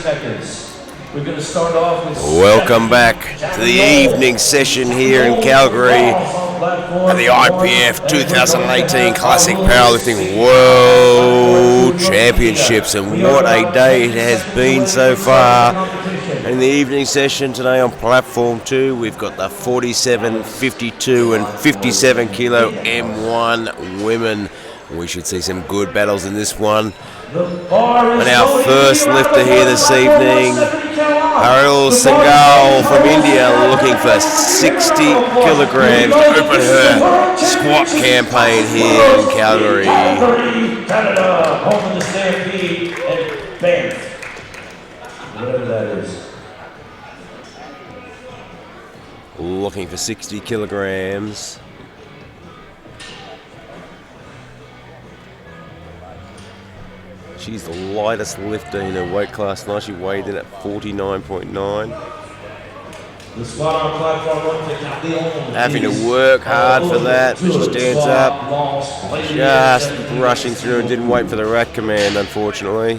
seconds. We're going to start off with. Welcome back to the evening session here in Calgary at the IPF 2018 Classic Powerlifting World Championships, and what a day it has been so far. In the evening session today on Platform 2, we've got the 47, 52 and 57 kilo M1 women. We should see some good battles in this one. And our first lifter here this evening, Haril Singhal from India, looking for 60 kilograms to open her squat campaign here in Calgary. Canada, home of the Stampede and Banff, whatever that is. Looking for 60 kilograms. She's the lightest lifter in her weight class tonight. She weighed in at 49.9. Having to work hard for that, but she stands up, just rushing through and didn't wait for the rack command, unfortunately.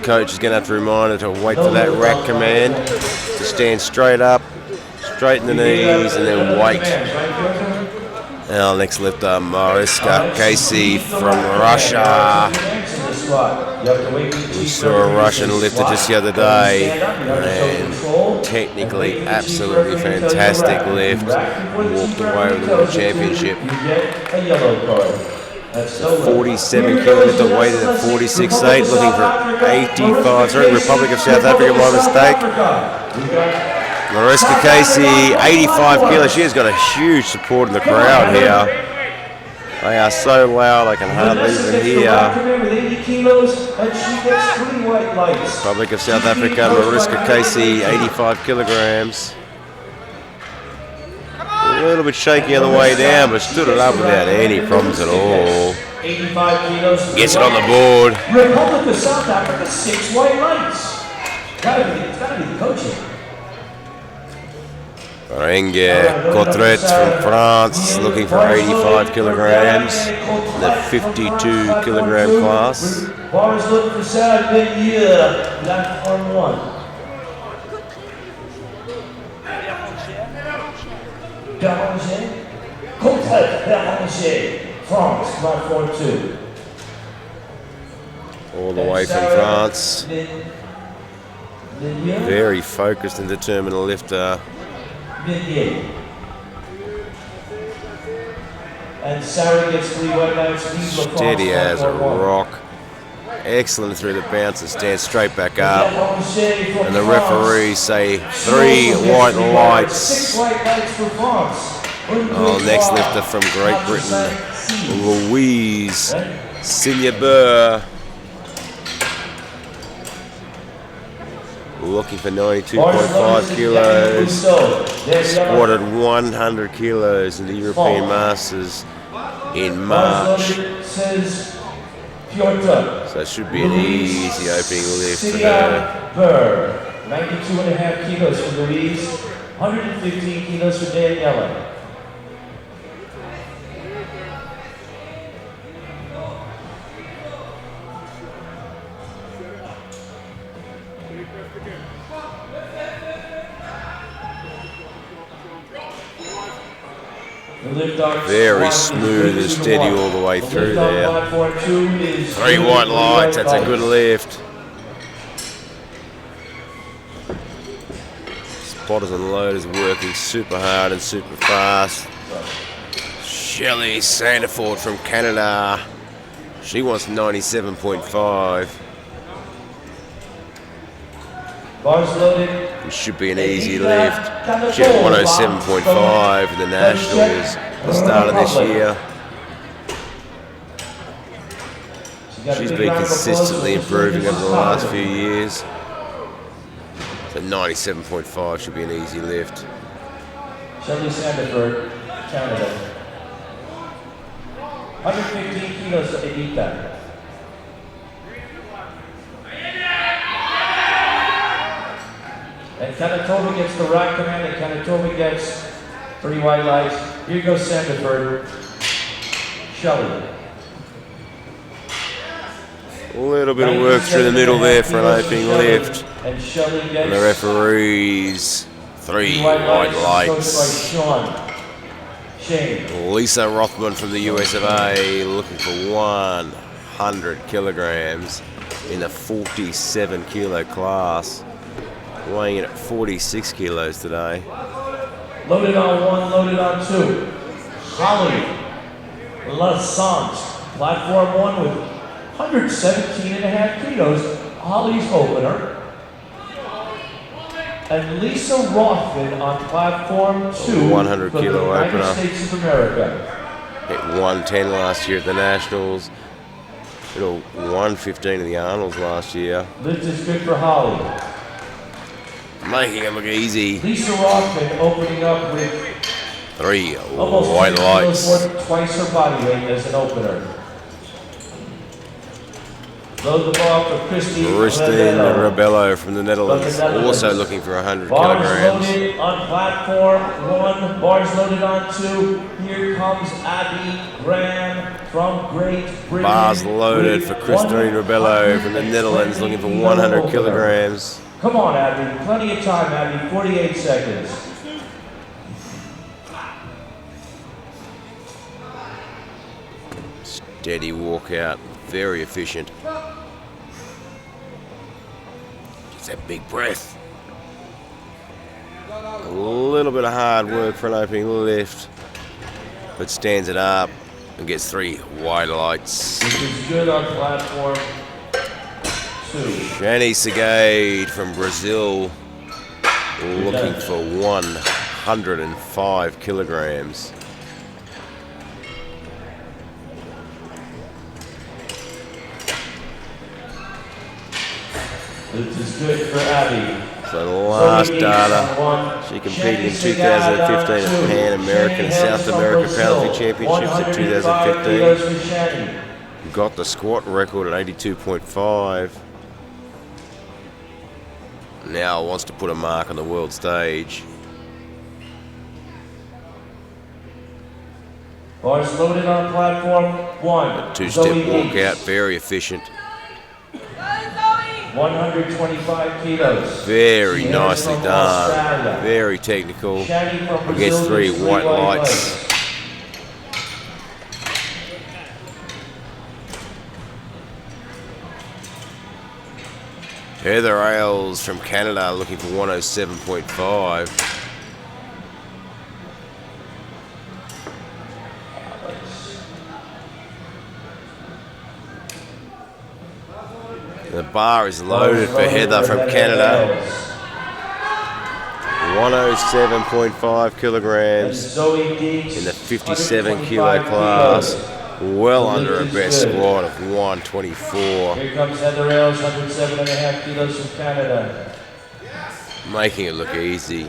Coach is going to have to remind her to wait for that rack command, to stand straight up, straighten the knees, and then wait. Our next lifter, Mariska Casey from Russia. We saw a Russian lifter just the other day, and technically absolutely fantastic lift. Walked away with the World Championship. The 47 kilo lifter weighted at 46.8, looking for 85. Sorry, Republic of South Africa by mistake. Mariska Casey, 85 kilos. She has got a huge support in the crowd here. They are so loud, I can hardly even hear. Republic of South Africa, Mariska Casey, 85 kilograms. A little bit shaky on the way down, but stood it up without any problems at all. Gets it on the board. Republic of South Africa, 6 white lights. It's gotta be the coaching. Renge Cotret from France, looking for 85 kilograms in the 52 kilogram class. Bars look for Sad mid-year, platform 1. Béranger, Cotret Béranger, France, platform 2. All the way from France. Very focused and determined lifter. And Sarah gets 3 white lights. Steady as a rock. Excellent through the bounce and stands straight back up. And the referees say 3 white lights. Oh, next lifter from Great Britain, Louise Signabur. Looking for 92.5 kilos, squatted 100 kilos in the European Masters in March. So it should be an easy opening lift for her. 92.5 kilos for Louise, 115 kilos for Daniela. Very smooth and steady all the way through there. 3 white lights, that's a good lift. Spotters and loaders working super hard and super fast. Shelley Sandiford from Canada. She wants 97.5. It should be an easy lift. She had 107.5 in the Nationals at the start of this year. She's been consistently improving over the last few years. So 97.5 should be an easy lift. Shelley Sandiford, Canada. 115 kilos to Edita. And Kanatova gets the rack command, and Kanatova gets 3 white lights. Here goes Sandiford. Shelley. A little bit of work through the middle there for an opening lift. And the referees, 3 white lights. Lisa Rothman from the US of A looking for 100 kilograms in the 47 kilo class. Weighing in at 46 kilos today. Loaded on 1, loaded on 2. Holly Lassant, platform 1 with 117.5 kilos. Holly's opener. And Lisa Rothman on platform 2 100 from kilo the United opener. States of America. Hit 110 last year at the Nationals. Hit a 115 in the Arnold's last year. Lift is good for Holly. Making it look easy. Lisa Rothman opening up with 3 almost white 10 kilos lights. more than twice her body weight as an opener. Load the bar for Christine Rebello from the Netherlands, also looking for 100 Bars kilograms. loaded on platform 1, bars loaded on 2. Here comes Abby Graham from Great Britain. Bars loaded for Christine Rebello from the Netherlands, looking for 100 kilograms. Come on, Abby. Plenty of time, Abby. 48 seconds. Steady walkout, very efficient. Just that big breath. A little bit of hard work for an opening lift, but stands it up and gets 3 white lights. This is good on platform 2. Shani Segade from Brazil, looking for 105 kilograms. This is good for Abby. So the last data, she competed in 2015 at Pan American and South American Powerlifting Championships in 2015. Got the squat record at 82.5. Now wants to put a mark on the world stage. Bars loaded on platform 1. A 2-step walkout, very efficient. 125 kilos. Very nicely done. Very technical. Against 3 white lights. Heather Ailes from Canada looking for 107.5. The bar is loaded for Heather from Canada. 107.5 kilograms in the 57 kilo class. Well under her best squat of 124. Here comes Heather Ailes, 107.5 kilos from Canada. Making it look easy.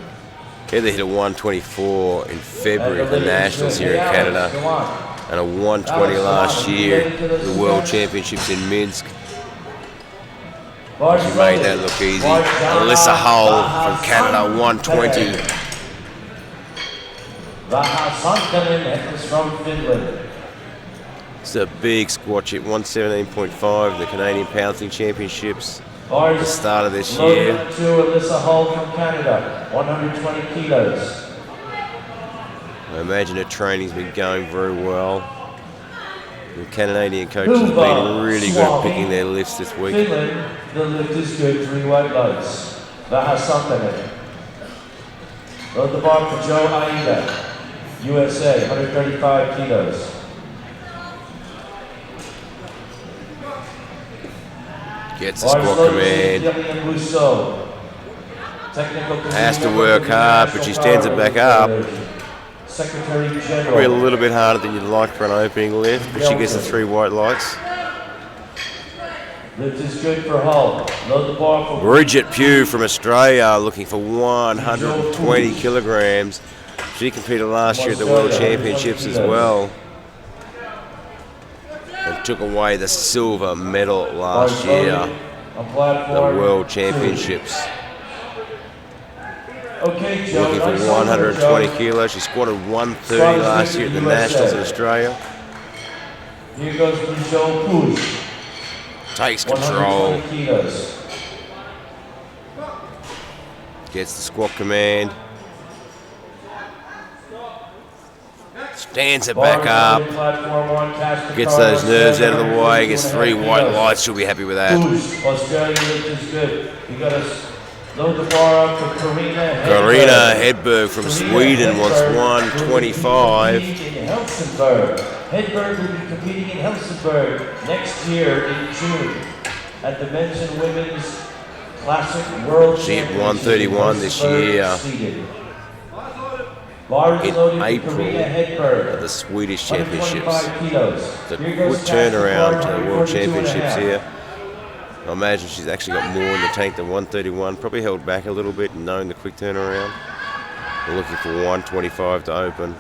Heather hit a 124 in February at the Nationals here in Canada. And a 120 last year at the World Championships in Minsk. She made that look easy. Alyssa Hull from Canada, 120. Vaha Sankanen is from Finland. It's a big squat chip, 117.5 in the Canadian Powerlifting Championships at the start of this year. To Alyssa Hull from Canada, 120 kilos. I imagine her training's been going very well. The Canadian coaches have been really good at picking their lifts this week. Finland, the lift is good, 3 white lights. Vaha Sankanen. Load the bar for Joe Aida, USA, 135 kilos. Gets the squat command. Has to work hard, but she stands it back up. Probably a little bit harder than you'd like for an opening lift, but she gets the 3 white lights. Lift is good for Hull. Load the bar for Bridget Pugh from Australia looking for 120 kilograms. She competed last year at the World Championships as well. And took away the silver medal last year at the World Championships. Looking for 120 kilos. She squatted 130 last year at the Nationals in Australia. Here goes Joe Push. Takes control. 120 kilos. Gets the squat command. Stands it back up. Gets those nerves out of the way. Gets 3 white lights. She'll be happy with that. Australia is good. You got to load the bar up for Karina Hedberg from Sweden wants 125. Hedberg will be competing in Helsingborg next year in June at the men's and women's classic world She hit championship 131 this year. In April at the Swedish Championships. The quick turnaround to the World Championships here. I imagine she's actually got more in the tank than 131. Probably held back a little bit and knowing the quick turnaround. We're looking for 125 to open.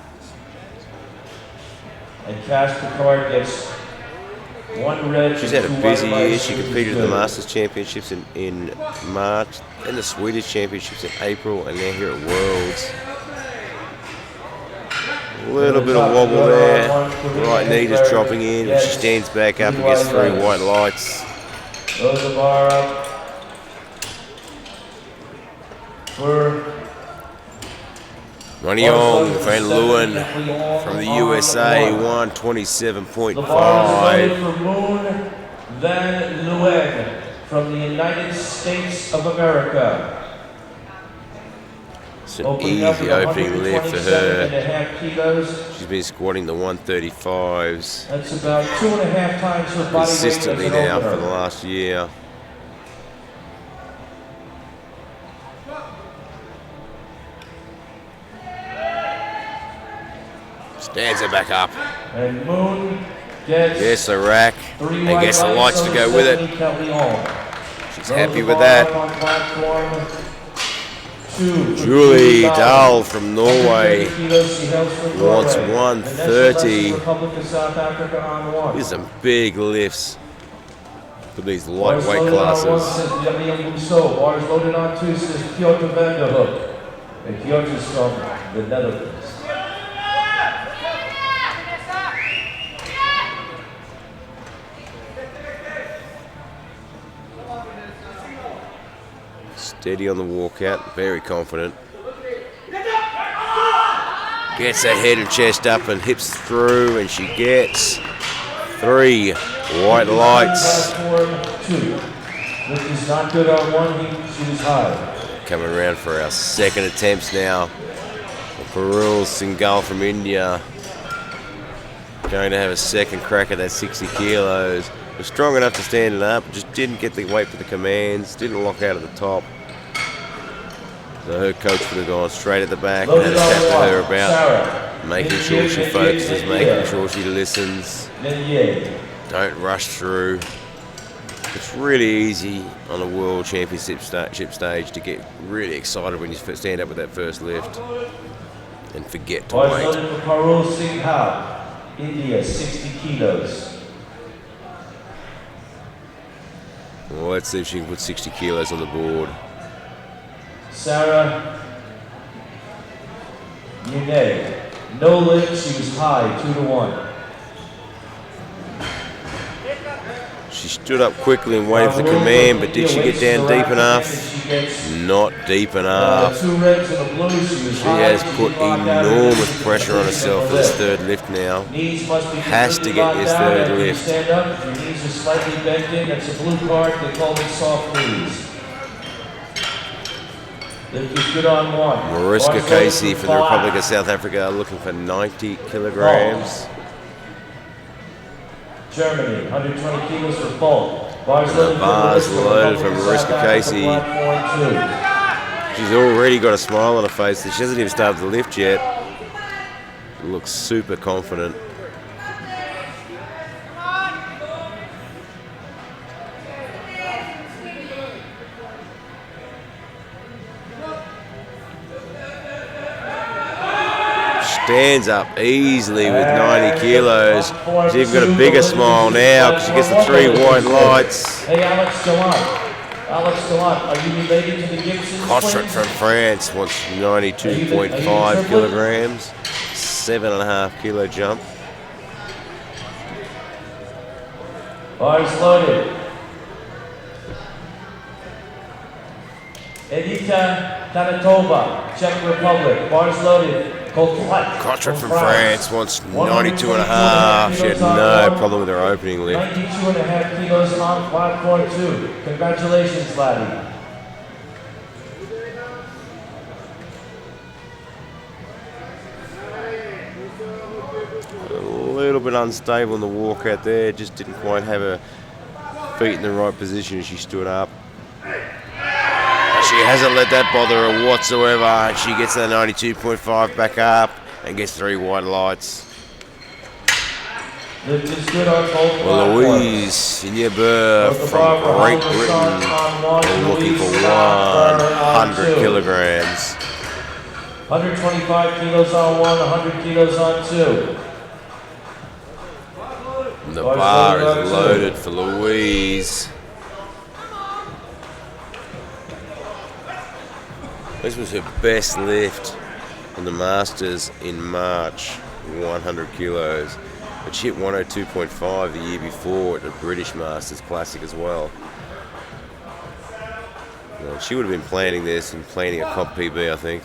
And Cash Picard gets 1 red. She's had a busy year. She competed in the Masters Championships in March, and the Swedish Championships in April, and now here at Worlds. A little bit of wobble there. Right knee just dropping in. When she stands back up and gets 3 white lights. Load the bar up for Ronnyong Van Leeuwen from the USA, 127.5. for Moon Van Leeuwen from the United States of America. It's an easy opening lift for her. She's been squatting the 135s. That's about 2.5 times her body consistently weight now for the last year. Stands her back up. And Moon gets the rack and gets the lights to go with it. She's happy with that. Julie Dahl from Norway wants 130. These are some big lifts for these lightweight classes. Bars loaded on 2 says Piotr van der Hoek. And Piotr's from the Netherlands. Steady on the walkout, very confident. Gets her head and chest up and hips through, and she gets 3 white lights. This is not good on 1, she was high. Coming around for our second attempts now. Parul Singhal from India. Going to have a second crack at that 60 kilos. Was strong enough to stand it up, just didn't get the weight for the commands, didn't lock out at the top. So her coach would have gone straight at the back and had a chat to her about making sure she focuses, making sure she listens. Don't rush through. It's really easy on a World Championship stage to get really excited when you stand up with that first lift and forget to wait. Parul Singhal, India, 60 kilos. Well, let's see if she can put 60 kilos on the board. Sarah Yune, no lift, she was high, 2-1. She stood up quickly and waited for the command, but did she get down deep enough? Not deep enough. She has put enormous pressure on herself for this third lift now. Has to get this third lift. Stand up, if your knees are slightly bent in, that's a blue card, they call them soft knees. Lift is good on 1. Mariska Casey from the Republic of South Africa looking for 90 kilograms. Germany, 120 kilos for bulk. Bars loaded for Mariska Casey. She's already got a smile on her face. She hasn't even started the lift yet. Looks super confident. Stands up easily with 90 kilos. She's even got a bigger smile now because she gets the 3 white lights. Hey, Alex Gallant, are you related to the Gibson? Cottret from France wants 92.5 kilograms. 7.5 kilo jump. Bars loaded. Edita Tanatova, Czech Republic. Bars loaded. Contract from France wants 92.5. She had no problem with her opening lift. 92.5 kilos on platform 2. Congratulations, laddie. A little bit unstable in the walkout there. Just didn't quite have her feet in the right position as she stood up. She hasn't let that bother her whatsoever. She gets that 92.5 back up and gets 3 white lights. Well, Louise Ingeber from Great Britain looking for 100 kilograms. 125 kilos on 1, 100 kilos on 2. And the bar is loaded for Louise. This was her best lift on the Masters in March, 100 kilos. But she hit 102.5 the year before at the British Masters Classic as well. Well, she would have been planning this and planning a comp PB, I think.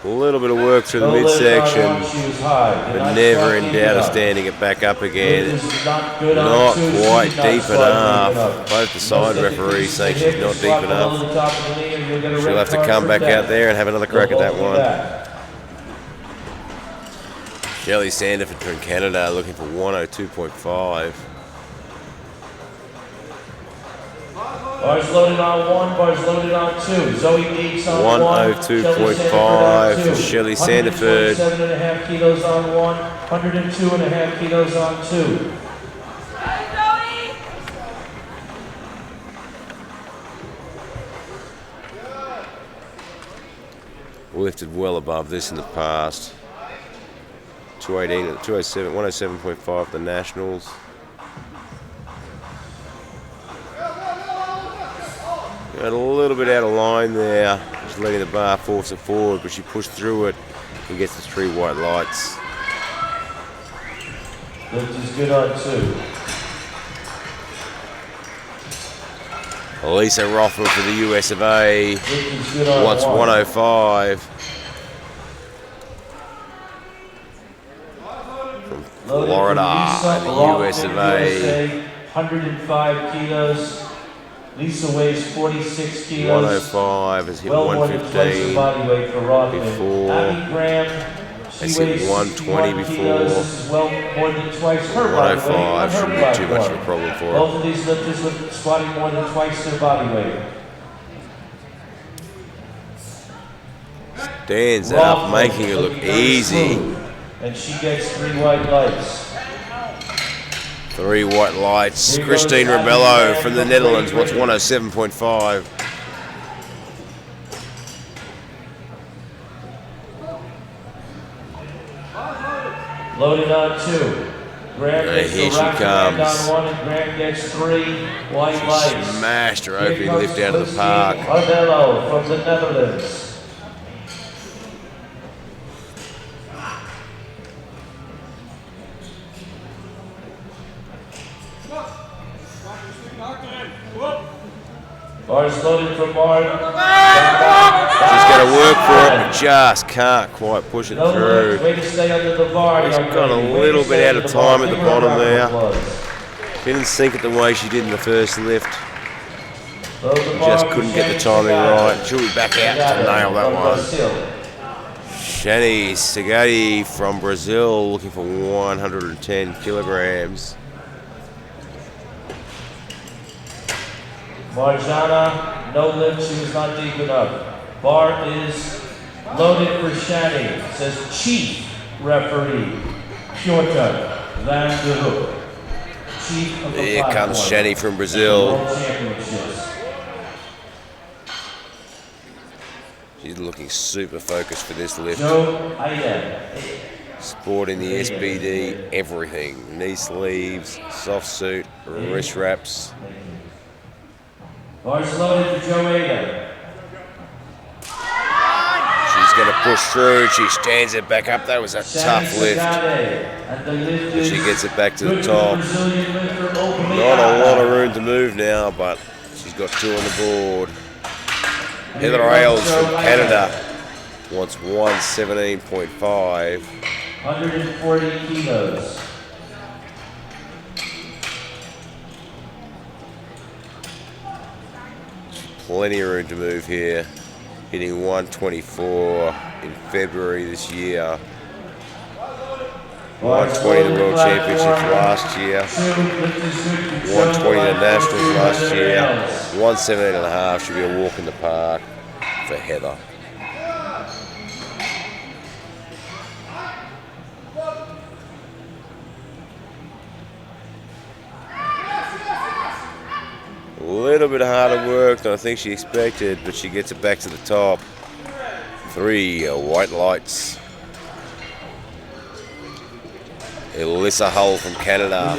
A little bit of work through the midsection, but never in doubt of standing it back up again. Not quite deep enough. Both the side referees saying she's not deep enough. She'll have to come back out there and have another crack at that one. Shelley Sandiford from Canada looking for 102.5. Bars loaded on 1, bars loaded on 2. Zoe Deeks on 102.5 for Shelley Sandiford. 127.5 kilos on 1, 102.5 kilos on 2. Lifted well above this in the past. 218, 207, 107.5 at the Nationals. Got a little bit out of line there. Just letting the bar force it forward, but she pushed through it and gets the 3 white lights. Lift is good on 2. Elisa Rothman for the US of A wants 105. From Florida and the US of A. 105 kilos. Lisa weighs 46 kilos. 105 has hit 115 before. Abby Graham, Has hit 120 before. Well, more than twice her 105 shouldn't be too much of a problem for her. Both of these lifters lift squatting more than twice their body weight. Stands up, making it look easy. And she gets 3 white lights. 3 white lights. Christine Rebello from the Netherlands wants 107.5. Loaded on 2. Graham gets Here the she rocket comes. on 1, and Graham gets 3 white lights. Smashed her opening lift out of the park. Rebello from the Netherlands. Bars loaded from Martin. She's got to work for it, but just can't quite push it through. Way to stay under the bar. She's got a little bit out of time at the bottom there. Didn't sink it the way she did in the first lift. Just couldn't get the timing right. She'll be back out to nail that one. Shani Sagati from Brazil looking for 110 kilograms. Marjana, no lift, she was not deep enough. Bar is loaded for Shani, says Chief Referee, Piotr Van de Hoek. Chief of the Here comes Shani from Brazil. She's looking super focused for this lift. Sporting the SBD, everything. Knee sleeves, soft suit, wrist wraps. Bars loaded for Joanna. She's going to push through and she stands it back up. That was a tough lift. But she gets it back to the top. Not a lot of room to move now, but she's got 2 on the board. Heather Ailes from Canada wants 117.5. 140 kilos. Plenty of room to move here. Hitting 124 in February this year. 120 the World Championships last year. 120 the Nationals last year. 117.5 should be a walk in the park for Heather. A little bit harder work than I think she expected, but she gets it back to the top. 3 white lights. Alyssa Hull from Canada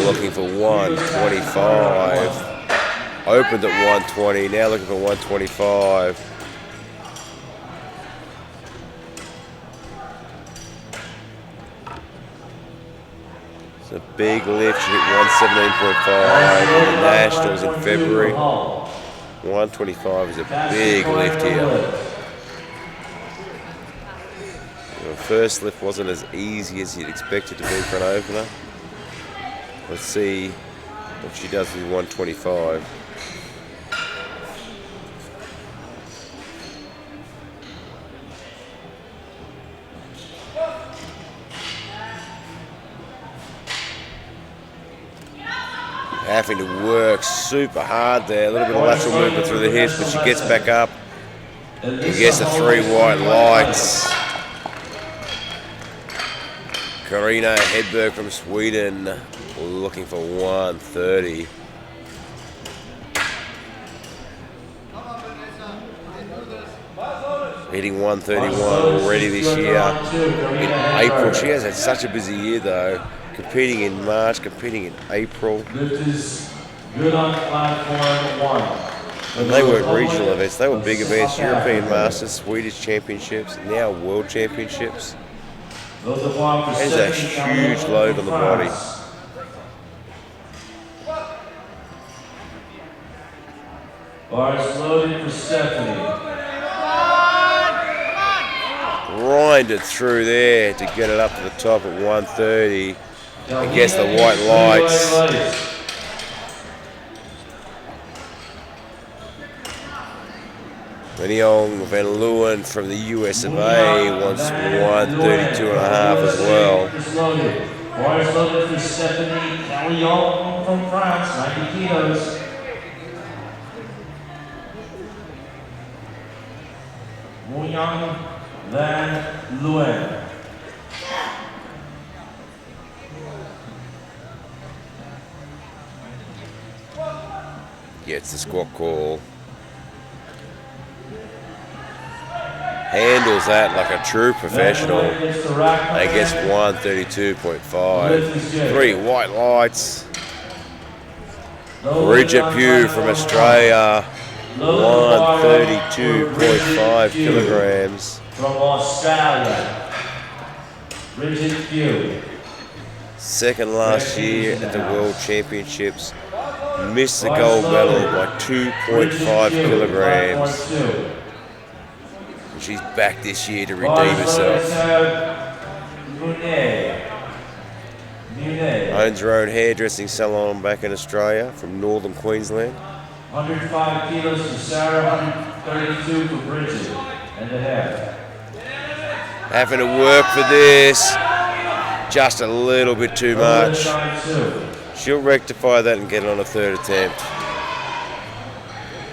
looking for 125. Opened at 120, now looking for 125. It's a big lift. She hit 117.5 in the Nationals in February. 125 is a big lift here. The first lift wasn't as easy as you'd expect it to be for an opener. Let's see what she does with 125. Having to work super hard there, a little bit of lateral movement through the hips, but she gets back up and gets the 3 white lights. Karina Hedberg from Sweden looking for 130. Hitting 131 already this year. In April, she has had such a busy year though. Competing in March, competing in April. This is good on platform 1. And they weren't regional events, they were big events. European Masters, Swedish Championships, now World Championships. There's a huge load on the body. Bars loaded for Stephanie. Grinded through there to get it up to the top at 130. And gets the white lights. Mignon Van Leeuwen from the US of A wants 132.5 as well. Bars loaded for Stephanie Callion from France, 90 kilos. Mignon Van Leeuwen. Gets the squat call. Handles that like a true professional. And gets 132.5. 3 white lights. Bridget Pugh from Australia. 132.5 kilograms. From Australia. Bridget Pugh. Second last year at the World Championships. Missed the gold medal by 2.5 kilograms. And she's back this year to redeem herself. Owns her own hairdressing salon back in Australia from northern Queensland. 105 kilos for Sarah, 132 for Bridget and a half. Having to work for this. Just a little bit too much. She'll rectify that and get it on a 3rd attempt.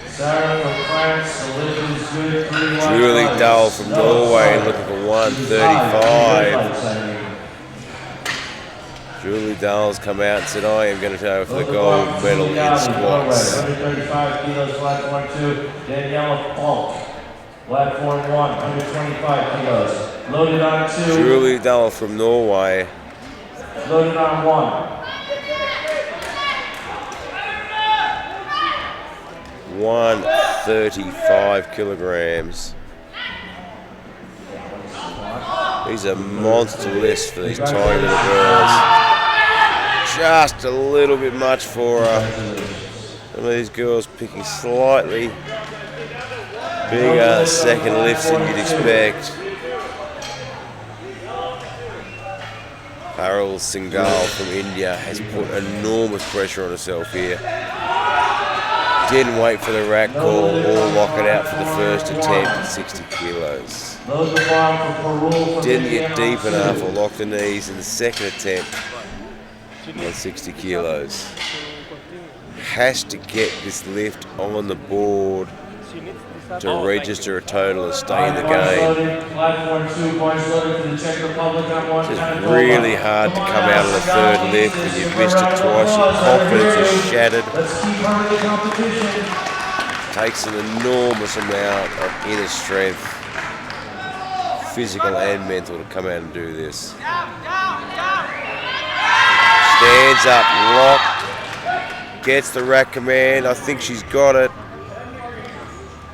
Sarah from France, the lift is good. Julie Dahl from Norway looking for 135. Julie Dahl's come out and said, I am going to go for the gold medal in squats. 135 kilos, platform 2. Daniela Falk, platform 1, 125 kilos. Loaded on 2. Julie Dahl from Norway. Loaded on 1. 135 kilograms. These are monster lifts for these tiny little girls. Just a little bit much for some of these girls picking slightly bigger second lifts than you'd expect. Parul Singhal from India has put enormous pressure on herself here. Didn't wait for the rack call or lock it out for the first attempt at 60 kilos. Didn't get deep enough or lock the knees in the second attempt at 60 kilos. Has to get this lift on the board to register a total and stay in the game. It's really hard to come out of the third lift when you've missed it twice. Your confidence is shattered. Takes an enormous amount of inner strength, physical and mental, to come out and do this. Stands up, locked, gets the rack command. I think she's got it.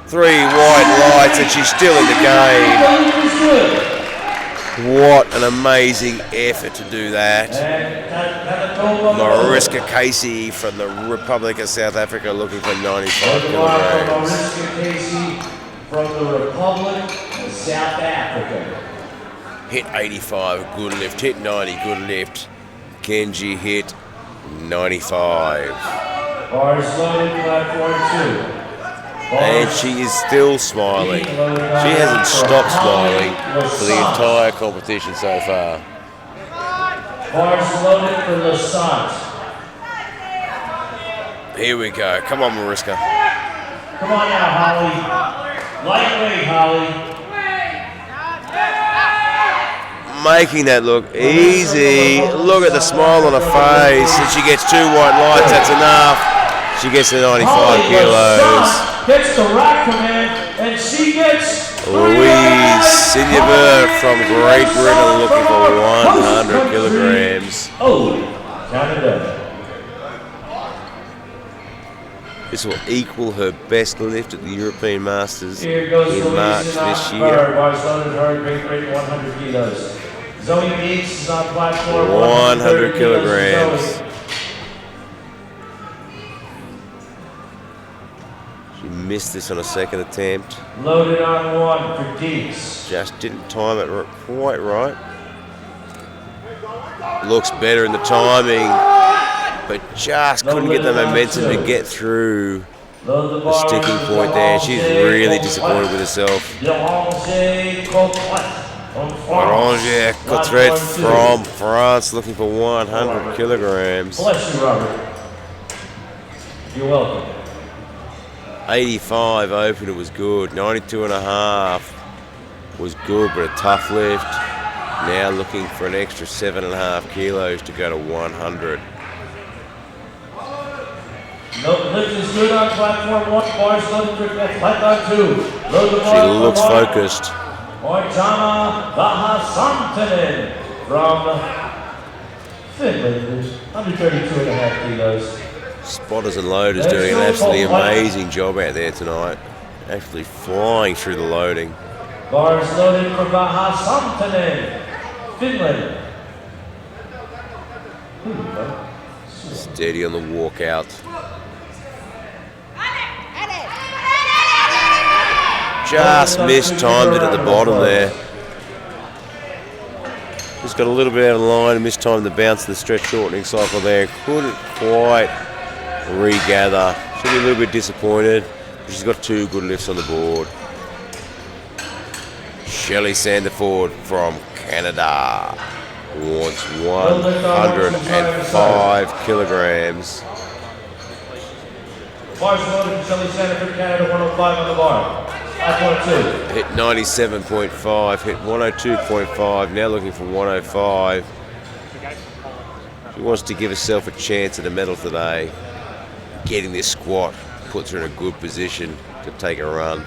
3 white lights and she's still in the game. What an amazing effort to do that. Mariska Casey from the Republic of South Africa looking for 95 kilograms. Mariska Casey from the Republic of South Africa. Hit 85, good lift. Hit 90, good lift. Kenji hit 95. Bars loaded, platform 2. And she is still smiling. She hasn't stopped smiling for the entire competition so far. Bars loaded for Lasant. Here we go. Come on, Mariska. Come on now, Holly. Lightweight, Holly. Making that look easy. Look at the smile on her face. And she gets 2 white lights. That's enough. She gets the 95 kilos. Gets the rack command, and she gets Louise Sinyaberg from Great Britain looking for 100 kilograms. Oh, Canada. This will equal her best lift at the European Masters Here goes in March this year. Bars loaded, her great 100 kilos. Zoe Meeks is on platform 100 kilograms. She missed this on a second attempt. Loaded on 1 for Deeks. Just didn't time it quite right. Looks better in the timing, but just couldn't get the momentum to get through the sticking point there. She's really disappointed with herself. Orange Cotret from France looking for 100 kilograms. Bless you, Robert. You're welcome. 85 open, it was good. 92.5 was good, but a tough lift. Now looking for an extra 7.5 kilos to go to 100. No, lift is good on platform 1. Bars loaded for platform 2. She looks focused. Oijana Vahasantanen from Finland, 132.5 kilos. Spotters and loaders doing an absolutely amazing job out there tonight. Actually flying through the loading. Bars loaded for Vahasantanen, Finland. Steady on the walkout. Just mistimed it at the bottom there. Just got a little bit out of line and mistimed the bounce of the stretch shortening cycle there. Couldn't quite regather. Should be a little bit disappointed. She's got 2 good lifts on the board. Shelley Sanderford from Canada wants 105 kilograms. Bars loaded for Shelley Sanderford, Canada, 105 on the bar. Hit 97.5, hit 102.5, now looking for 105. She wants to give herself a chance at a medal today. Getting this squat puts her in a good position to take a run.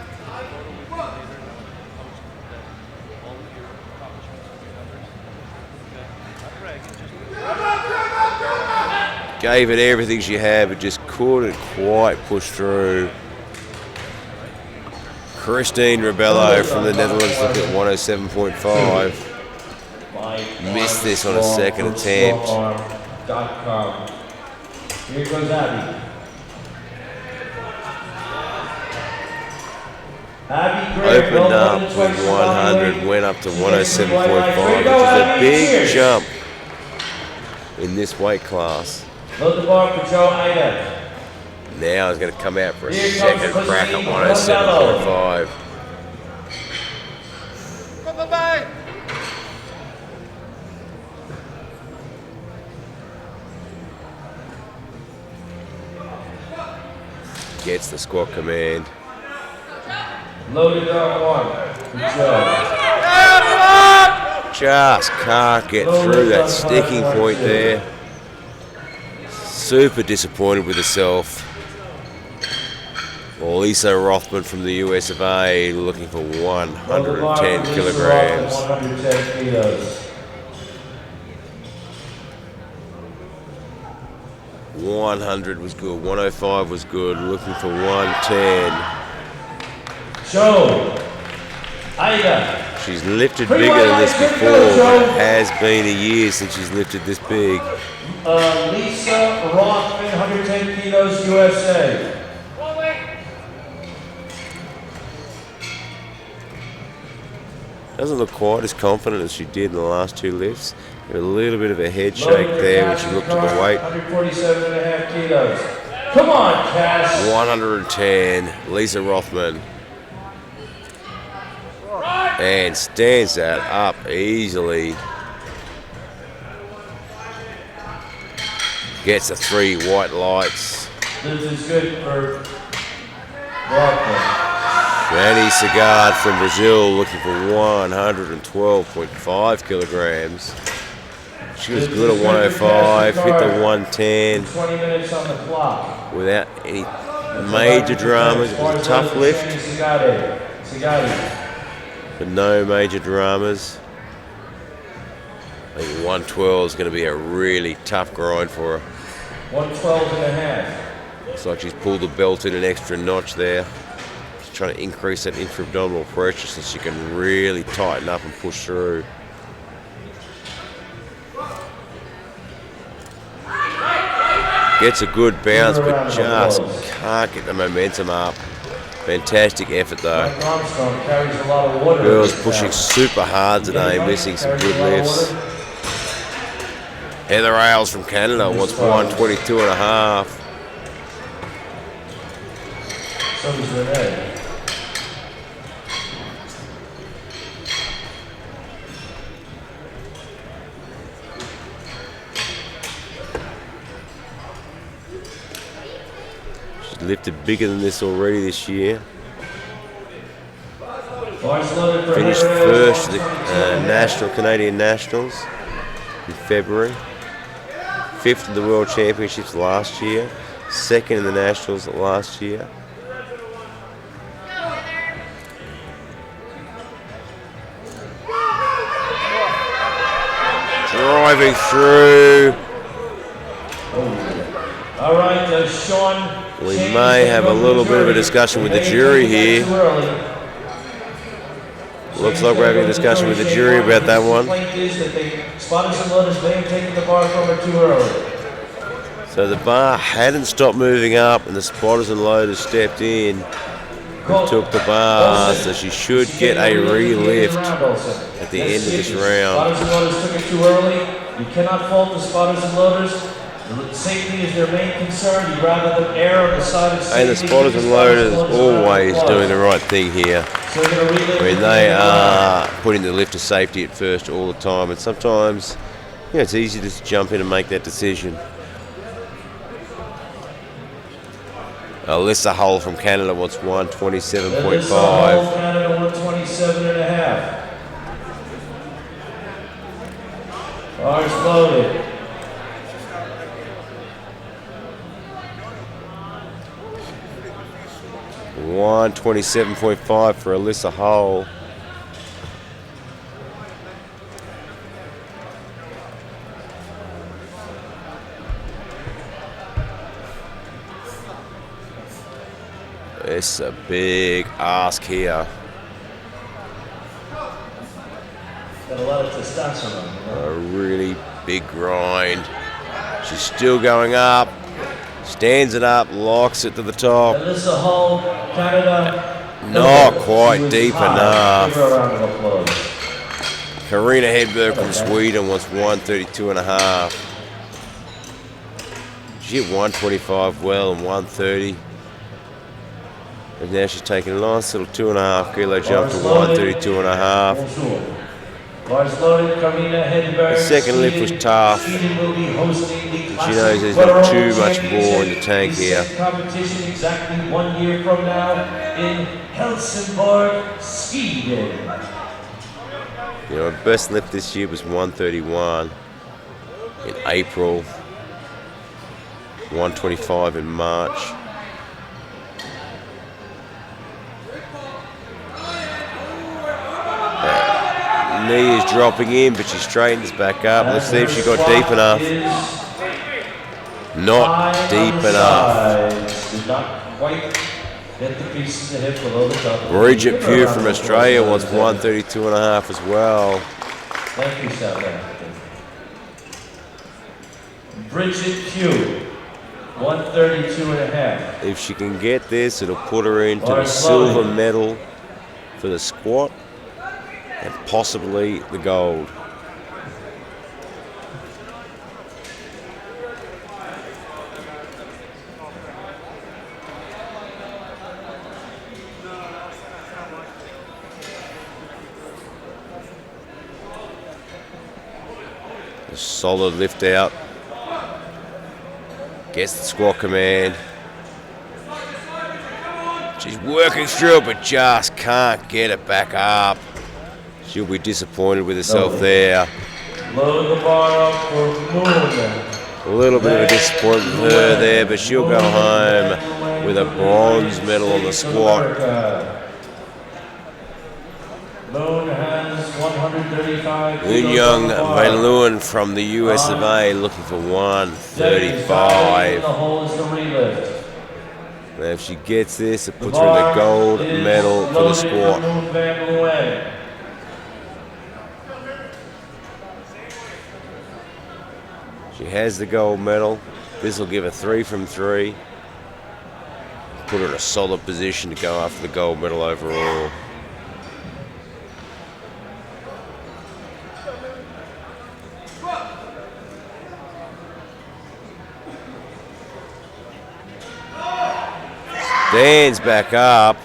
Gave it everything she had, but just couldn't quite push through. Christine Rebello from the Netherlands looking at 107.5. Missed this on a second attempt. Strong.com. Here goes Abby. Opened up with 100, went up to 107.5, which is a big jump in this weight class. Load the bar for Joe Ida. Now he's going to come out for a second crack at 107.5. Gets the squat command. Loaded on one. Good job. Just can't get through that sticking point there. Super disappointed with herself. Well, Lisa Rothman from the US of A looking for 110 kilograms. 110 kilos. 100 was good, 105 was good, looking for 110. Joe Ida. She's lifted bigger than this before, but it has been a year since she's lifted this big. Lisa Rothman, 110 kilos, USA. Doesn't look quite as confident as she did in the last two lifts. A little bit of a head shake there when she looked at the weight. 147.5 kilos. Come on, Cass. 110, Lisa Rothman. And stands that up easily. Gets the 3 white lights. This is good for Rothman. Manny Sagard from Brazil looking for 112.5 kilograms. She was good at 105, hit the 110 20 minutes on the clock. without any major dramas. It was a tough lift, but no major dramas. I think 112 is going to be a really tough grind for her. 112.5. Looks like she's pulled the belt in an extra notch there. She's trying to increase that intra-abdominal pressure so she can really tighten up and push through. Gets a good bounce, but just can't get the momentum up. Fantastic effort though. Girls pushing super hard today, missing some good lifts. Heather Ailes from Canada wants 122.5. So does Renee. She's lifted bigger than this already this year. Finished first at the Canadian Nationals in February. 5th in the World Championships last year. 2nd in the Nationals last year. Driving through. All right, Sean. We may have a little bit of a discussion with the jury here. Looks like we're having a discussion with the jury about that one. Spotters and loaders may have taken the bar from her too early. So the bar hadn't stopped moving up, and the spotters and loaders stepped in and took the bar, so she should get a re-lift at the end of this round. Spotters and loaders took it too early. You cannot fault the spotters and loaders. Safety is their main concern. You'd rather them err on the side of safety. And the spotters and loaders always doing the right thing here. So When they are putting the lift to safety at first all the time, and sometimes, it's easy to just jump in and make that decision. Alyssa Hull from Canada wants 127.5. Canada 127.5. Bars loaded. $127.5 for Alyssa Hull. It's a big ask here. Got a lot of testosterone. You know? A really big grind. She's still going up. Stands it up, locks it to the top. Alyssa Hull, Canada. Not quite deep enough. Give her a round of applause. Karina Hedberg from Sweden wants 132.5. She hit 125 well and 130. And now she's taking a nice little 2.5 kilo jump to 132.5. The second lift was tough. She knows there's not too much more in the tank here. Competition exactly 1 year from now in Helsingborg, Sweden. You know, her best lift this year was 131 in April, 125 in March. Knee is dropping in, but she straightens back up. Let's see if she got deep enough. Not deep enough. Did not quite get the pieces of hip below the top. Bridget Pugh from Australia wants 132.5 as well. Thank you, South Africa. Bridget Pugh, 132.5. If she can get this, it'll put her into the silver medal for the squat and possibly the gold. A solid lift out. Gets the squat command. She's working through it, but just can't get it back up. She'll be disappointed with herself there. Load the bar up for Moon. A little bit of a disappointment with her there, but she'll go home with a bronze medal on the squat. Moon has 135. Young Van Leeuwen from the US of A looking for 135. Now if she gets this, it puts her in the gold medal for the squat. She has the gold medal. This will give her 3 from 3. Put her in a solid position to go after the gold medal overall. Stands back up,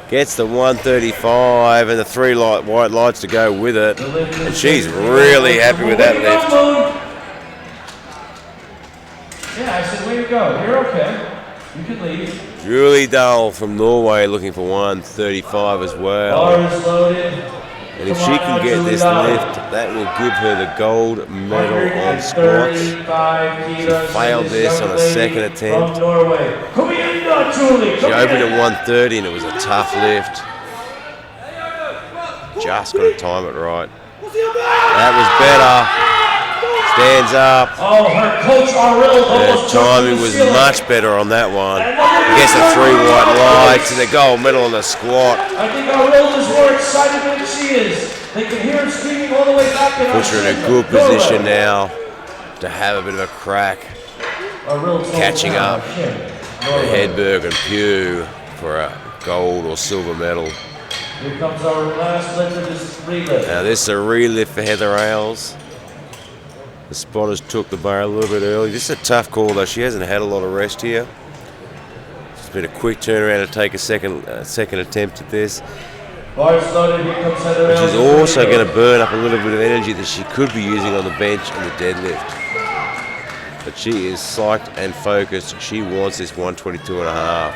gets the 135 and the 3 white lights to go with it, and she's really happy with that lift. Yeah, I said, way to go. You're okay. You can leave. Julie Dull from Norway looking for 135 as well. Bar is loaded. And if she can get this lift, that will give her the gold medal on squats. She failed this on a second attempt. She opened at 130 and it was a tough lift. Just got to time it right. That was better. Stands up. Oh, her coach Her timing was much better on that one. Gets the 3 white lights and the gold medal on the squat. I think Ariel is more excited than she is. They can hear her screaming all the way back. Puts her in a good position now to have a bit of a crack. Catching up with Hedberg and Pugh for a gold or silver medal. Here comes our last lift of this relift. Now this is a relift for Heather Ailes. The spotters took the bar a little bit early. This is a tough call though. She hasn't had a lot of rest here. It's been a quick turnaround to take a second attempt at this. Bars loaded, here comes Heather Ailes. She's also going to burn up a little bit of energy that she could be using on the bench and the deadlift. But she is psyched and focused. She wants this 122.5.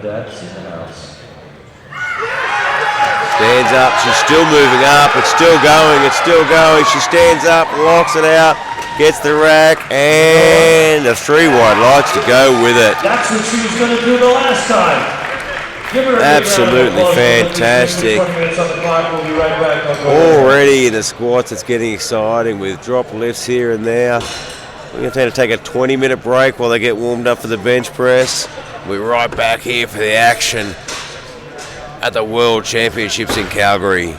Dad's in the house. Stands up, she's still moving up, it's still going. She stands up, locks it out, gets the rack, and the 3 white lights to go with it. That's what she was going to do the last time. Give her a Absolutely fantastic. We'll be right back. Already in the squats, it's getting exciting with drop lifts here and there. We're going to take a 20-minute break while they get warmed up for the bench press. We're right back here for the action at the World Championships in Calgary.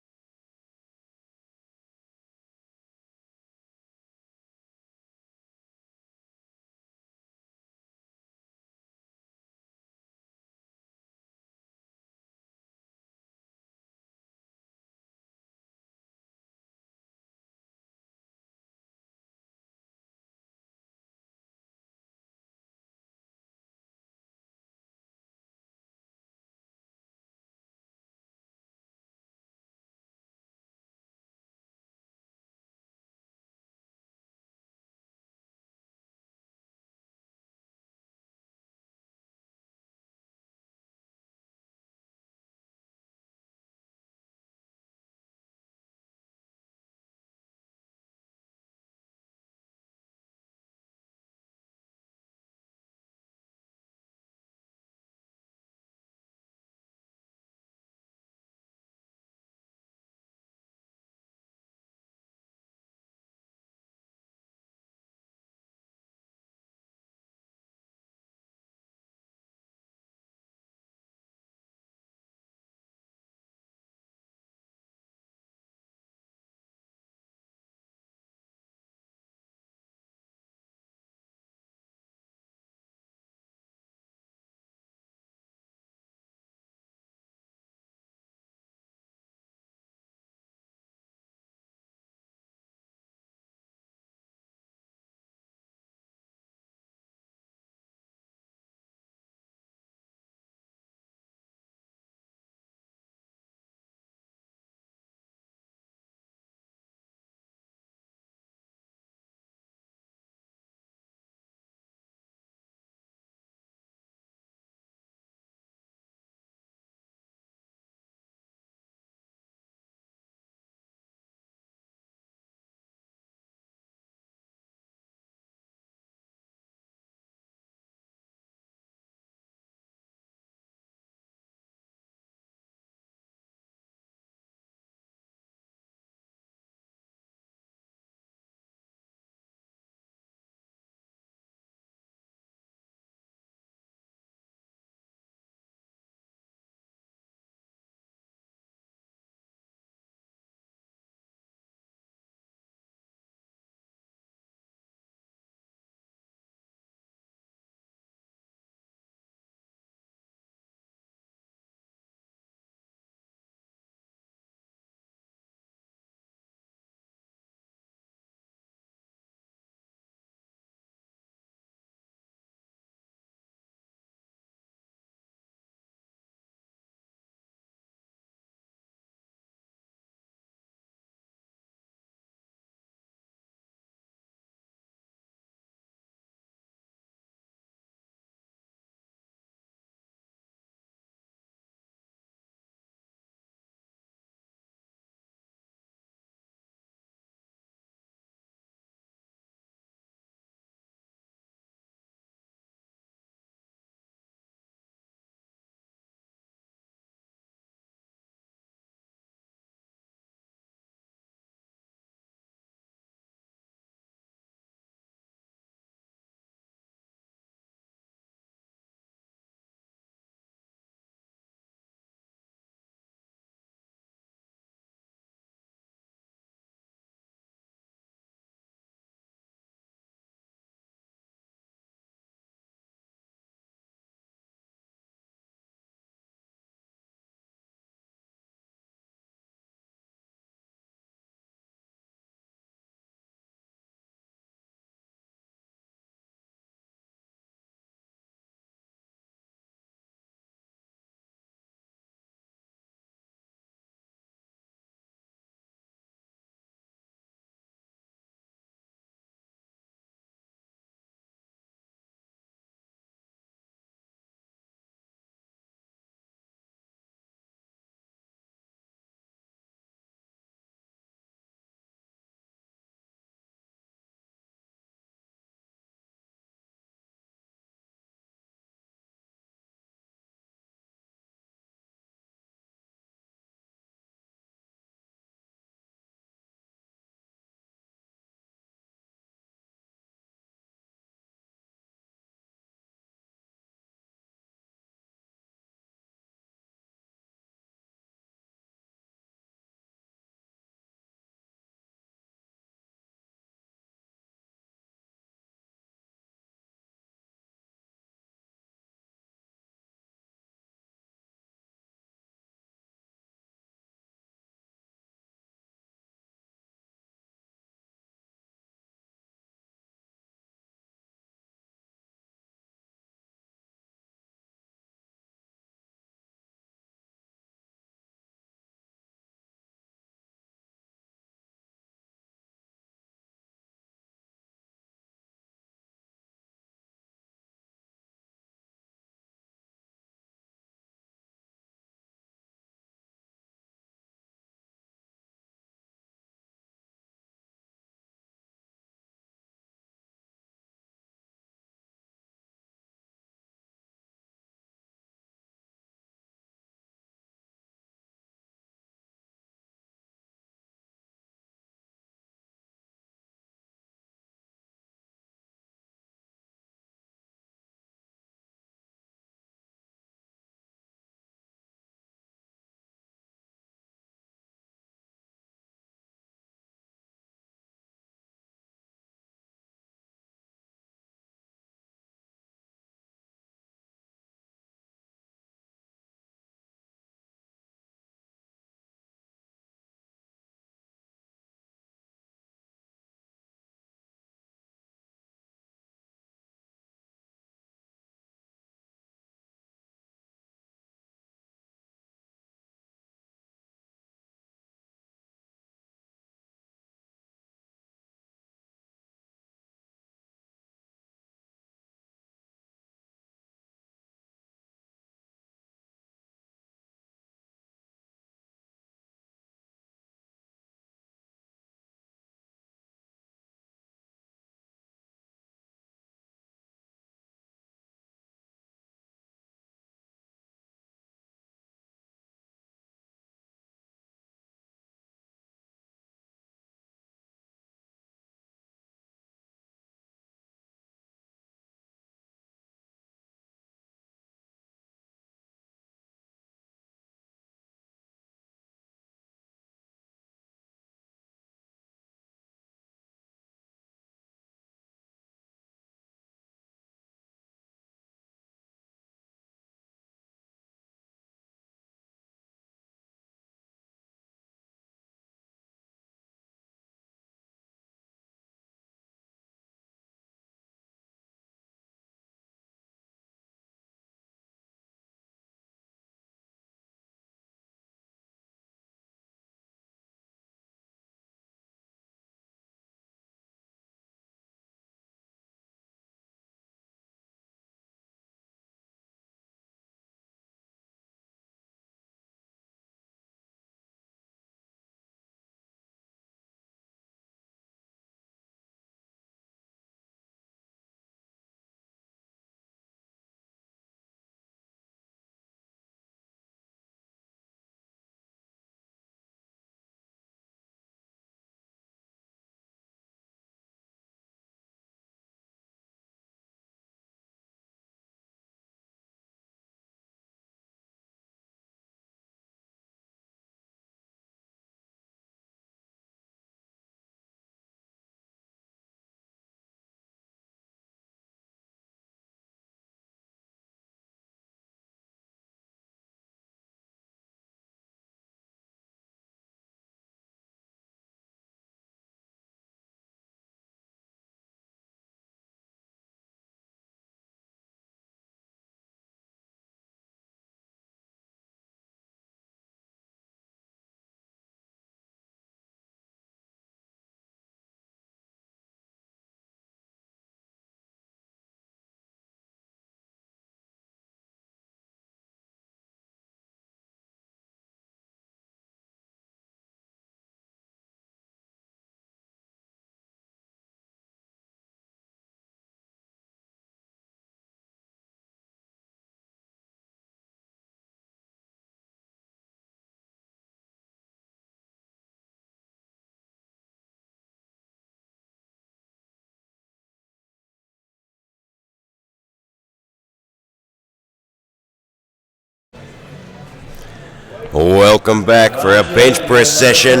Welcome back for our bench press session.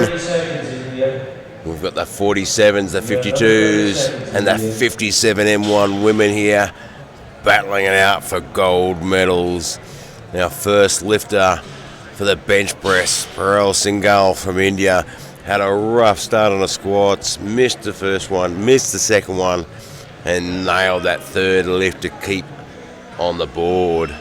We've got the 47s, the 52s, and the 57 M1 women here battling it out for gold medals. Our first lifter for the bench press, Parul Singhal from India, had a rough start on the squats, missed the first one, missed the second one, and nailed that third lift to keep on the board.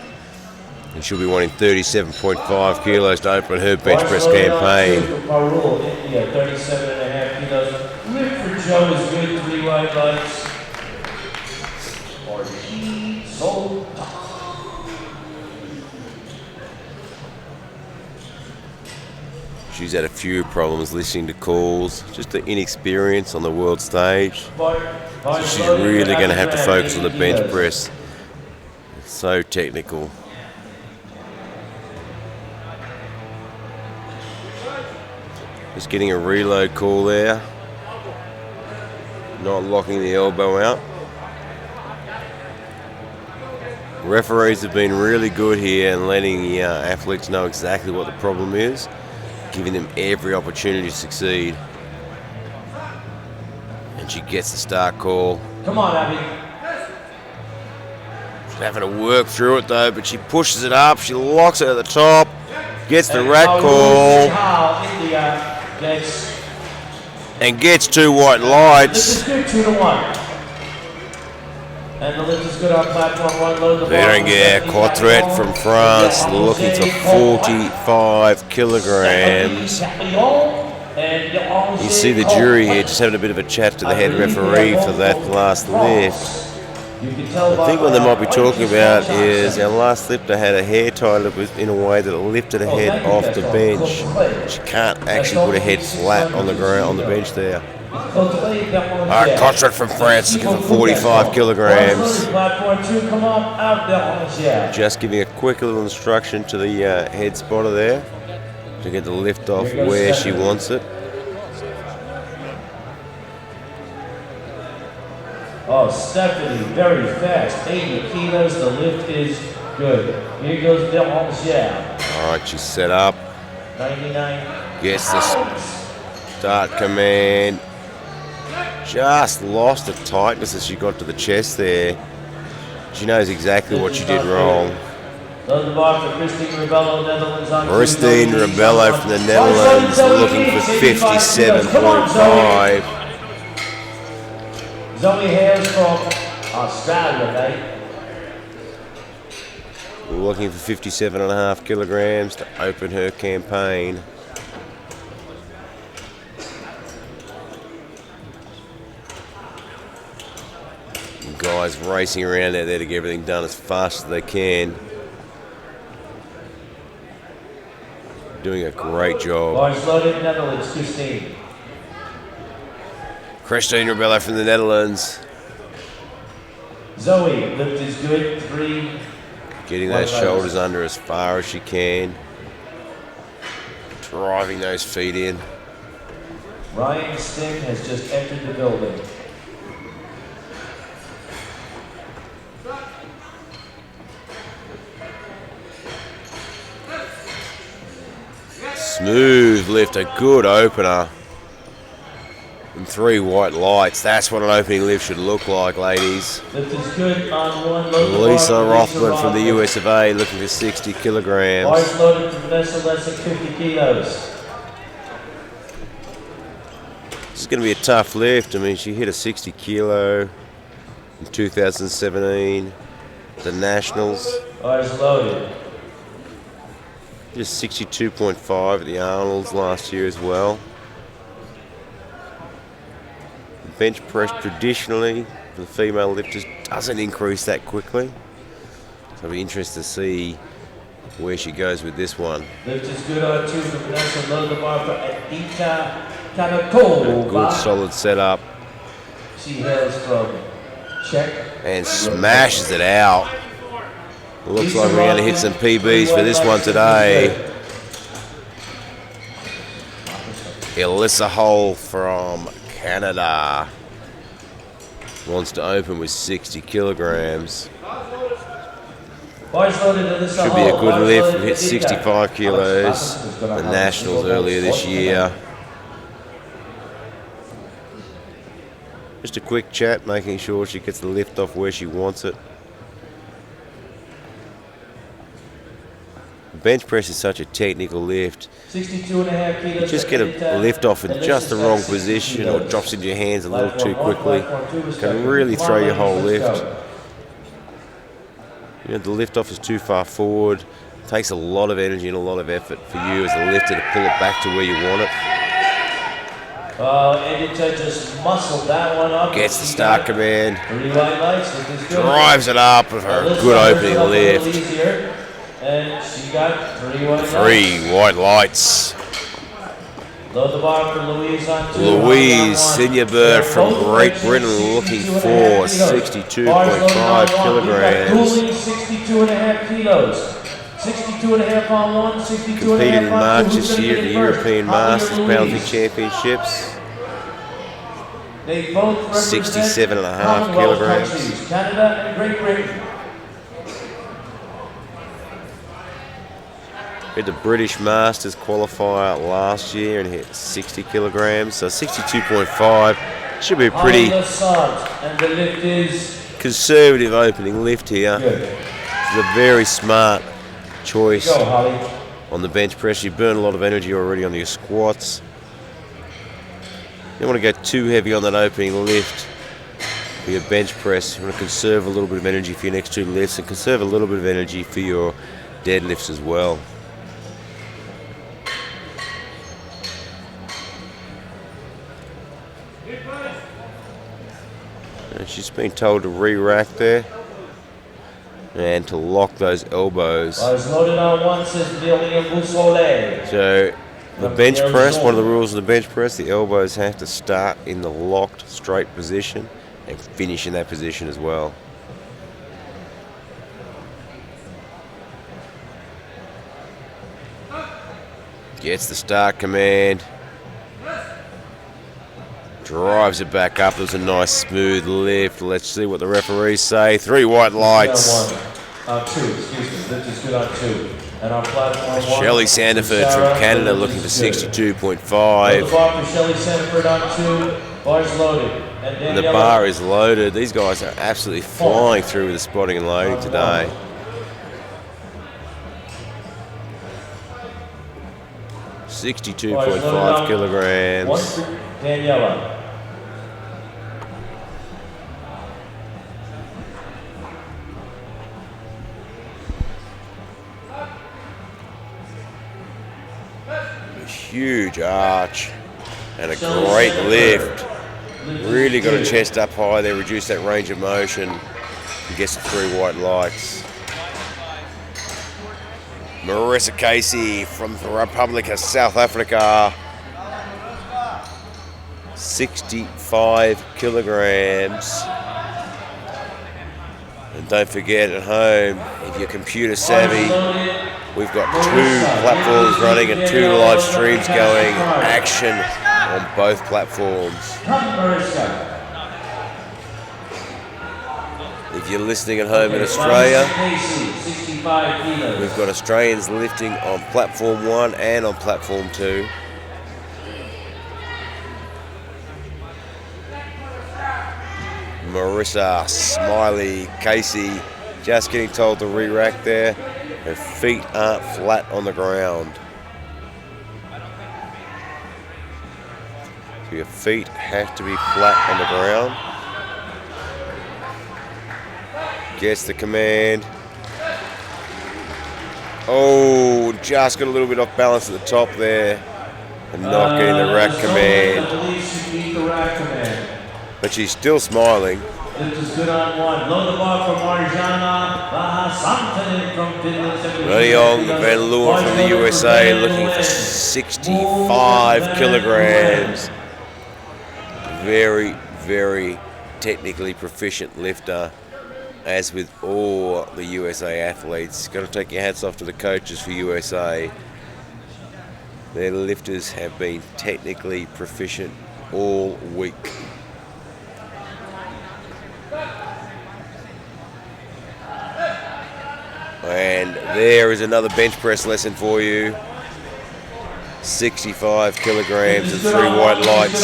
And she'll be wanting 37.5 kilos to open her bench press campaign. Parul, India, 37.5 kilos. Lift for Joe is good, 3 wide legs. She's had a few problems listening to calls, just the inexperience on the world stage. So she's really going to have to focus on the bench press. It's so technical. Just getting a reload call there. Not locking the elbow out. Referees have been really good here and letting the athletes know exactly what the problem is, giving them every opportunity to succeed. And she gets the start call. Come on, Abby. She's having to work through it though, but she pushes it up, she locks it at the top, gets the rat call, and gets 2 white lights. This is good, 2-1. And the lift is good on platform 1, load the Berenguer Quatret from France, looking for 45 kilograms. You see the jury here just having a bit of a chat to the head referee for that last lift. I think what they might be talking about is our last lifter had a hair tie that was in a way that it lifted her head off the bench. She can't actually put her head flat on the ground on the bench there. Quatret from France looking for 45 kilograms. Just giving a quick little instruction to the head spotter there to get the lift off where she wants it. Oh, Stephanie, very fast. 80 kilos. The lift is good. Here goes Belanger. All right, she's set up. 99. Gets the start command. Just lost the tightness as she got to the chest there. She knows exactly what she did wrong. Christine Rebello from the Netherlands looking for 57.5. Zoe Hairs from Australia, mate. We're looking for 57.5 kilograms to open her campaign. Guys racing around out there to get everything done as fast as they can. Doing a great job. Boys loaded, Netherlands, Christine. Christine Rebello from the Netherlands. Zoe, lift is good, 3. Getting those shoulders under as far as she can. Driving those feet in. Ryan Sting has just entered the building. Smooth lift, a good opener. And 3 white lights. That's what an opening lift should look like, ladies. Lift is good on 1. Lisa Rothman from the US of A looking for 60 kilograms. Bars loaded to Vanessa less than 50 kilos. This is going to be a tough lift. I mean, she hit a 60 kilo in 2017, the Nationals. Bars loaded. Just 62.5 at the Arnold's last year as well. Bench press traditionally for the female lifters doesn't increase that quickly. So I'll be interested to see where she goes with this one. Lift is good on 2 for Vanessa. Load the bar for Adita Kanakova. Good solid setup. She hails from Czech. And smashes it out. Looks like we're going to hit some PBs for this one today. Alyssa Hole from Canada wants to open with 60 kilograms. Bars loaded in this Should be a hole. good Bars lift. loaded Hit to the 65 deck. kilos. The Nationals earlier this year. Just a quick chat, making sure she gets the lift off where she wants it. Bench press is such a technical lift. 62.5 kilos. You just get a lift off in just the wrong position or drops into your hands a little too quickly. Can really throw your whole lift. You know, the lift off is too far forward. It takes a lot of energy and a lot of effort for you as a lifter to pull it back to where you want it. Edita just muscled that one up. Gets the start command. 3 white lights. Drives it up with her good opening lift. And she got 3 white lights. 3 white lights. Load the bar for Louise on 2. Louise Sinjabird from Great Britain looking for 62.5 kilograms. 62.5 kilos. 62.5 on 1, 62.5 Competed in March on 2. this year at the European Masters Powerlifting Championships. They both represent 67.5 Commonwealth kilograms. countries, Canada and Great Britain. Did the British Masters qualifier last year and hit 60 kilograms, so 62.5 should be a pretty And the lift is conservative opening lift here. good. It's a very smart choice Go, Holly. on the bench press. You burn a lot of energy already on your squats. You don't want to go too heavy on that opening lift for your bench press. You want to conserve a little bit of energy for your next 2 lifts and conserve a little bit of energy for your deadlifts as well. And she's been told to re-rack there and to lock those elbows. Loaded on 1 says William Boussolet. So the bench press, one of the rules of the bench press, the elbows have to start in the locked straight position and finish in that position as well. Gets the start command. Drives it back up. There's a nice smooth lift. Let's see what the referees say. 3 white lights. 2, excuse me. Lift is good on 2. And on platform 1. Shelley Sandiford from Canada looking for 62.5. The bar for Shelley Sandiford on 2. Bar's loaded. And the bar is loaded. These guys are absolutely flying through with the spotting and loading today. $62.5 kilograms. 1 for Daniela. A huge arch and a great lift. Really got a chest up high there, reduce that range of motion and gets the 3 white lights. Marissa Casey from the Republic of South Africa. 65 kilograms. And don't forget at home, if you're computer savvy, we've got 2 platforms running and 2 live streams going. Action on both platforms. If you're listening at home in Australia, we've got Australians lifting on platform 1 and on platform 2. Marissa Smiley Casey just getting told to re-rack there. Her feet aren't flat on the ground. So your feet have to be flat on the ground. Gets the command. Oh, just got a little bit off balance at the top there. And not getting the rack command. But she's still smiling. Lift is good on 1. Load the bar from Marjana Vahasantanen from Finland. Rayong Van Leeuwen from the USA looking for 65 kilograms. Very, very technically proficient lifter. As with all the USA athletes, got to take your hats off to the coaches for USA. Their lifters have been technically proficient all week. There is another bench press lesson for you. 65 kilograms and 3 white lights.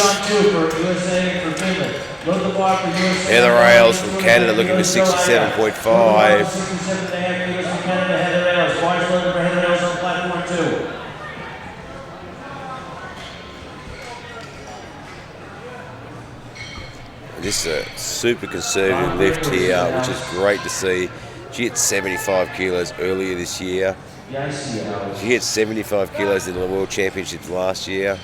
Heather Ailes from Canada looking for 67.5. This is a super conservative lift here, which is great to see. She hit 75 kilos earlier this year. She hit 75 kilos in the World Championships last year.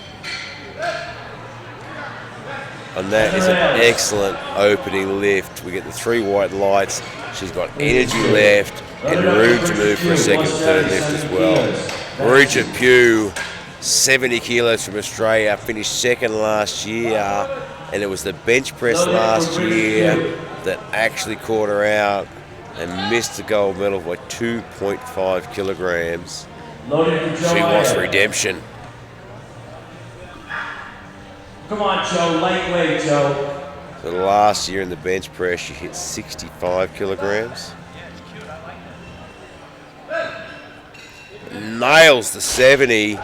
And that is an excellent opening lift. We get the 3 white lights. She's got energy left and room to move for a second and third lift as well. Bridget Pugh, 70 kilos from Australia, finished second last year. And it was the bench press last year that actually caught her out and missed the gold medal by 2.5 kilograms. She wants redemption. Come on, Joe, lightweight, Joe. So last year in the bench press, she hit 65 kilograms. Nails the 70 at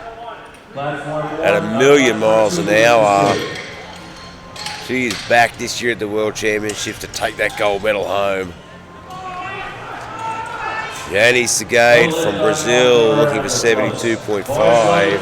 1,000,000 miles an hour. She is back this year at the World Championships to take that gold medal home. Yanni Segade from Brazil looking for 72.5.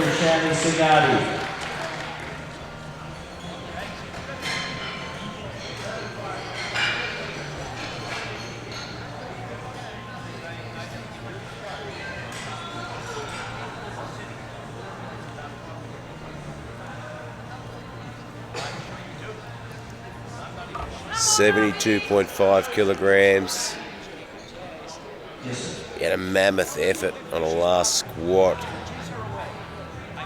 72.5 kilograms. He had a mammoth effort on a last squat.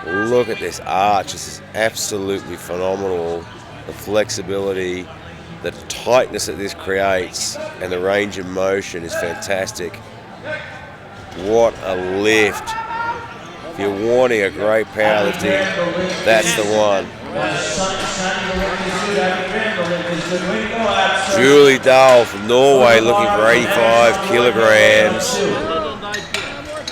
Look at this arch. This is absolutely phenomenal. The flexibility, the tightness that this creates, and the range of motion is fantastic. What a lift. If you're wanting a great powerlifting, that's the one. Julie Dahl from Norway looking for 85 kilograms.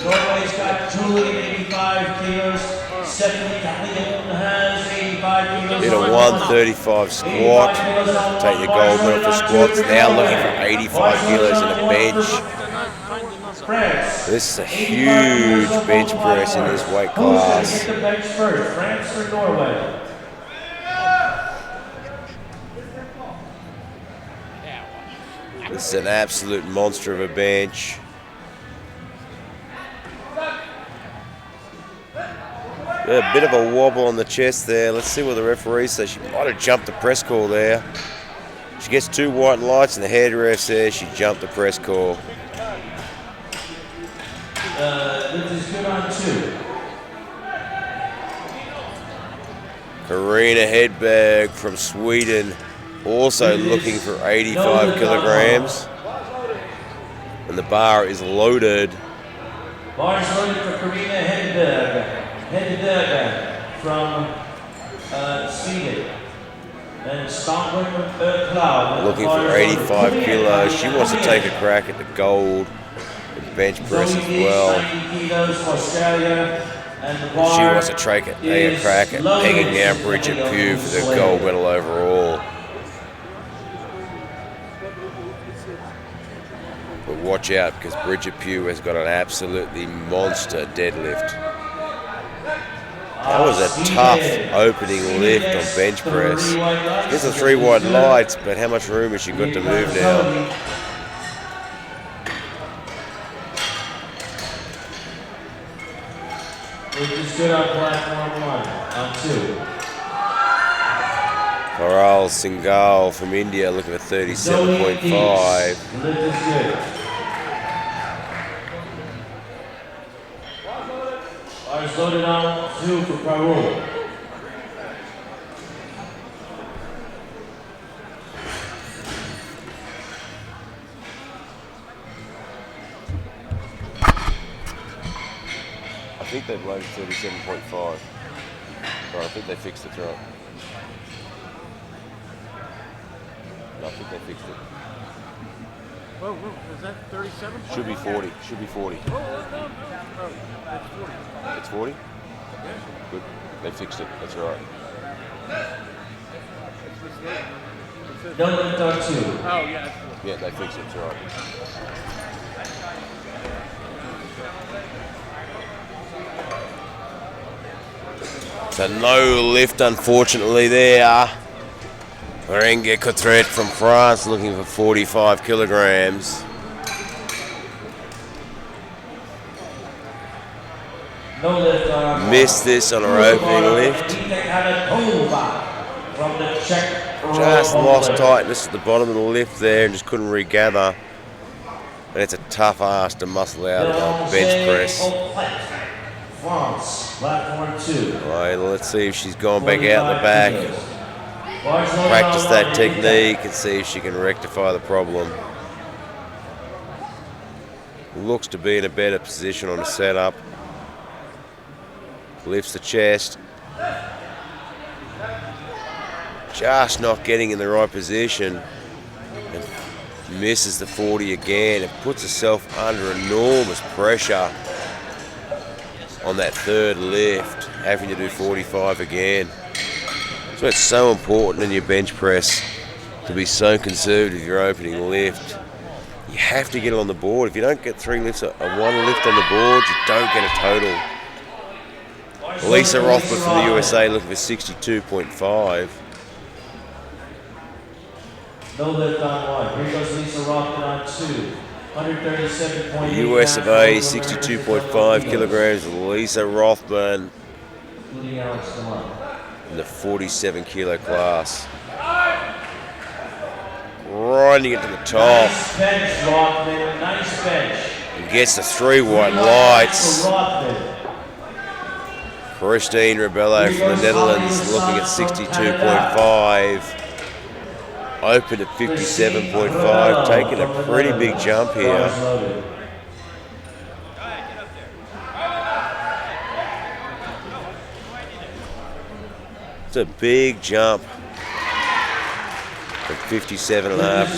Norway's got Julie at 85 kilos. Stephanie Callion has 85 kilos. Did a 135 squat. Take the gold medal for squats. Now looking for 85 kilos in a bench. This is a huge bench press in this weight class. Who's going to hit the bench first, France or Norway? This is an absolute monster of a bench. A bit of a wobble on the chest there. Let's see what the referee says. She might have jumped the press call there. She gets 2 white lights and the head ref says she jumped the press call. This is good on 2. Karina Hedberg from Sweden also looking for 85 kilograms. And the bar is loaded. Bar is loaded for Karina Hedberg from Sweden. And Stockholm Cloud. Looking for 85 kilos. She wants to take a crack at the gold and bench press as well. She wants to take a crack at pegging down Bridget Pugh for the gold medal overall. But watch out, because Bridget Pugh has got an absolutely monster deadlift. That was a tough opening lift on bench press. Gets the 3 white lights, but how much room has she got to move now? Which is good on platform 1, on 2. Paral Singhal from India looking for 37.5. Lift is good. Bars loaded on 2 for Parul. I think they've loaded 37.5. So I think they fixed it right. No, I think they fixed it. Whoa, is that 37? Should be 40. Should be 40. Oh, that's 40. It's 40? Yeah. Good. They fixed it. That's all right. No lift on 2. Oh, yeah, that's 40. Yeah, they fixed it. It's all right. So no lift, unfortunately, there. Renge Cotret from France looking for 45 kilograms. No lift on Missed this on her opening lift. From the Czech Just lost tightness at the bottom of the lift there and just couldn't regather. And it's a tough ass to muscle out of a bench press. France, platform 2. All right, let's see if she's gone back out the back. Practice that technique and see if she can rectify the problem. Looks to be in a better position on the setup. Lifts the chest. Just not getting in the right position. And misses the 40 again and puts herself under enormous pressure on that third lift, having to do 45 again. So it's so important in your bench press to be so conservative with your opening lift. You have to get it on the board. If you don't get 3 lifts, one lift on the board, you don't get a total. Lisa Rothman from the USA looking for 62.5. No lift on 1. Here goes Lisa Rothman on 2. 137.8. US of A, 62.5 kilograms. Lisa Rothman in the 47 kilo class. Grinding it to the top. Nice bench, Rothman. Nice bench. And gets the 3 white lights. Christine Rebello from the Netherlands looking at 62.5. Open at 57.5, taking a pretty big jump here. It's a big jump from 57.5 to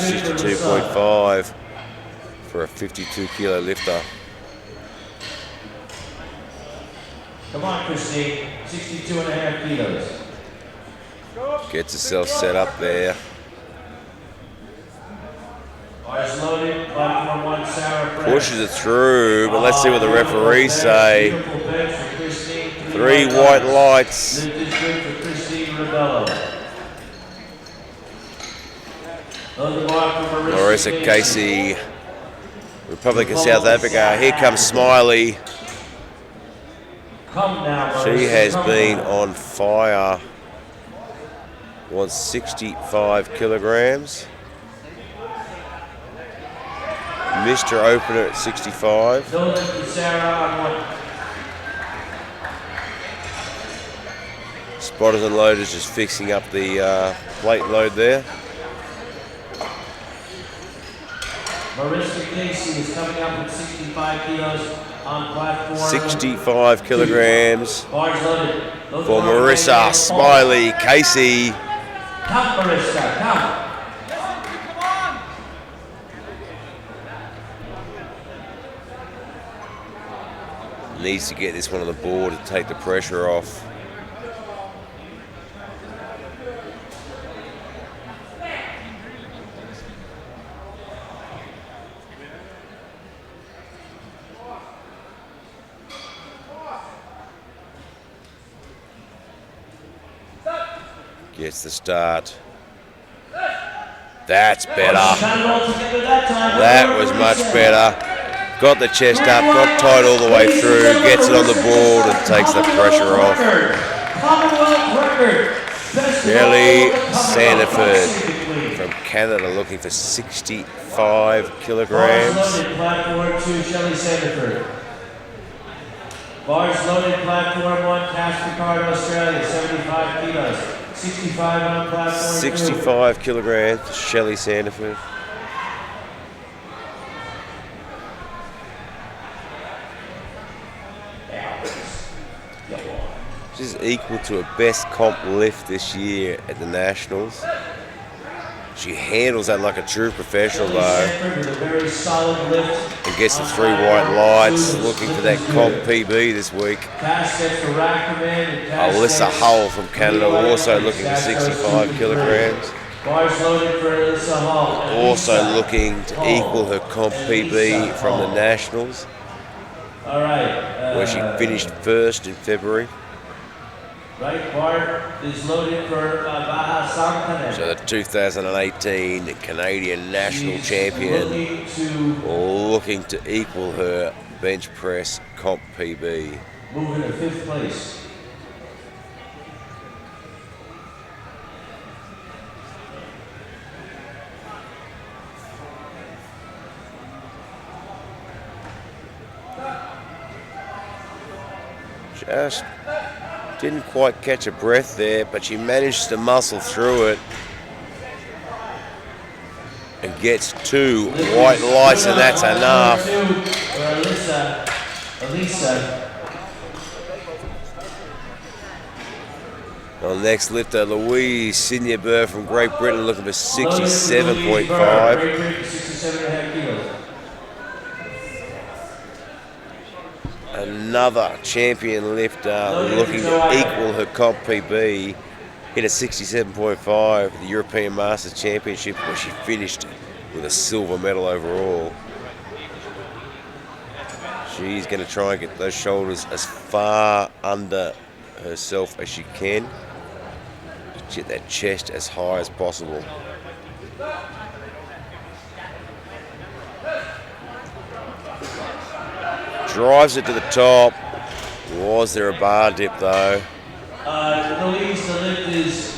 62.5 for a 52 kilo lifter. Come on, Christine. 62.5 kilos. Gets herself set up there. Bars loaded. Platform 1, Sarah. Pushes it through, but let's see what the referees say. 3 white lights. Lift is good for Christine Rebello. Marissa Casey, Republic of South Africa. Here comes Smiley. She has been on fire. Wants 65 kilograms. Missed her opener at 65. Spotters and loaders just fixing up the plate load there. Marissa Casey is coming up with 65 kilos on platform. 65 kilograms Bars loaded. for Marissa Smiley Casey. Come, Marissa, come. Needs to get this one on the board to take the pressure off. Gets the start. That's better. That was much better. Got the chest up, got tight all the way through, gets it on the board and takes the pressure off. Shelley Sandiford from Canada looking for 65 kilograms. Platform 2, Shelley Sandiford. Bars loaded, platform 1, Cash Picard, Australia, 75 kilos. 65 on platform 65 kilograms, Shelley Sandiford. This is equal to a best comp lift this year at the Nationals. She handles that like a true professional though. Sanford with a very solid lift. And gets the 3 white lights, looking for that comp PB this week. Cass gets the Rackerman. And Alyssa Hull from Canada also looking for 65 kilograms. Bars loaded for Alyssa Hull. Also looking to equal her comp PB from the Nationals, All right. where she finished first in February. Right, Bart is loaded for Baha Sankanen. So the 2018 Canadian National Champion looking to equal her bench press comp PB. Moving to 5th place. Just didn't quite catch her breath there, but she managed to muscle through it and gets 2 white lights, and that's enough. Elisa. On the next lifter, Louise Signeburg from Great Britain looking for 67.5. 67.5 kilos. Another champion lifter looking to equal her comp PB. Hit a 67.5 at the European Masters Championship, where she finished with a silver medal overall. She's going to try and get those shoulders as far under herself as she can. Get that chest as high as possible. Drives it to the top. Was there a bar dip though? Louise, the lift is.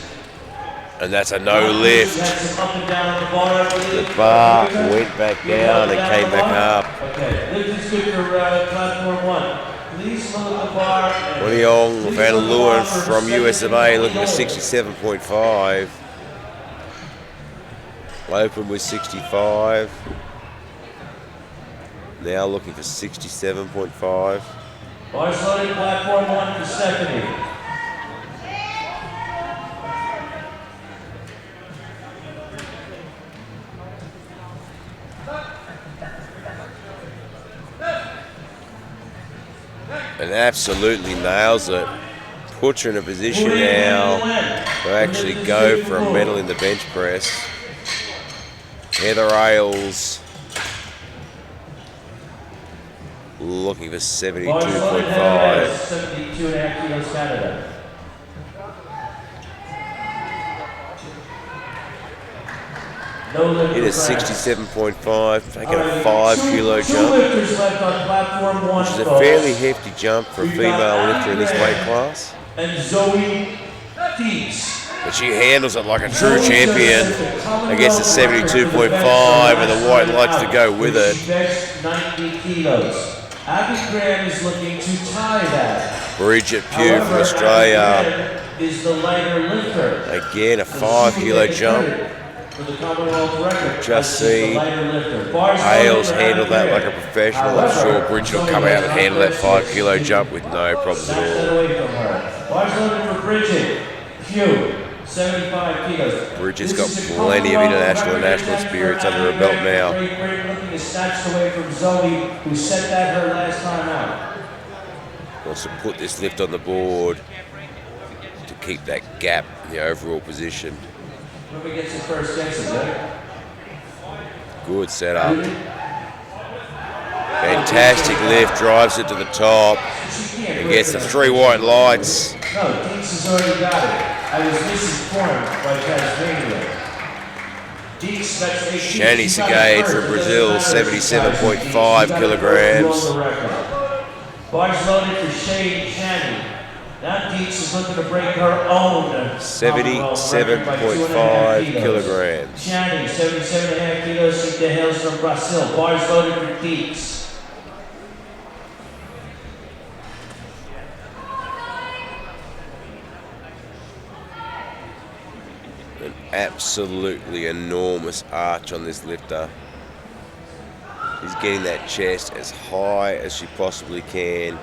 And that's a no lift. Up and down the bar. The bar went back down and came back up. Okay, lift is good for platform 1. Please load the bar. Wonyong Van Leeuwen from US of A looking for 67.5. Open with 65. Now looking for 67.5. Bars loaded, platform 1 for Stephanie. And absolutely nails it. Puts her in a position now to actually go for a medal in the bench press. Heather Ailes looking for 72.5. 72.5 kilos Canada. Hit a 67.5, taking a 5 kilo jump, which is a fairly hefty jump for a female lifter in this weight class. And Zoe Dees. But she handles it like a true champion against the 72.5 and the white lights to go with it. 90 kilos. Abby Graham is looking to tie that. Bridget Pugh from Australia. Is the lighter lifter. Again, a 5 kilo jump. For the Commonwealth record. Just see Ailes handle that like a professional. I'm sure Bridget will come out and handle that 5 kilo jump with no problems at all. Bars loaded for Bridget Pugh. 75 kilos. Bridget's got plenty of international and national experience under her belt now. Looking to snatch away from Zoe, who set that her last time out. Wants to put this lift on the board to keep that gap in the overall position. Whoever gets it first gets it, right? Good setup. Fantastic lift, drives it to the top and gets the 3 white lights. No, Deeks has already got it. I was misinformed by Tasmania. Deeks, that's Shani Sagade from Brazil, 77.5 kilograms. Bars loaded for Shani. Now Deeks is looking to break her own 77.5 kilograms. Shani, 77.5 kilos, she hails from Brazil. Bars loaded for Deeks. An absolutely enormous arch on this lifter. She's getting that chest as high as she possibly can,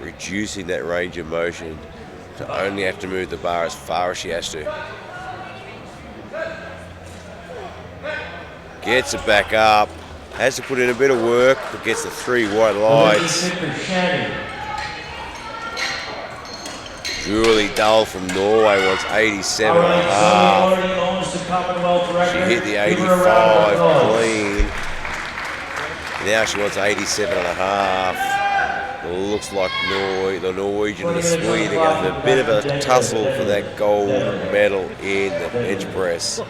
reducing that range of motion to only have to move the bar as far as she has to. Gets it back up. Has to put in a bit of work, but gets the 3 white lights. Julie Dull from Norway wants 87 and a half. She hit the 85 clean. Now she wants 87 and a half. It looks like the Norwegian and the Swede are getting a bit of a tussle for that gold medal in the bench press.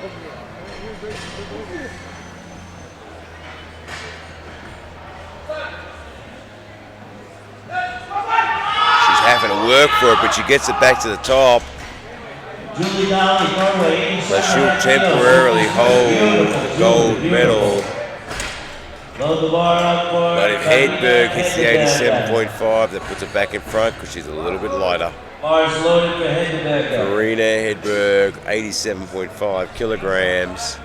Having to work for it, but she gets it back to the top. So she'll temporarily hold the gold medal. But if Hedberg hits the 87.5, that puts it back in front because she's a little bit lighter. Karina Hedberg, 87.5 kilograms.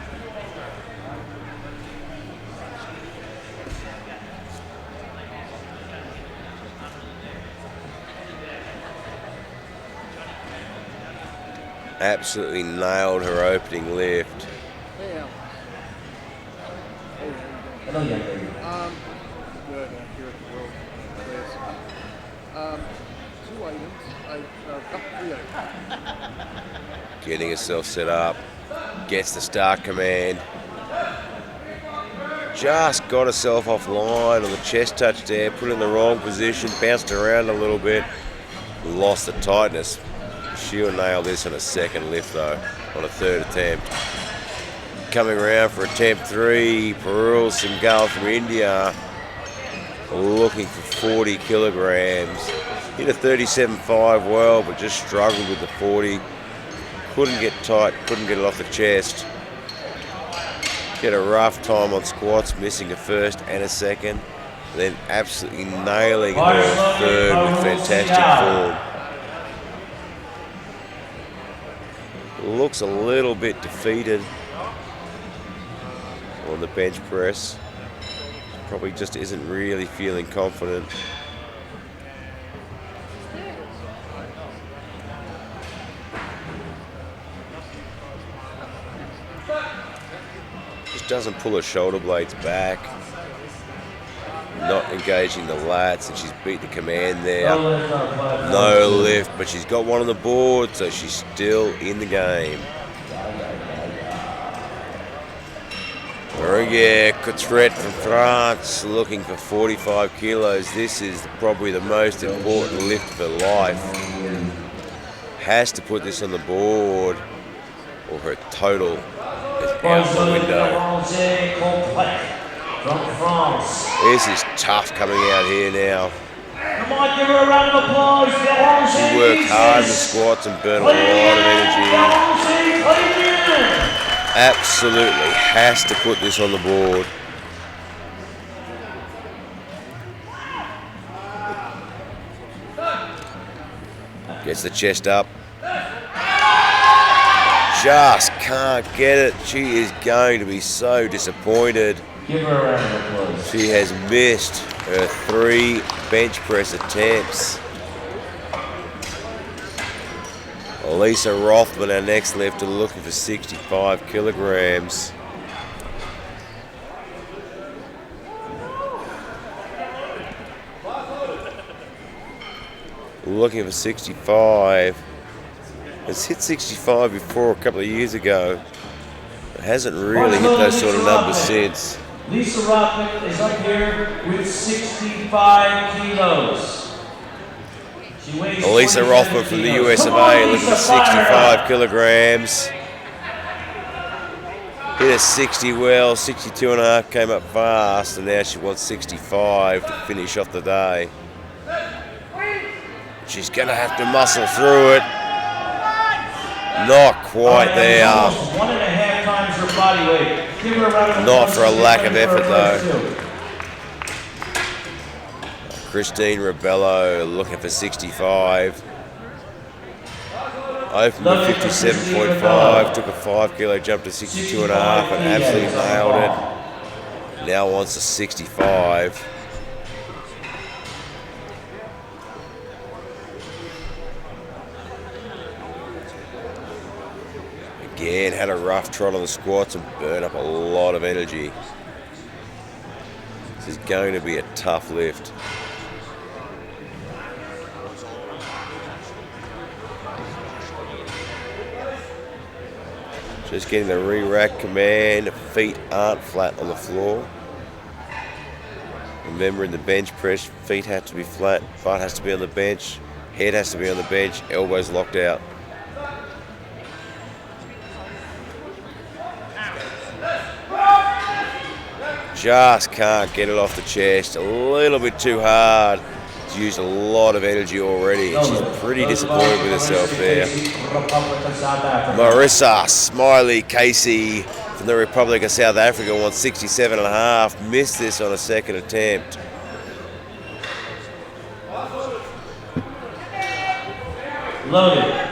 Absolutely nailed her opening lift. Hey, Al. Hello, young lady. Good. Here at the World Place. 2 items. 3 items. Getting herself set up. Gets the start command. Just got herself offline on the chest touch there. Put it in the wrong position. Bounced around a little bit. Lost the tightness. She'll nail this on a second lift though, on a third attempt. Coming around for attempt 3, Parul Singhal from India, looking for 40 kilograms. Hit a 37.5 well, but just struggled with the 40. Couldn't get tight, couldn't get it off the chest. Get a rough time on squats, missing a first and a second. Then absolutely nailing her third with fantastic form. Looks a little bit defeated on the bench press. Probably just isn't really feeling confident. Just doesn't pull her shoulder blades back. Not engaging the lats, and she's beat the command there. No lift, but she's got one on the board, so she's still in the game. Maria Coutret from France, looking for 45 kilos. This is probably the most important lift of her life. Has to put this on the board, or her total is out the window. From France. This is tough coming out here now. Come on, give her a round of applause. She worked hard in the squats and burned a lot of energy. Absolutely has to put this on the board. Gets the chest up. Just can't get it. She is going to be so disappointed. Give her a round of applause. She has missed her 3 bench press attempts. Lisa Rothman, our next lifter, looking for 65 kilograms. Looking for 65. It's hit 65 before a couple of years ago. It hasn't really hit those sort of numbers since. Lisa Rothman is up here with 65 kilos. She weighs Lisa Rothman from the US of A, looking for 65 kilograms. Hit a 60 well, 62 and a half, came up fast, and now she wants 65 to finish off the day. She's going to have to muscle through it. Not quite there. 1.5 times her body weight. Give her a round of applause. Not for a lack of effort though. Christine Rebello looking for 65. Opened at 57.5, took a 5 kilo jump to 62 and a half and absolutely nailed it. Now wants a 65. Again, had a rough trot on the squats and burned up a lot of energy. This is going to be a tough lift. Just getting the re-rack command. Feet aren't flat on the floor. Remember, in the bench press, feet have to be flat, butt has to be on the bench, head has to be on the bench, elbows locked out. Just can't get it off the chest. A little bit too hard. She's used a lot of energy already, and she's pretty disappointed with herself there. Marissa Smiley Casey from the Republic of South Africa won 67.5. Missed this on a second attempt. Loaded.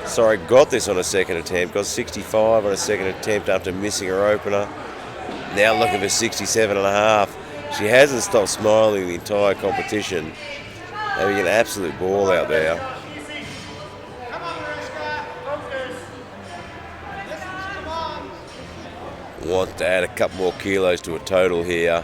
Sorry, got this on a second attempt. Got 65 on a second attempt after missing her opener. Now looking for 67.5. She hasn't stopped smiling the entire competition. Having an absolute ball out there. Want to add a couple more kilos to a total here.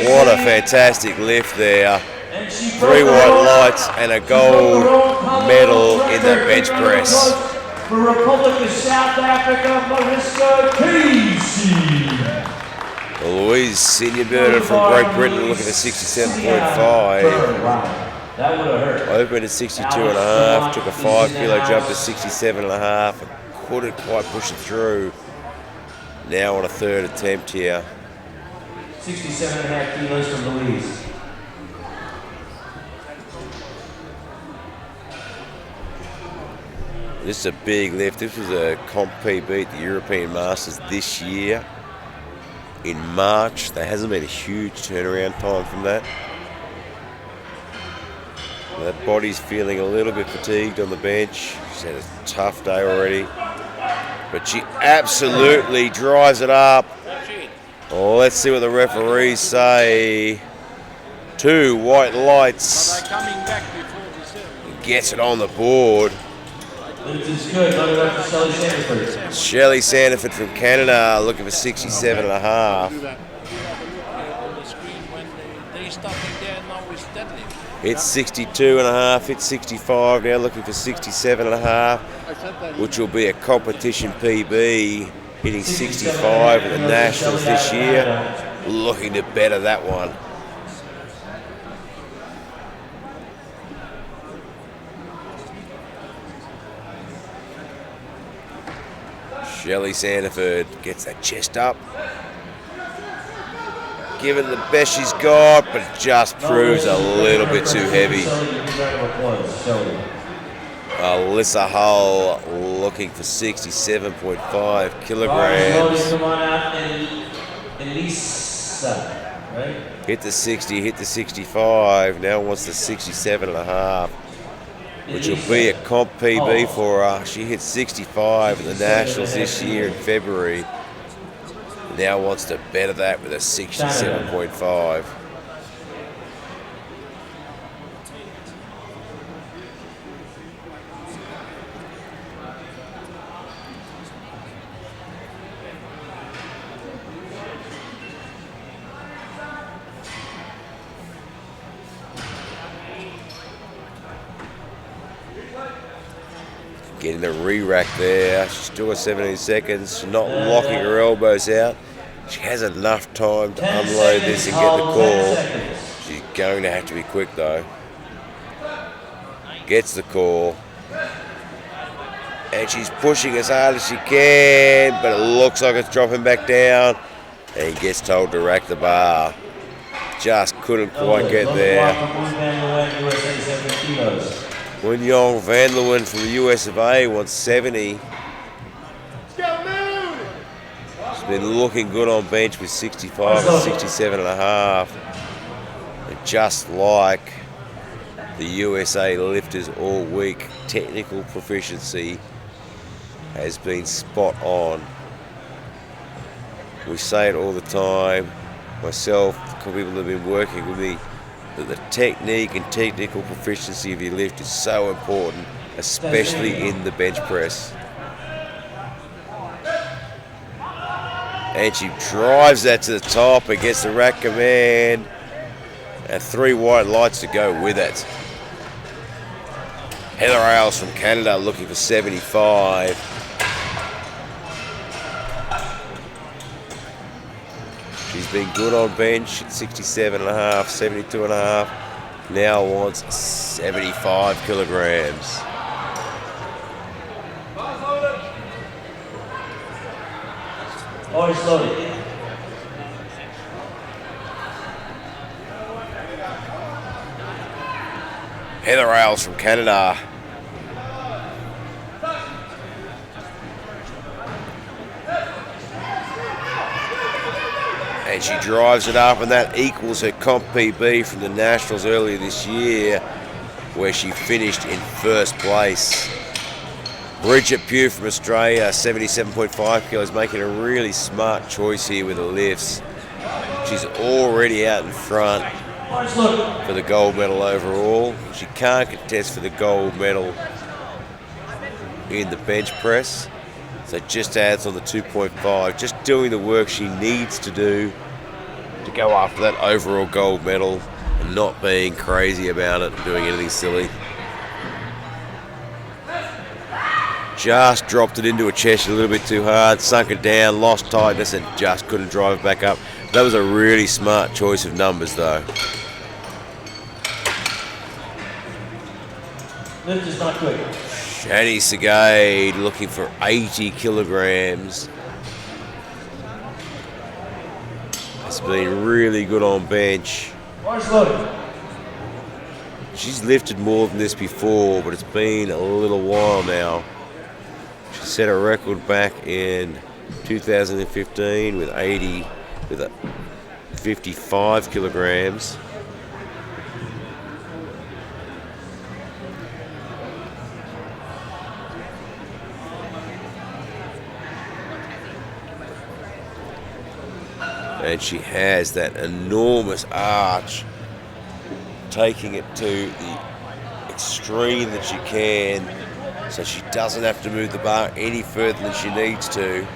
What a fantastic lift there. 3 white lights and a gold medal in the bench press. For Republic of South Africa, Marissa Casey. Louise Senior-Burden from Great Britain looking for 67.5. That would have hurt. Opened at 62.5, took a 5 kilo jump to 67.5, and couldn't quite push it through. Now on a third attempt here. 67.5 kilos from Louise. This is a big lift. This was a comp PB at the European Masters this year in March. There hasn't been a huge turnaround time from that. That body's feeling a little bit fatigued on the bench. She's had a tough day already. But she absolutely drives it up. Oh, let's see what the referees say. 2 white lights. Gets it on the board. This is good. Loaded up for Shelley Sandiford. Shelley Sandiford from Canada looking for 67.5. Hit 62.5, hit 65, now looking for 67.5, which will be a competition PB, hitting 65 at the Nationals this year. Looking to better that one. Shelley Sandiford gets that chest up. Giving the best she's got, but just proves a little bit too heavy. Alyssa Hull looking for 67.5 kilograms. Hit the 60, hit the 65, now wants the 67.5. Which will be a comp PB for her. She hit 65 at the Nationals this year in February. Now wants to better that with a 67.5. Getting the re-rack there. She's still got 17 seconds. She's not locking her elbows out. She has enough time to unload this and get the call. She's going to have to be quick though. Gets the call. And she's pushing as hard as she can, but it looks like it's dropping back down. And gets told to rack the bar. Just couldn't quite get there. Wynyong Van Leeuwen from the US of A wants 70. She's been looking good on bench with 65 and 67.5. And just like the USA lifters all week, technical proficiency has been spot on. We say it all the time. Myself, the people that have been working with me that the technique and technical proficiency of your lift is so important, especially in the bench press. And she drives that to the top and gets the rack command. And 3 white lights to go with it. Heather Ailes from Canada looking for 75. She's been good on bench at 67.5, 72.5. Now wants 75 kilograms. Always loaded. Heather Ailes from Canada. And she drives it up, and that equals her comp PB from the Nationals earlier this year, where she finished in first place. Bridget Pugh from Australia, 77.5 kilos, making a really smart choice here with the lifts. She's already out in front for the gold medal overall. She can't contest for the gold medal in the bench press, so just adds on the 2.5, just doing the work she needs to do to go after that overall gold medal and not being crazy about it and doing anything silly. Just dropped it into her chest a little bit too hard, sunk it down, lost tightness, and just couldn't drive it back up. That was a really smart choice of numbers though. Lift is not quick. Shani Segade looking for 80 kilograms. Has been really good on bench. Bars loaded. She's lifted more than this before, but it's been a little while now. She set a record back in 2015 with 55 kilograms. And she has that enormous arch, taking it to the extreme that she can, so she doesn't have to move the bar any further than she needs to.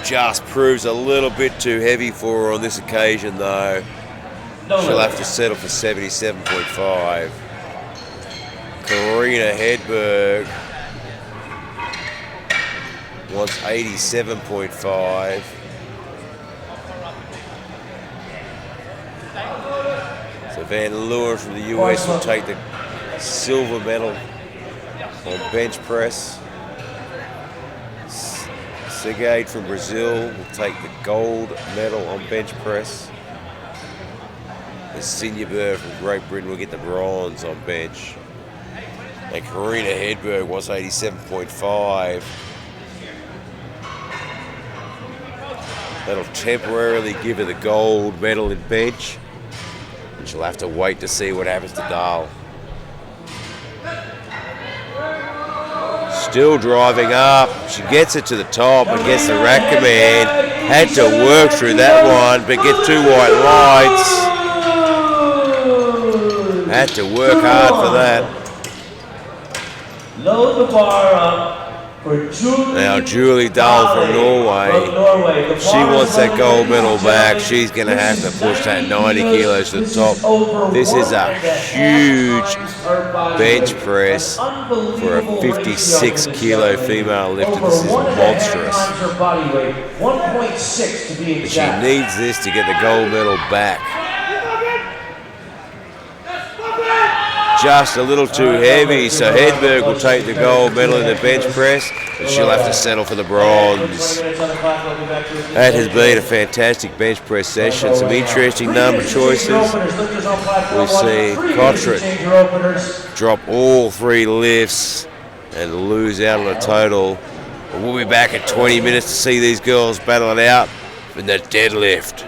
Just proves a little bit too heavy for her on this occasion though. She'll have to settle for 77.5. Karina Hedberg wants 87.5. So Van Leeuwen from the US will take the silver medal on bench press. Segade from Brazil will take the gold medal on bench press. And Sinjeberg from Great Britain will get the bronze on bench. And Karina Hedberg wants 87.5. That'll temporarily give her the gold medal in bench. And she'll have to wait to see what happens to Dahl. Still driving up. She gets it to the top and gets the rack command. Had to work through that one, but get 2 white lights. Had to work hard for that. Load the bar up for Julie. Now Julie Dahl from Norway. She wants that gold medal back. She's going to have to push that 90 kilos to the top. This is a huge bench press for a 56 kilo female lifter. This is monstrous. But she needs this to get the gold medal back. Just a little too heavy, so Hedberg will take the gold medal in the bench press, and she'll have to settle for the bronze. That has been a fantastic bench press session. Some interesting number choices. We've seen Cottret drop all 3 lifts and lose out on a total. But we'll be back in 20 minutes to see these girls battle it out in the deadlift.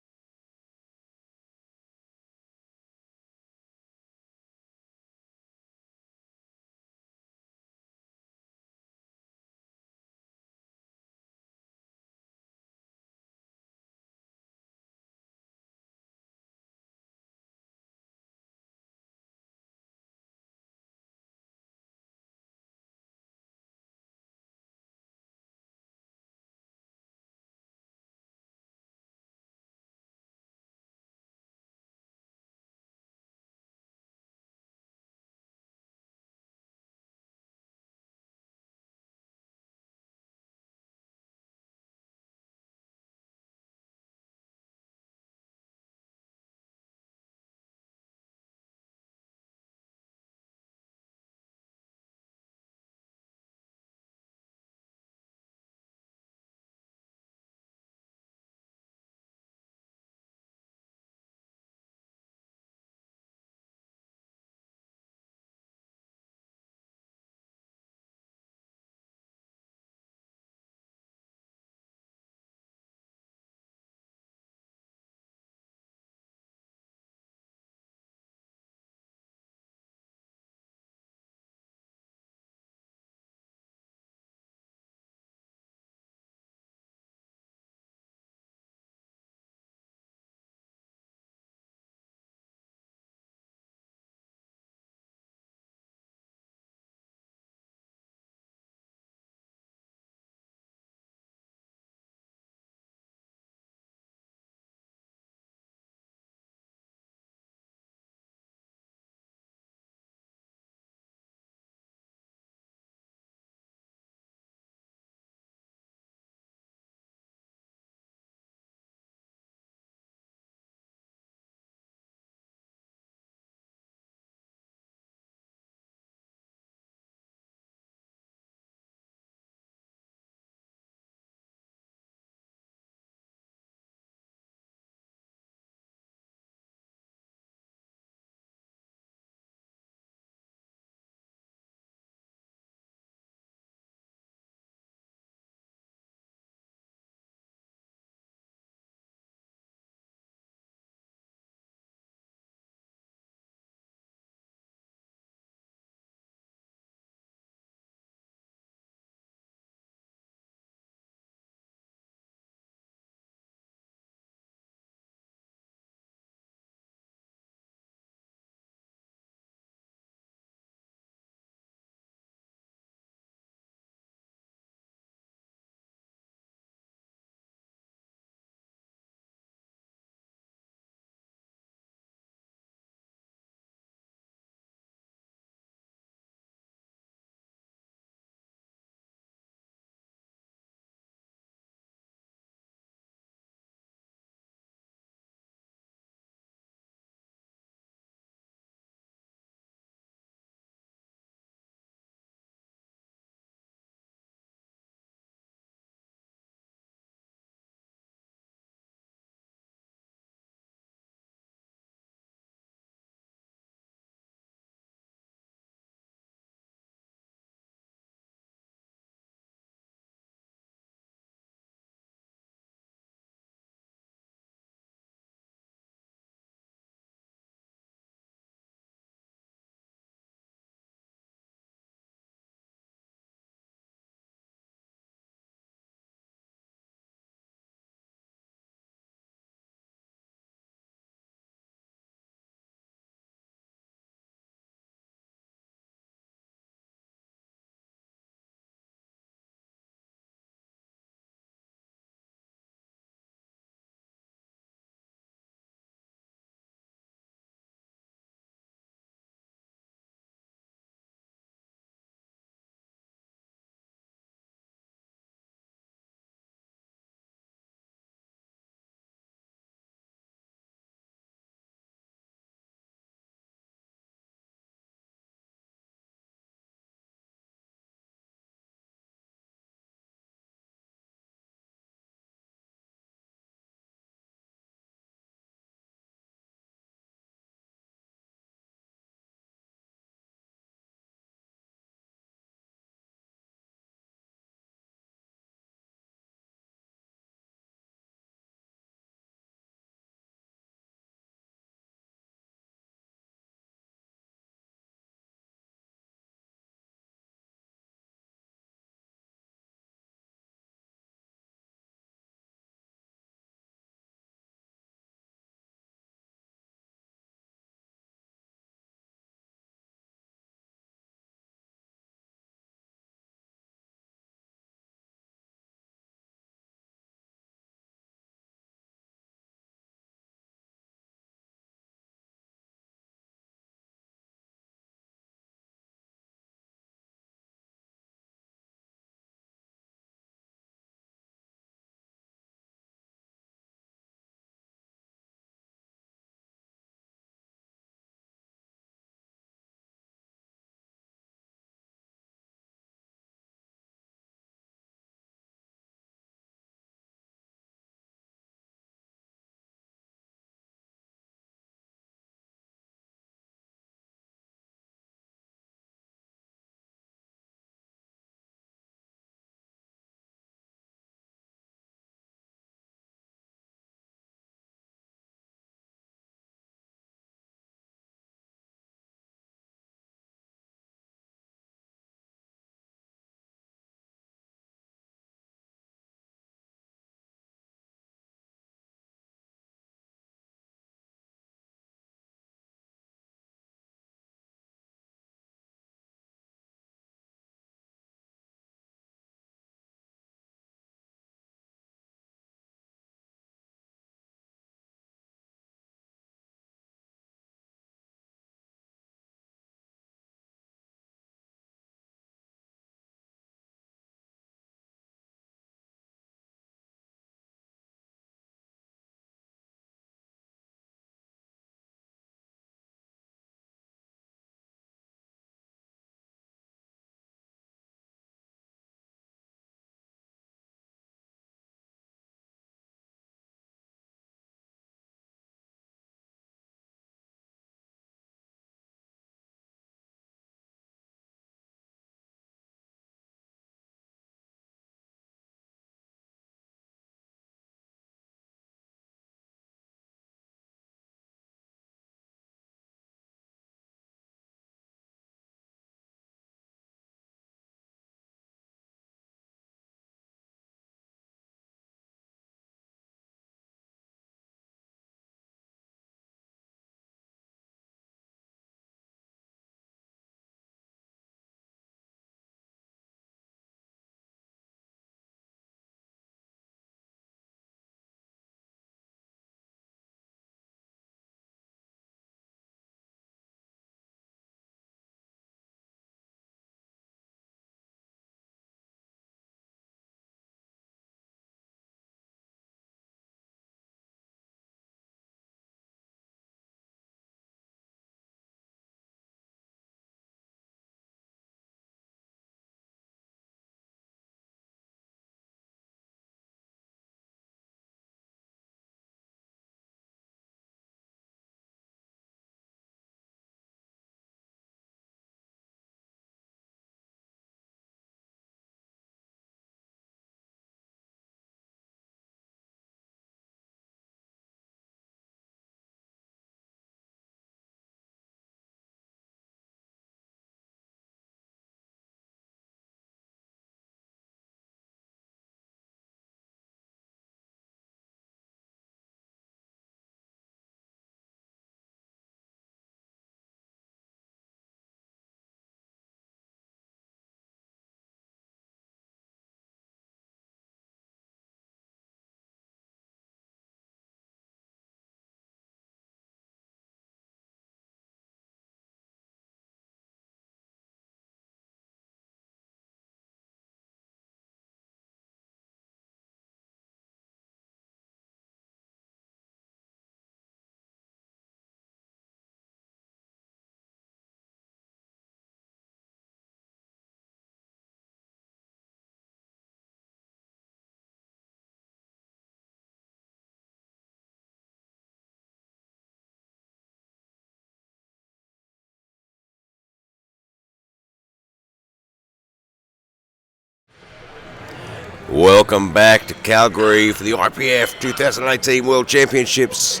Welcome back to Calgary for the IPF 2018 World Championships.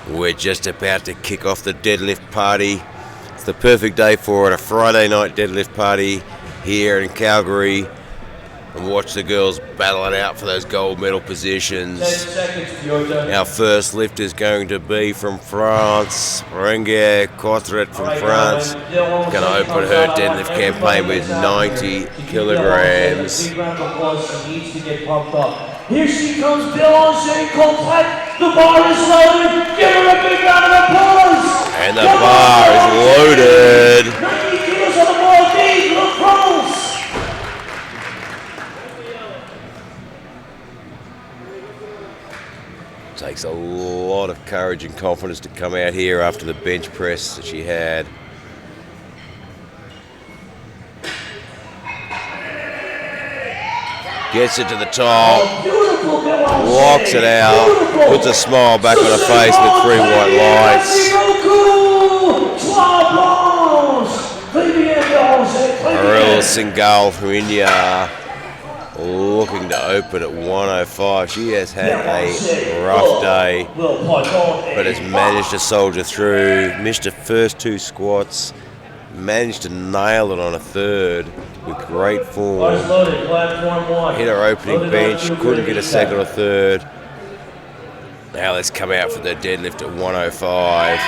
We're just about to kick off the deadlift party. It's the perfect day for it, a Friday night deadlift party here in Calgary. And watch the girls battle it out for those gold medal positions. 10 seconds, Our first lift is going to be from France, Renge Cotret from France. Going to open her deadlift campaign with 90 kilograms. Big round of applause. She needs to get pumped up. Here she comes, Belanger Cotret. The bar is loaded. Give her a big round of applause. And the bar is loaded. 90 kilos on the ball, big, look France. Takes a lot of courage and confidence to come out here after the bench press that she had. Gets it to the top, locks it out, puts a smile back on her face with 3 white lights. Marilla Singhal from India, looking to open at 105. She has had a rough day, but has managed to soldier through. Missed her first 2 squats, managed to nail it on a third with great form. Hit her opening bench, couldn't get a second or third. Now let's come out for the deadlift at 105.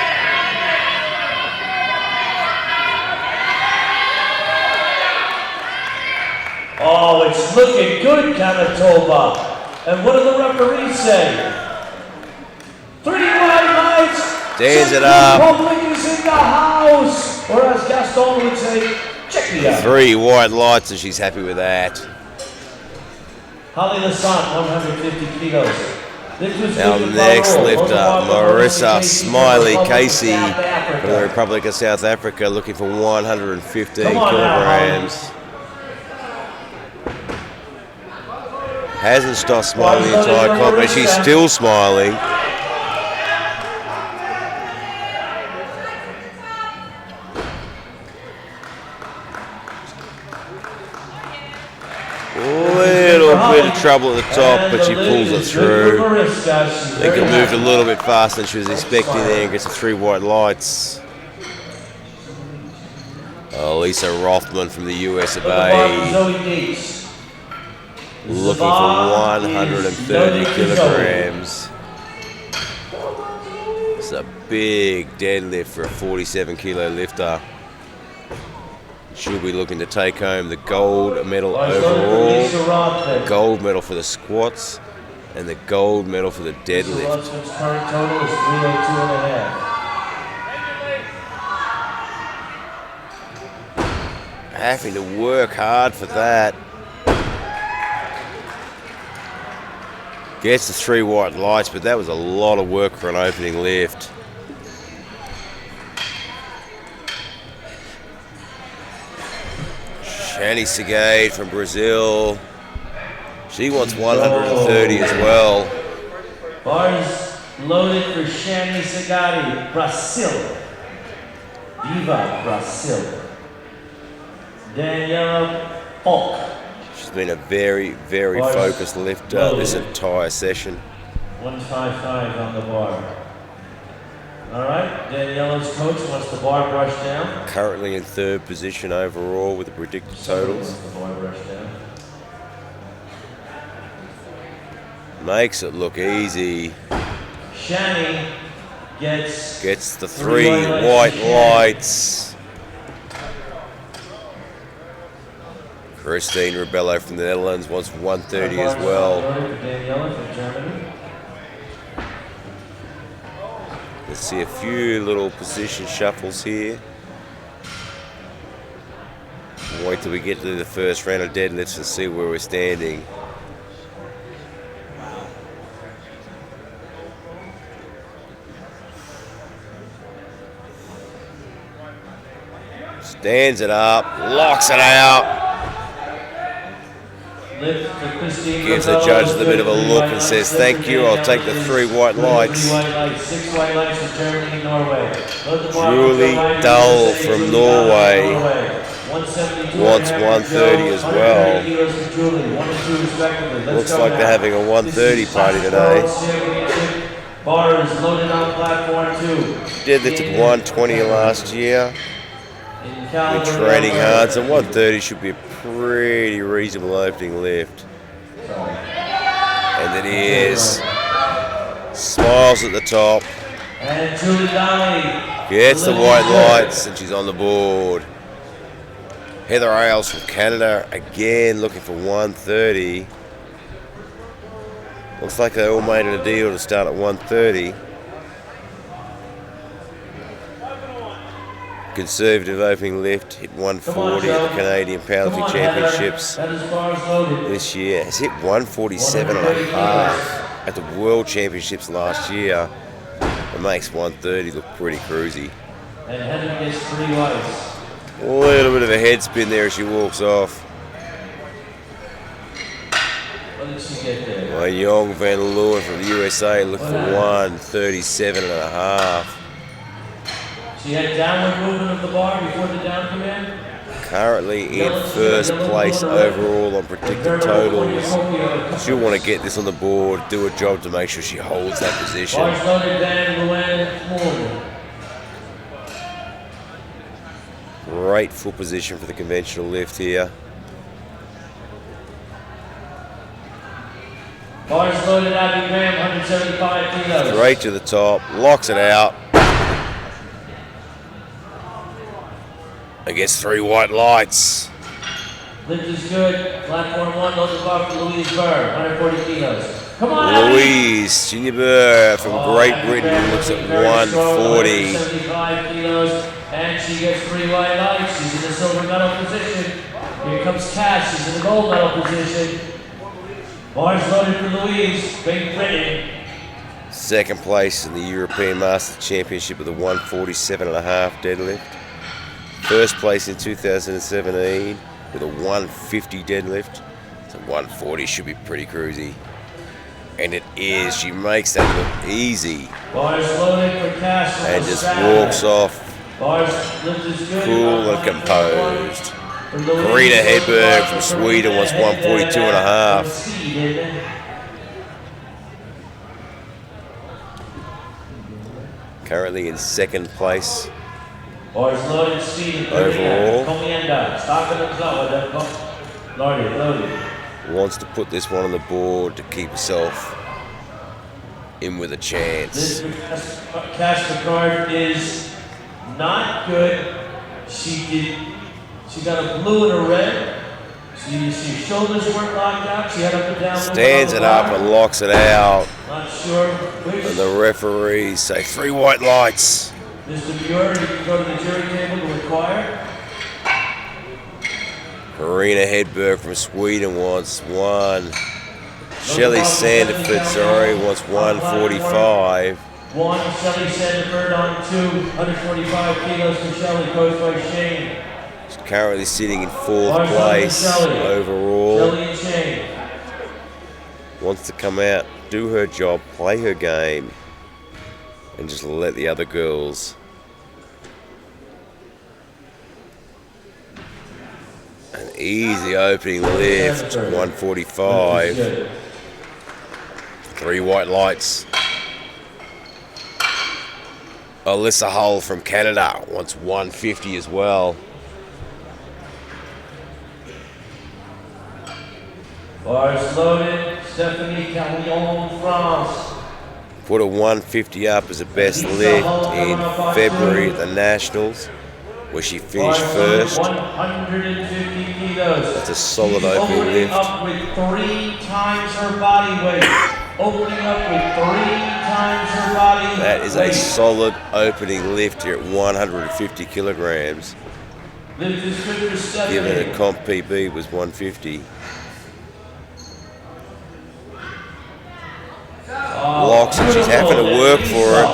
Oh, it's looking good, Kanatoba. And what do the referees say? 3 white lights. Stands it up. Public is in the house. Or as Gaston would say, check me out. 3 white lights, and she's happy with that. Holly Lassant, 150 kilos. Our next lifter, Marissa Smiley Casey from the Republic of South Africa, looking for 115 kilograms. Hasn't stopped smiling the entire comp, but she's still smiling. Little bit of trouble at the top, but she pulls it through. I think it moved a little bit faster than she was expecting there and gets the 3 white lights. Lisa Rothman from the US of A, looking for 130 kilograms. It's a big deadlift for a 47 kilo lifter. She'll be looking to take home the gold medal overall, gold medal for the squats, and the gold medal for the deadlift. Current total is 302.5. Having to work hard for that. Gets the 3 white lights, but that was a lot of work for an opening lift. Shani Segade from Brazil. She wants 130 as well. Bars loaded for Shani Segade, Brazil. Diva, Brazil. Daniela Falk. She's been a very, very focused lifter this entire session. 155 on the bar. All right, Daniela's coach wants the bar brushed down. Currently in 3rd position overall with the predicted totals. The bar brushed down. Makes it look easy. Shani gets the 3 white lights. Christine Rebello from the Netherlands wants 130 as well. Daniela from Germany. Let's see a few little position shuffles here. Wait till we get to the first round of deadlifts and see where we're standing. Stands it up, locks it out. Gives the judge a bit of a look and says, "Thank you, I'll take the 3 white lights." 6 white lights for Germany, Norway. Julie Dull from Norway. 172 wants and a half for 130 Joe, as well. 130 kilos for Julie, 1 and 2 respectively. Let's Looks go like now. they're having a 130 This is party Classic today. World Championship. Bar is loaded on platform 2. Deadlifted 120 last year. Been training hard, so 130 should be a pretty reasonable opening lift. And it is. Smiles at the top. And Julie Donnelly Gets the white lights, and she's on the board. Heather Ailes from Canada, again looking for 130. Looks like they all made it a deal to start at 130. Conservative opening lift, hit 140 at the Canadian Powerlifting Championships this year. Has hit 147.5 at the World Championships last year. It makes 130 look pretty cruisy. And Heather gets 3 lights. A little bit of a head spin there as she walks off. What did she get there? My young Van Leeuwen from the USA looked for 137.5. She had downward movement of the bar before the down command. Currently in first place overall on predicted totals. She'll want to get this on the board, do a job to make sure she holds that position. Bars loaded, Van Leeuwen, Morgan. Great full position for the conventional lift here. Bars loaded, Abby Graham, 175 kilos. Straight to the top, locks it out. And gets 3 white lights. Lift is good. Platform 1, load the bar for Louise Burr, 140 kilos. Come on, Abby. Louise Junior Burr from Great Abby Britain Graham looks at looking very strong, 140. 175 kilos, and she gets 3 white lights. She's in the silver medal position. Here comes Cash. She's in the gold medal position. Bars loaded for Louise, Great Britain. Second place in the European Masters Championship with a 147.5 deadlift. First place in 2017 with a 150 deadlift. So 140 should be pretty cruisy. And it is. She makes that look easy. Bars loaded for Cash. And just walks off Bars lift is good. cool and composed. Karina Hedberg from Sweden wants 142.5. Currently in second place Loaded, Sweden, overall. Loaded. Wants to put this one on the board to keep herself in with a chance. This cash card is not good. She got a blue and a red. She shoulders weren't locked out. She had up and down. Stands it up and locks it out. Not sure which. And the referees say 3 white lights. Mr. Muir, you can go to the jury table to inquire. Karina Hedberg from Sweden wants 1. Shelley Sandiford, wants 145. 1, Shelley Sandiford on 2, 145 kilos for Shelley, coached by Shane. She's currently sitting in 4th place overall. Shelley and Shane. Wants to come out, do her job, play her game, and just let the other girls. An easy opening lift, 145. 3 white lights. Alyssa Hull from Canada wants 150 as well. Bars loaded, Stephanie Carillon, France. Put a 150 up as a best lift in February at the Nationals, where she finished first. 150 kilos. That's a solid opening lift. Up with 3 times her body weight. Opening up with 3 times her body weight. That is a solid opening lift here at 150 kilograms. Lift is good for Stephanie. Given a comp PB was 150. Blocks and she's having to work for it.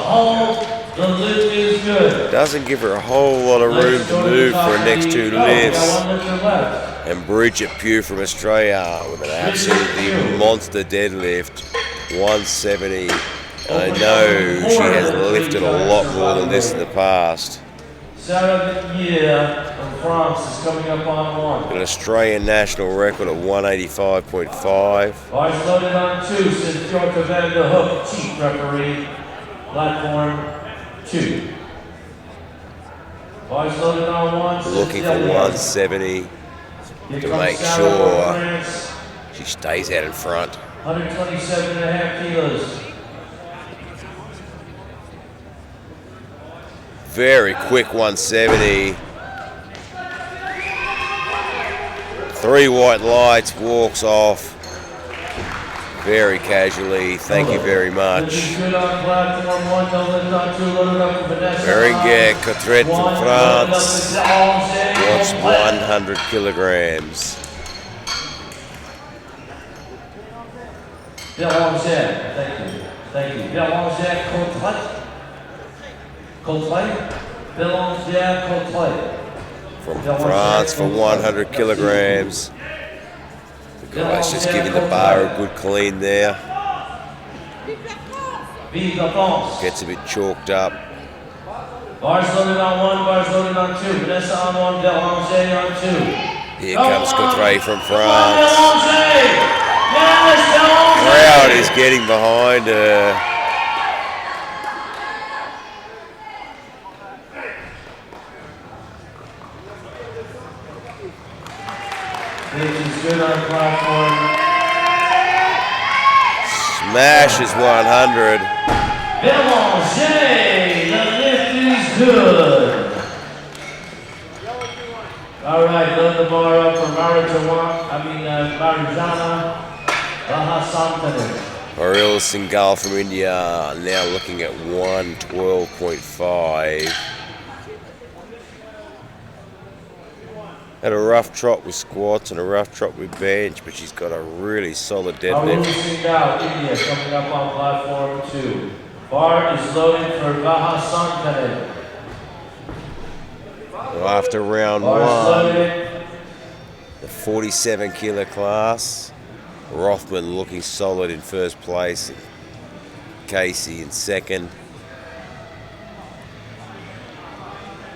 The lift is good. Doesn't give her a whole lot of room to move for her next 2 lifts. And Bridget Pugh from Australia with an absolutely monster deadlift, 170. And I know she has lifted a lot more than this in the past. Sarah, yeah. France is coming up on one. An Australian national record of 185.5. Bars loaded on 2, says Piotr van der Hoek, chief referee. Platform 2. Bars loaded on 1, says Looking for Deadlift. 170 Here to comes make Sarah sure from France, she stays out in front. 127.5 kilos. Very quick 170. 3 white lights, walks off very casually. Thank you very much. Berenguer Cotret from France wants 100 kilograms. Berenguer, thank you. Thank you. Berenguer Cotret. Berenguer Cotret. From France for 100 kilograms. The guy's just giving the bar a good clean there. Gets a bit chalked up. Bars loaded on 1, bars loaded on 2. Vanessa on 1, Berenguer on 2. Here comes Cotret from France. Yes, Crowd is getting behind her. Which is good on platform. Smashes 100. Berenguer, the lift is good. All right, load the bar up for Marijana Bahasantanen. Ariel Singhal from India now looking at 112.5. Had a rough trot with squats and a rough trot with bench, but she's got a really solid deadlift. Singhal, India, coming up on platform 2. Bar is loaded for Bahasantanen. Well, after round Bar is 1, loaded. the 47 kilo class, Rothman looking solid in first place, Casey in second.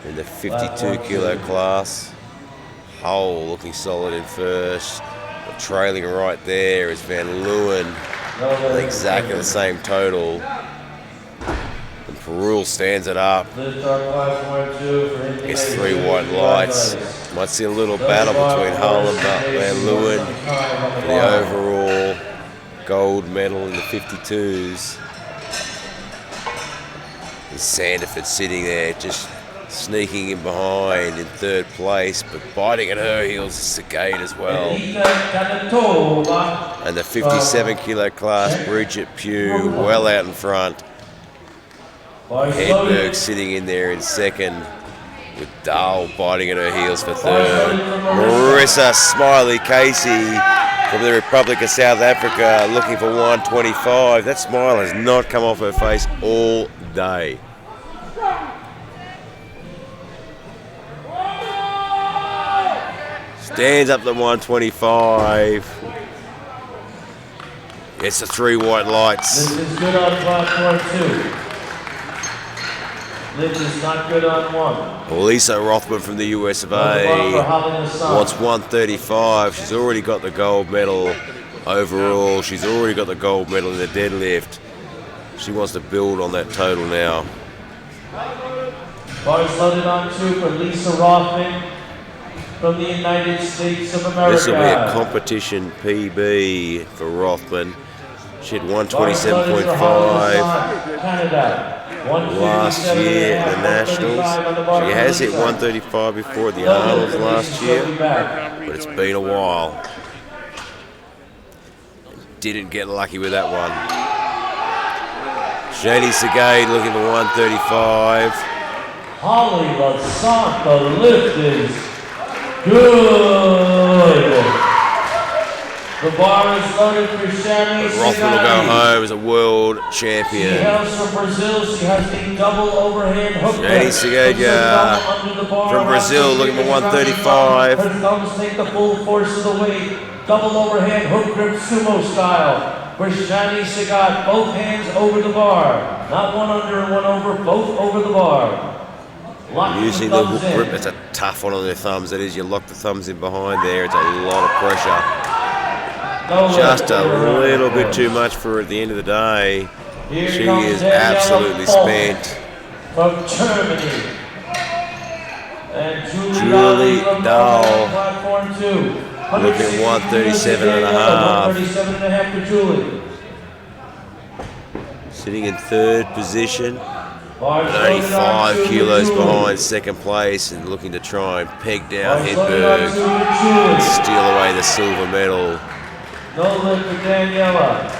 In the 52 kilo class, Hull looking solid in first. But trailing right there is Van Leeuwen, exactly the same total. And Perul stands it up. Gets 3 white lights. Might see a little battle between Hull and Van Leeuwen for the overall gold medal in the 52s. And Sandiford sitting there just sneaking in behind in third place, but biting at her heels is Sagade as well. And the 57 kilo class, Bridget Pugh well out in front. Hedberg sitting in there in second, with Dahl biting at her heels for third. Marissa Smiley Casey from the Republic of South Africa looking for 125. That smile has not come off her face all day. Stands up to 125. Gets the 3 white lights. This is good on platform 2. This is not good on 1. Lisa Rothman from the US of A wants 135. She's already got the gold medal overall. She's already got the gold medal in the deadlift. She wants to build on that total now. Bars loaded on 2 for Lisa Rothman from the United States of America. This will be a competition PB for Rothman. She had 127.5 last year at the Nationals. She has hit 135 before at the Arnold's last year, but it's been a while. Didn't get lucky with that one. Shani Sagade looking for 135. Holly Lassant, the lift is good. The bar is loaded for Shani Sagade. Rothman will go home as a world champion. She hails from Brazil. She has the double overhand hook. Shani Sagade from Brazil looking for 135. Her thumbs take the full force of the weight. Double overhand hook grip sumo style. For Shani Sagade, both hands over the bar. Not one under and one over, both over the bar. Locking Using the hook grip, it's a tough one on their thumbs. That is, you lock the thumbs in behind there. It's a lot of pressure. Just a little bit too much for her at the end of the day. She is absolutely spent. From Germany. And Julie Dahl platform 2. looking at 137 and a half. 137 and a half for Julie. Sitting in third position. And only 5 kilos behind second place and looking to try and peg down Hedberg and steal away the silver medal. No lift for Daniela.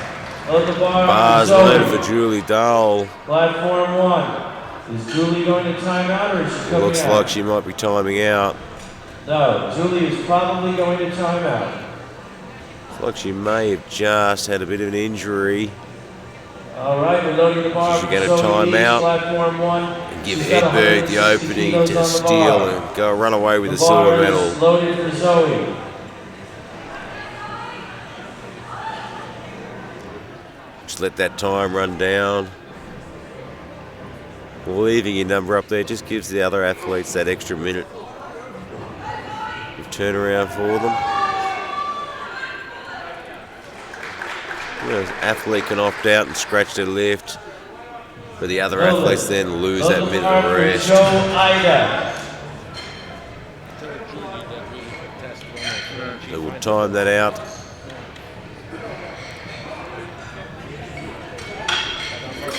Bars loaded for Julie Dahl. Platform 1. Is Julie going to time out or is she coming Looks out? like she might be timing out. No, Julie is probably going to time out. Looks like she may have just had a bit of an injury. All right, we're loading the bar. She's going to time out Platform 1. and give Hedberg the opening to steal and go run away with the silver medal. Loaded for Zoe. Just let that time run down. Leaving your number up there just gives the other athletes that extra minute of turnaround for them. You know, an athlete can opt out and scratch their lift, but the other athletes then lose that minute of rest. So we'll time that out.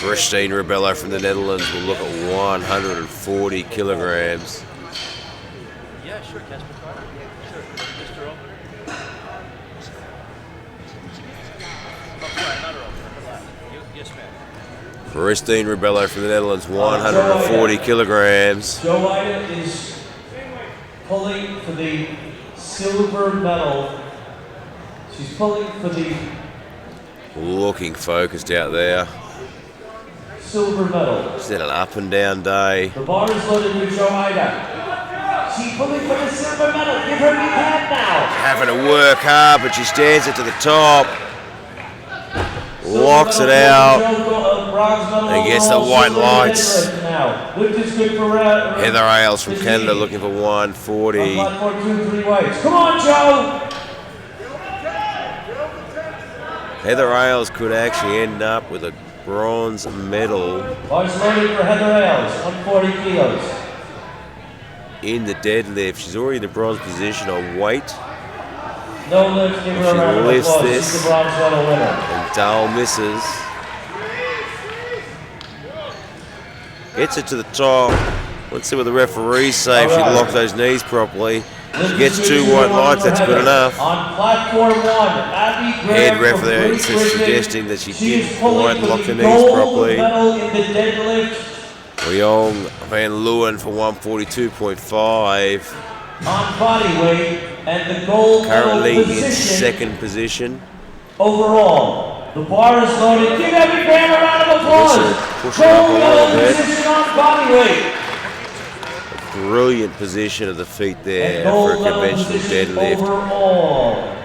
Christine Rebello from the Netherlands will look at 140 kilograms. Yeah, sure, Casper. Sure, Mr. Roll. Oh, sorry, another roll. Yes, ma'am. Christine Rebello from the Netherlands, 140 kilograms. Joe Ida is pulling for the silver medal. She's pulling for the Looking focused out there. silver medal. She's had an up and down day. The bar is loaded with Joe Ida. She's pulling for the silver medal. Give her a big hand now. Having to work hard, but she stands it to the top. Locks it out. And gets the white lights. Heather Ailes from Canada looking for 140. Come on, Joe. Heather Ailes could actually end up with a bronze medal Bars loaded for Heather Ailes, 140 kilos. in the deadlift. She's already in the bronze position on weight. No lift, give her a round of lifts applause. this. She's the bronze medal winner. And Dahl misses. Gets it to the top. Let's see what the referees say if she locked those knees properly. She gets 2 white lights, that's good enough. On platform 1, Abby Head Graham ref from there Great is Britain. suggesting that she She is didn't pulling quite for lock the the knees gold properly. medal in the deadlift. Leong Van Leeuwen for 142.5. On body weight and the gold Currently medal in position second position. overall. The bar is loaded. Give Abby Graham a round of applause. Push her up a Gold little medal bit. position on body weight. Brilliant position of the feet there And for a gold medal conventional position deadlift. overall.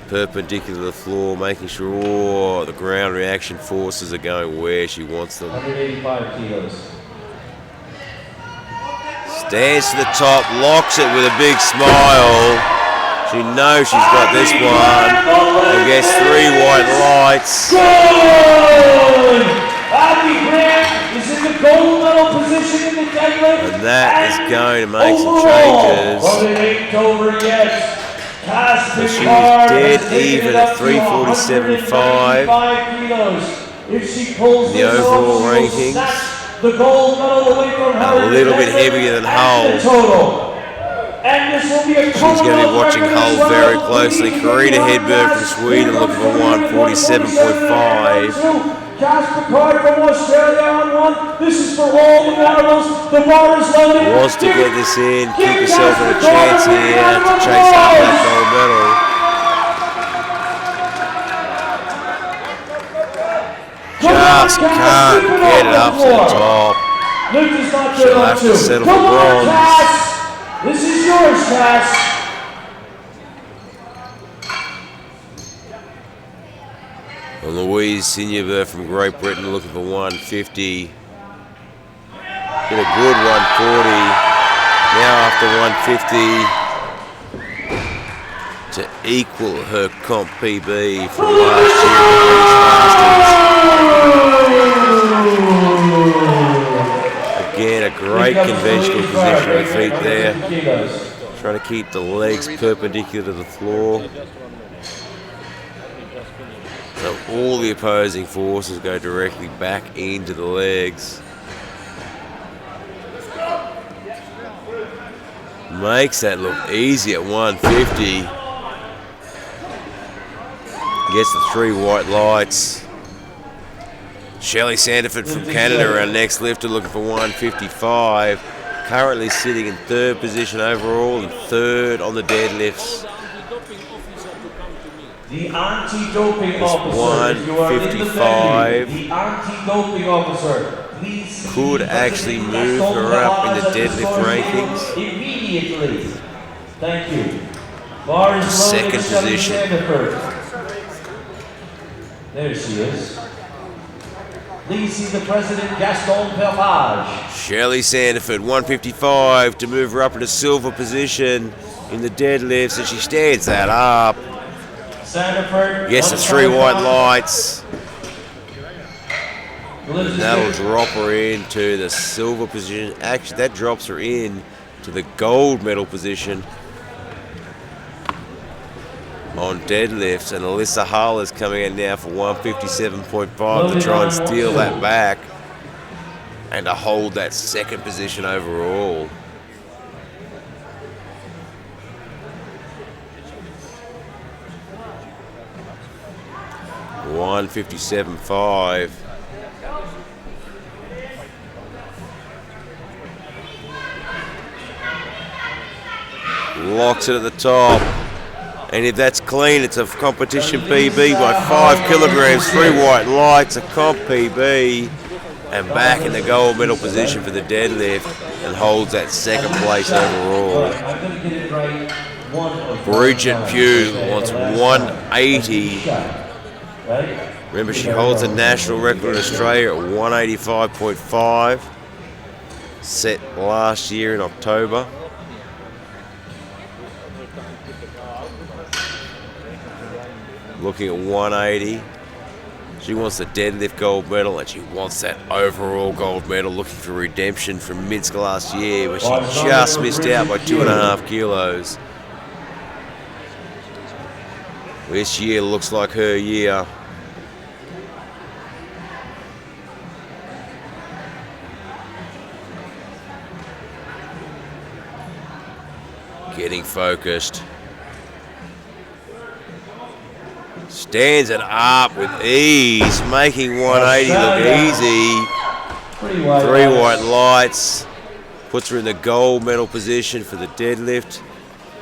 Perpendicular to the floor, making sure the ground reaction forces are going where she wants them. 185 kilos. Stands to the top, locks it with a big smile. She knows she's got this one and gets 3 white lights. Good! Abby Graham is in the gold medal position in the deadlift. And that is going to make some Overall, changes. but it ain't over yet. So she was dead even at 347.5. If she pulls The this overall off, she will rankings. snatch the gold medal away from her. A little bit heavier than Hull. Total. And this will be a She's going to be watching Hull very closely. Karina Hedberg from Sweden looking for 147.5. Casper Card from Australia on 1. This is for all the marbles. The bar is loaded. Wants to get this in, keep herself in a chance here to chase up that gold medal. Just can't get it up to the top. She'll have to settle for bronze. This is yours, Cass. And Louise Signever from Great Britain looking for 150. Did a good 140. Now after 150 to equal her comp PB from last year. Again, a great conventional position of the feet there. Trying to keep the legs perpendicular to the floor. So all the opposing forces go directly back into the legs. Makes that look easy at 150. Gets the 3 white lights. Shelley Sandiford from Canada, our next lifter, looking for 155. Currently sitting in 3rd position overall and 3rd on the deadlifts. The anti-doping officer, 155. The anti-doping officer, please could actually move her up in the deadlift rankings. Immediately. Thank you. Bar is loaded. 2nd position. There she is. Please see the president, Gaston Perlage. Shelley Sandiford, 155 to move her up into silver position in the deadlifts, and she stands that up. Sandiford. Yes, the 3 white lights. That'll drop her into the silver position. Actually, that drops her in to the gold medal position on deadlifts. And Alyssa Hull is coming in now for 157.5 to try and steal that back and to hold that 2nd position overall. $157.5. Locks it at the top. And if that's clean, it's a competition PB by 5 kilograms, 3 white lights, a comp PB, and back in the gold medal position for the deadlift and holds that 2nd place overall. Bridget Pugh wants 180. Remember, she holds a national record in Australia at 185.5, set last year in October. Looking at 180. She wants the deadlift gold medal and she wants that overall gold medal, looking for redemption from Minsk last year where she just missed out by 2.5 kilos. This year looks like her year. Getting focused. Stands it up with ease, making 180 look easy. 3 white lights. Puts her in the gold medal position for the deadlift.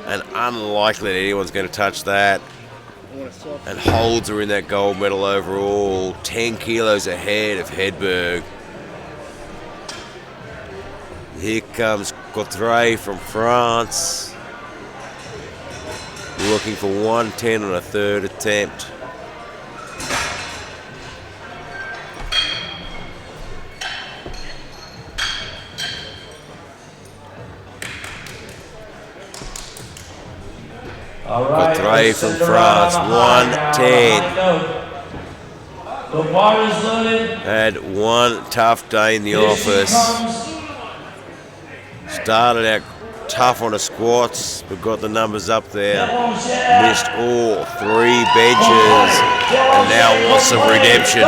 And unlikely that anyone's going to touch that. And holds her in that gold medal overall. 10 kilos ahead of Hedberg. Here comes Cottret from France. Looking for 110 on a 3rd attempt. Cottret from France, 110. The bar is loaded. Had one tough day in the office. Started out tough on the squats, but got the numbers up there. Missed all 3 benches, and now wants some redemption.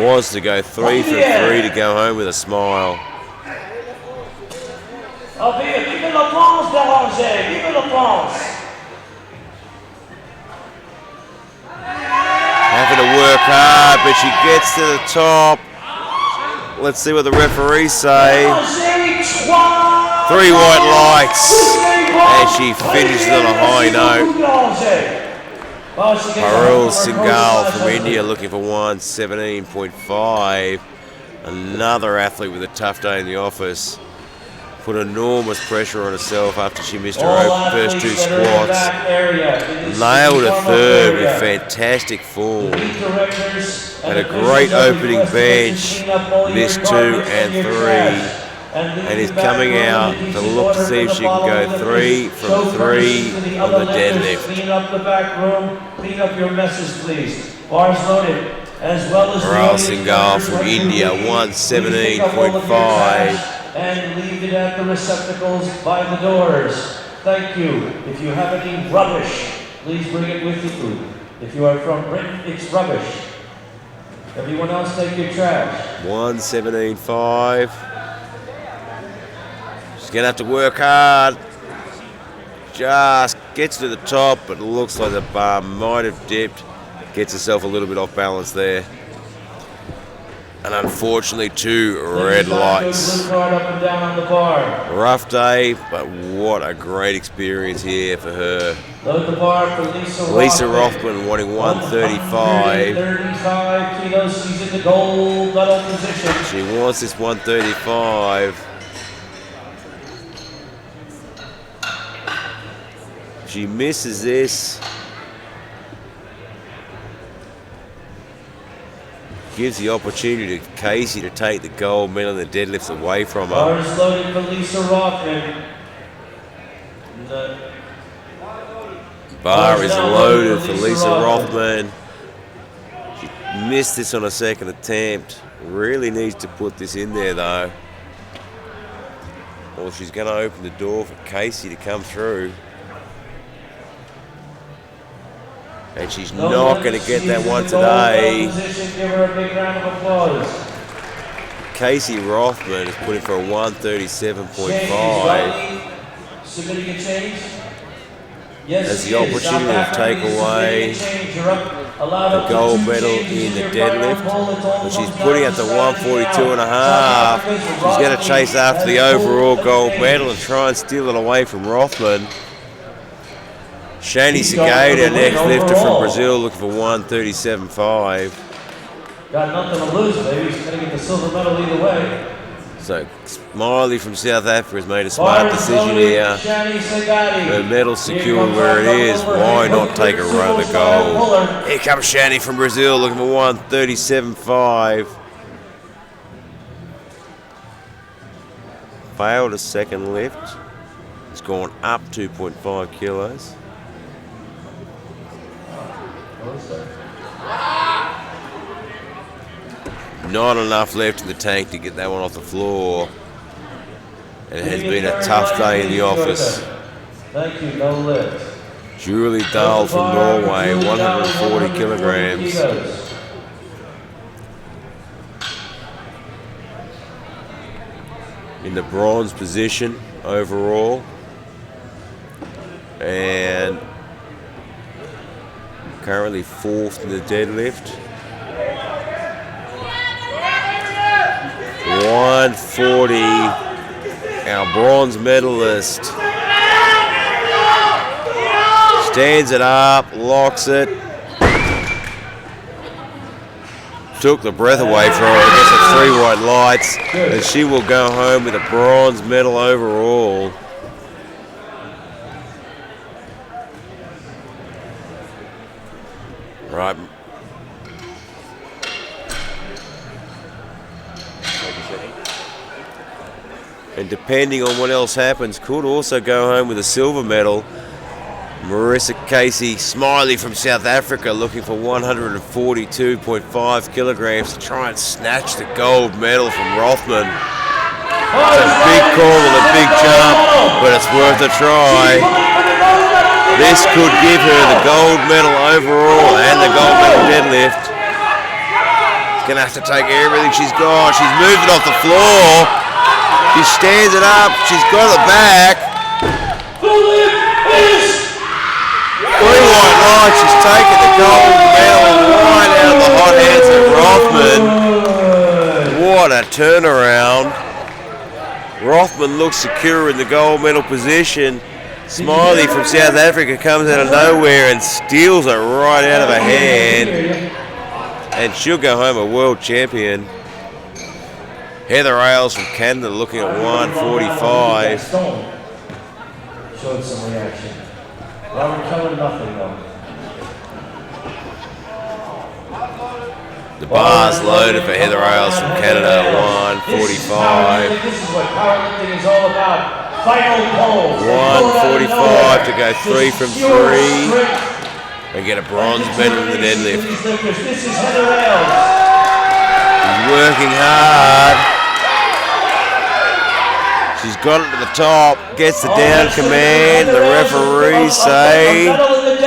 Was to go 3 for 3 to go home with a smile. Having to work hard, but she gets to the top. Let's see what the referees say. 3 white lights. And she finishes on a high note. Parul Singhal from India looking for 117.5. Another athlete with a tough day in the office. Put enormous pressure on herself after she missed her All first athletes 2 that are in the squats. back area, in this Nailed a warm-up third area. with fantastic form. The league directors Had and a great officials are opening requested that you bench, clean up all your missed 2 garbage and your 3, trash, and leave is the back coming room out in a to decent look to order see for if the she can following go of 3 this. from Show 3 courtesy to the on other the lifters. deadlift. Clean up the back room, clean up your messes, please. Bars loaded, as well as the Ral audience Singhal members, from when you India, leave, please pick up all of your 117.5. trash and leave it at the receptacles by the doors. Thank you. If you have any rubbish, please bring it with you. If you are from Britain, it's rubbish. Everyone else take your trash. 117.5. She's going to have to work hard. Just gets to the top, but it looks like the bar might have dipped. Gets herself a little bit off balance there. And unfortunately, 2 red lights. Blue card up and down on the bar. Rough day, but what a great experience here for her. Load the bar for Lisa Rothman wanting 135. 135 kilos. She's in the gold medal position. She wants this 135. She misses this. Gives the opportunity to Casey to take the gold medal and the deadlifts away from her. Bar is loaded for Lisa Rothman. Bar is loaded for Lisa Rothman. She missed this on a second attempt. Really needs to put this in there though. Or she's going to open the door for Casey to come through. And she's not going to get that one today. Give her a big round of applause. Casey Rothman is putting for a 137.5. Submitting a change. Yes, Has the opportunity to take away the gold medal in the deadlift. But she's putting at the 142.5. She's going to chase after the overall gold medal and try and steal it away from Rothman. Shani Segeda, next lifter from Brazil, looking for 137.5. Got nothing to lose, baby. She's going to get the silver medal either way. So Smiley from South Africa has made a smart decision here. Her medal secured where it is. Why not take a run of the gold? Here comes Shani from Brazil, looking for 137.5. Failed a second lift. It's gone up 2.5 kilos. Not enough left in the tank to get that one off the floor. And it has been a tough day in the office. Thank you, no lift. Julie Dahl from Norway, 140 kilograms. In the bronze position overall. And currently 4th in the deadlift. 140, our bronze medalist. Stands it up, locks it. Took the breath away from her against the 3 white lights. And she will go home with a bronze medal overall. Right. And depending on what else happens, could also go home with a silver medal. Marissa Casey Smiley from South Africa looking for 142.5 kilograms to try and snatch the gold medal from Rothman. It's a big call and a big jump, but it's worth a try. This could give her the gold medal overall and the gold medal deadlift. She's going to have to take everything she's got. She's moved it off the floor. She stands it up. She's got it back. 3 white lights. She's taken the gold medal right out of the hot hands of Rothman. What a turnaround. Rothman looks secure in the gold medal position. Smiley from South Africa comes out of nowhere and steals it right out of her hand. And she'll go home a world champion. Heather Ailes from Canada looking at 145. Showed some reaction. Robert Keller, nothing though. The bar's loaded for Heather Ailes from Canada, 145. This is what powerlifting is all about. Final pole. 145 to go 3 from 3 and get a bronze medal in the deadlift. This is Heather Ailes. She's working hard. She's got it to the top, gets the down command. The referees say, good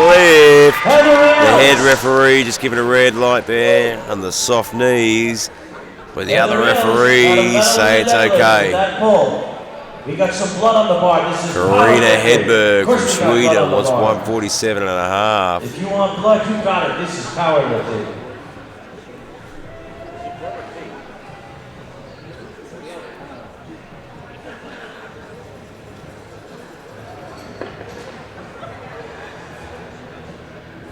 lift. The head referee just giving a red light there on the soft knees, but the other referees say it's okay. We got some blood on the bar. This is Karina Hedberg from Sweden wants 147.5. If you want blood, you got it. This is powerlifting.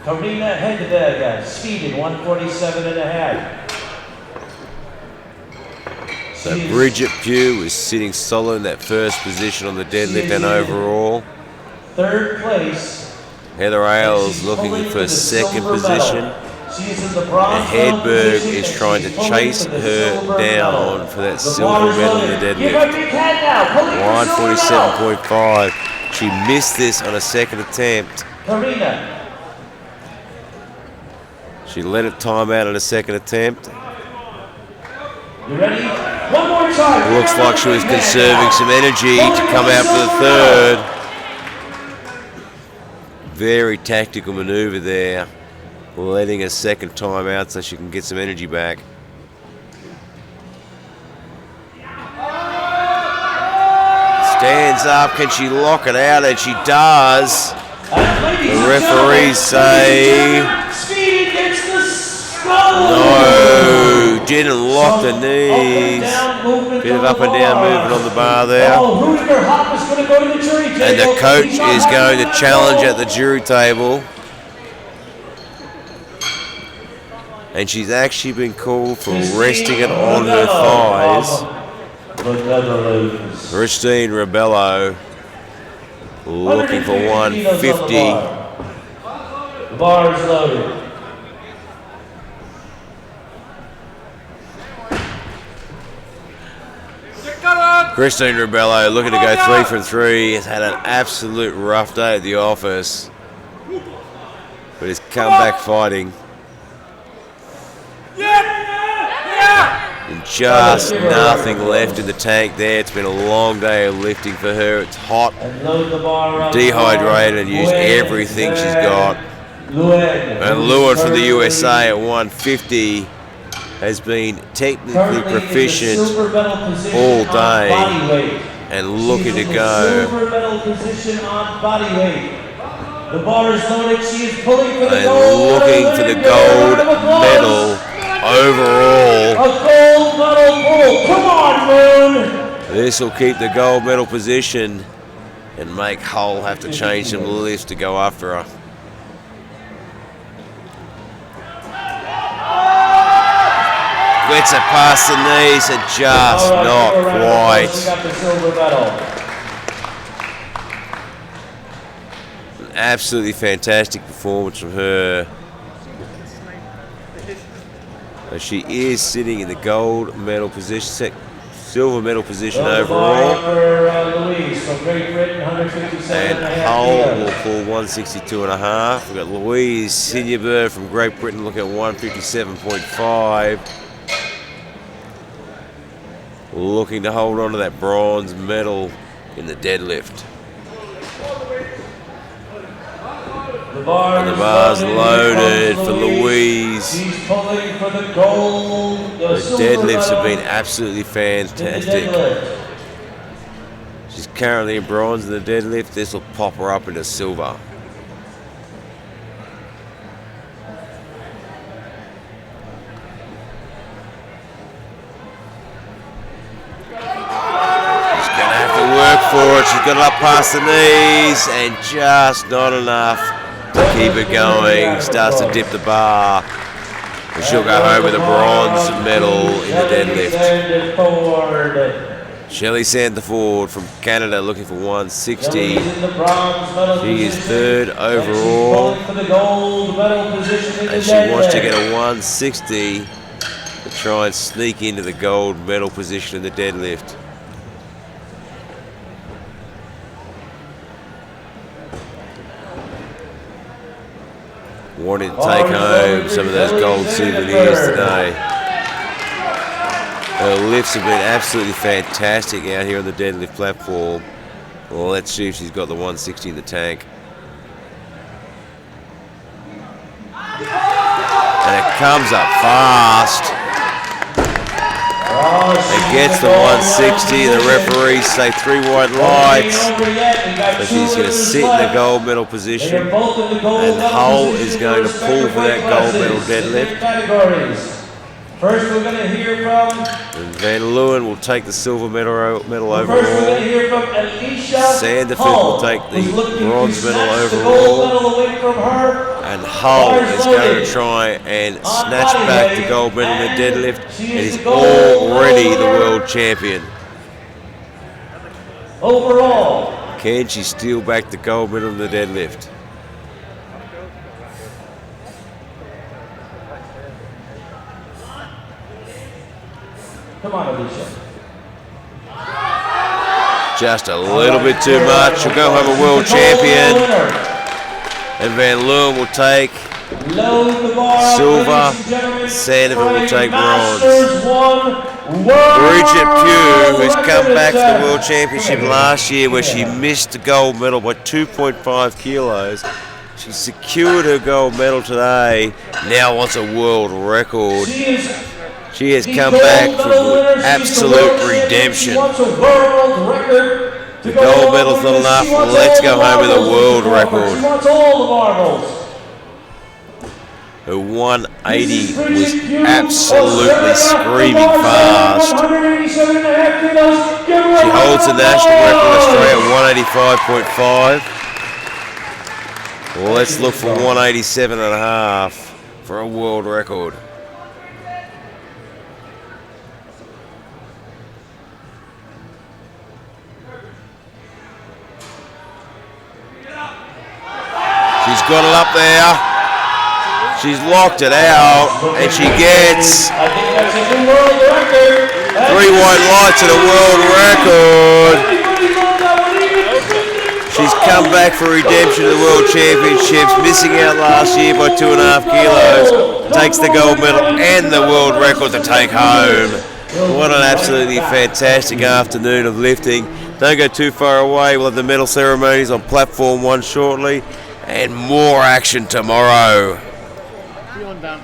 Karina Hedberg, Sweden, 147.5. So Bridget Pugh is sitting solid in that first position on the deadlift and overall. Third place. Heather Ailes looking for second position. And Hedberg is trying to chase her down for that silver medal in the deadlift. 147.5. She missed this on a second attempt. Karina. She let it time out on a second attempt. You ready? One more time. Looks like she was conserving some energy to come out for the third. Very tactical maneuver there. Letting a second time out so she can get some energy back. Stands up. Can she lock it out? And she does. The referees say no, didn't lock the knees. Bit of up and down movement on the bar there. And the coach is going to challenge at the jury table. And she's actually been called for resting it on her thighs. Christine Rebello looking for 150. The bar is loaded. Christine Rebello looking to go 3 from 3. Has had an absolute rough day at the office, but has come back fighting. And just nothing left in the tank there. It's been a long day of lifting for her. It's hot, dehydrated, and used everything she's got. And Lewin from the USA at 150 has been technically proficient all day and looking to go. The bar is loaded. She is pulling for the and gold looking for the gold medal overall. A gold medal pull. Come on, Moon. This will keep the gold medal position and make Hull have to change some lifts to go after her. Gets it past the knees and just not quite. An absolutely fantastic performance from her. She is sitting in the gold medal position, silver medal position overall. And Hull will pull 162.5. We've got Louise Sinjeberg from Great Britain looking at 157.5. Looking to hold on to that bronze medal in the deadlift. The bar's loaded for Louise. She's pulling for the gold. The deadlifts have been absolutely fantastic. She's currently in bronze in the deadlift. This will pop her up into silver. Work for it. She's got it up past the knees and just not enough to keep it going. Starts to dip the bar. She'll go home with a bronze medal in the deadlift. Shelley Sandiford from Canada looking for 160. She is third overall. And she wants to get a 160 to try and sneak into the gold medal position in the deadlift. Wanting to take home some of those gold souvenirs today. Her lifts have been absolutely fantastic out here on the deadlift platform. Well, let's see if she's got the 160 in the tank. And it comes up fast. It gets the 160. The referees say 3 white lights. So she's going to sit in the gold medal position. And Hull is going to pull for that gold medal deadlift. First, we're going to hear from... And Van Leeuwen will take the silver medal overall. First, we're going to hear from Alicia Sandiford will take the bronze medal overall. And Hull is going to try and snatch back the gold medal in the deadlift. And is already the world champion. Overall. Can she steal back the gold medal in the deadlift? Come on, Alicia. Just a little bit too much. She'll go home a world champion. And Van Leeuwen will take silver. Sandiford will take bronze. Bridget Pugh, who's come back to the World Championship last year where she missed the gold medal by 2.5 kilos. She secured her gold medal today, now wants a world record. She has come back from absolute redemption. The gold medal's not enough, let's go home with a world record. Her 180 was absolutely screaming fast. She holds the national record in Australia at 185.5. Well, let's look for 187.5 for a world record. She's got it up there. She's locked it out, and she gets 3 white lights and a world record. She's come back for redemption of the World Championships, missing out last year by 2.5 kilos. Takes the gold medal and the world record to take home. What an absolutely fantastic afternoon of lifting. Don't go too far away. We'll have the medal ceremonies on platform 1 shortly, and more action tomorrow. Vielen Dank.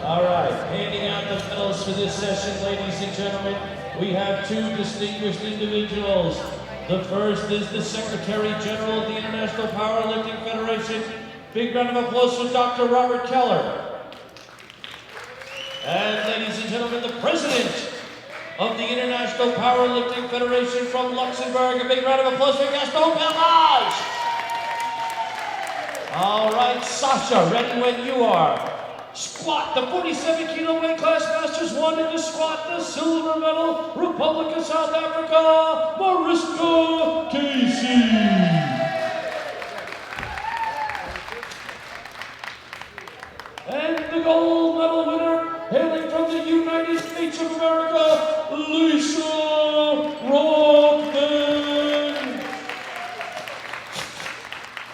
All right, handing out the medals for this session, ladies and gentlemen. We have two distinguished individuals. The first is the Secretary General of the International Powerlifting Federation. Big round of applause for Dr. Robert Keller. And ladies and gentlemen, the President of the International Powerlifting Federation from Luxembourg. A big round of applause for Gaston Pelage. All right, Sasha, ready when you are. Squat, the 47 kilo weight class masters won in the squat, the silver medal, Republic of South Africa, Mariska Casey. And the gold medal winner, hailing from the United States of America, Lisa Rothman.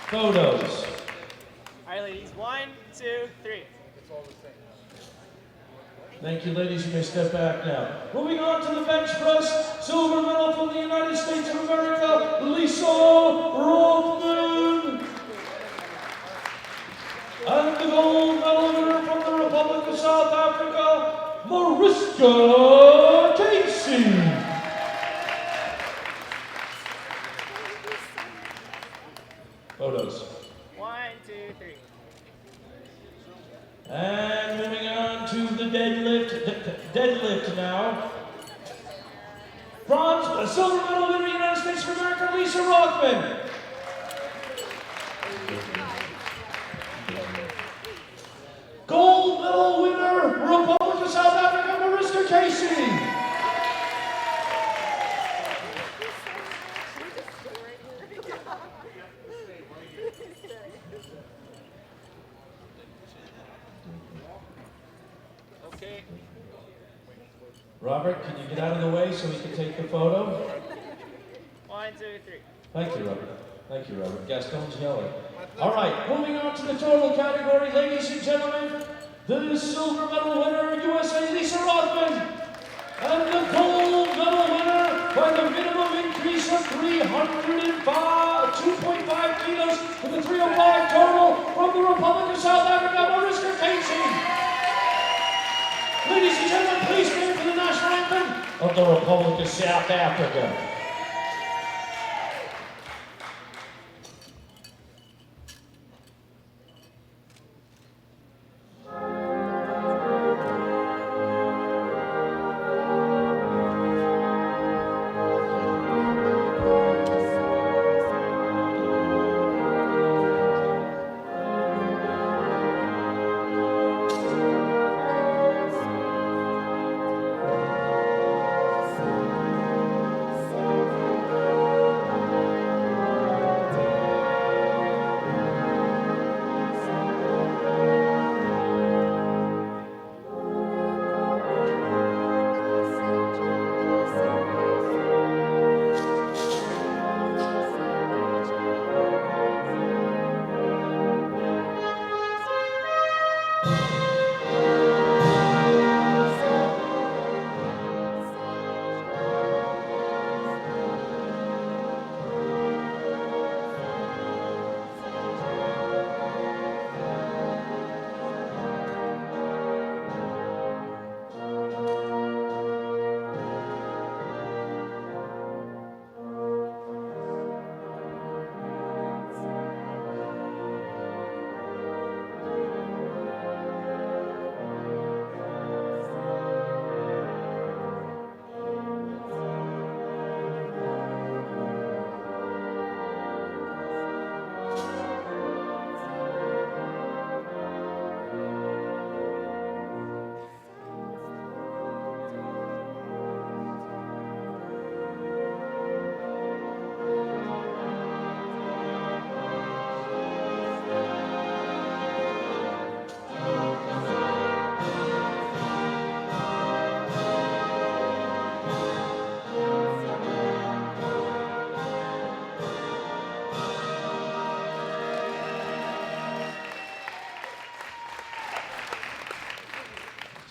Photos. All right, ladies. 1, 2, 3. Thank you, ladies. You may step back now. Moving on to the bench press, silver medal from the United States of America, Lisa Rothman. And the gold medal winner from the Republic of South Africa, Mariska Casey. Photos. 1, 2, 3. And moving on to the deadlift now. Bronze, silver medal winner, United States of America, Lisa Rothman. Gold medal winner, Republic of South Africa, Mariska Casey. Okay. Robert, can you get out of the way so we can take the photo? 1, 2, 3. Thank you, Robert. Thank you, Robert. Gaston's yelling. All right, moving on to the total category, ladies and gentlemen. The silver medal winner, USA, Lisa Rothman. And the gold medal winner by the minimum increase of 2.5 kilos with a 305 total from the Republic of South Africa, Mariska Casey. Ladies and gentlemen, please stand for the national anthem of the Republic of South Africa.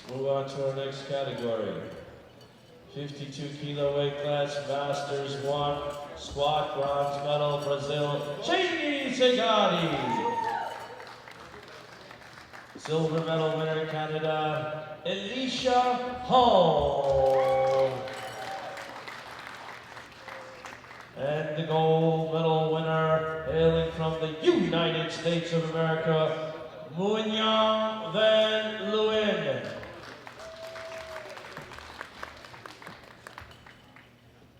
Move on to our next category. 52 kilo weight class, Masters 1, squat, bronze medal, Brazil, Jamie Segati. Silver medal winner, Canada, Alicia Hall. And the gold medal winner, hailing from the United States of America, Nguyen Van Leeuwen.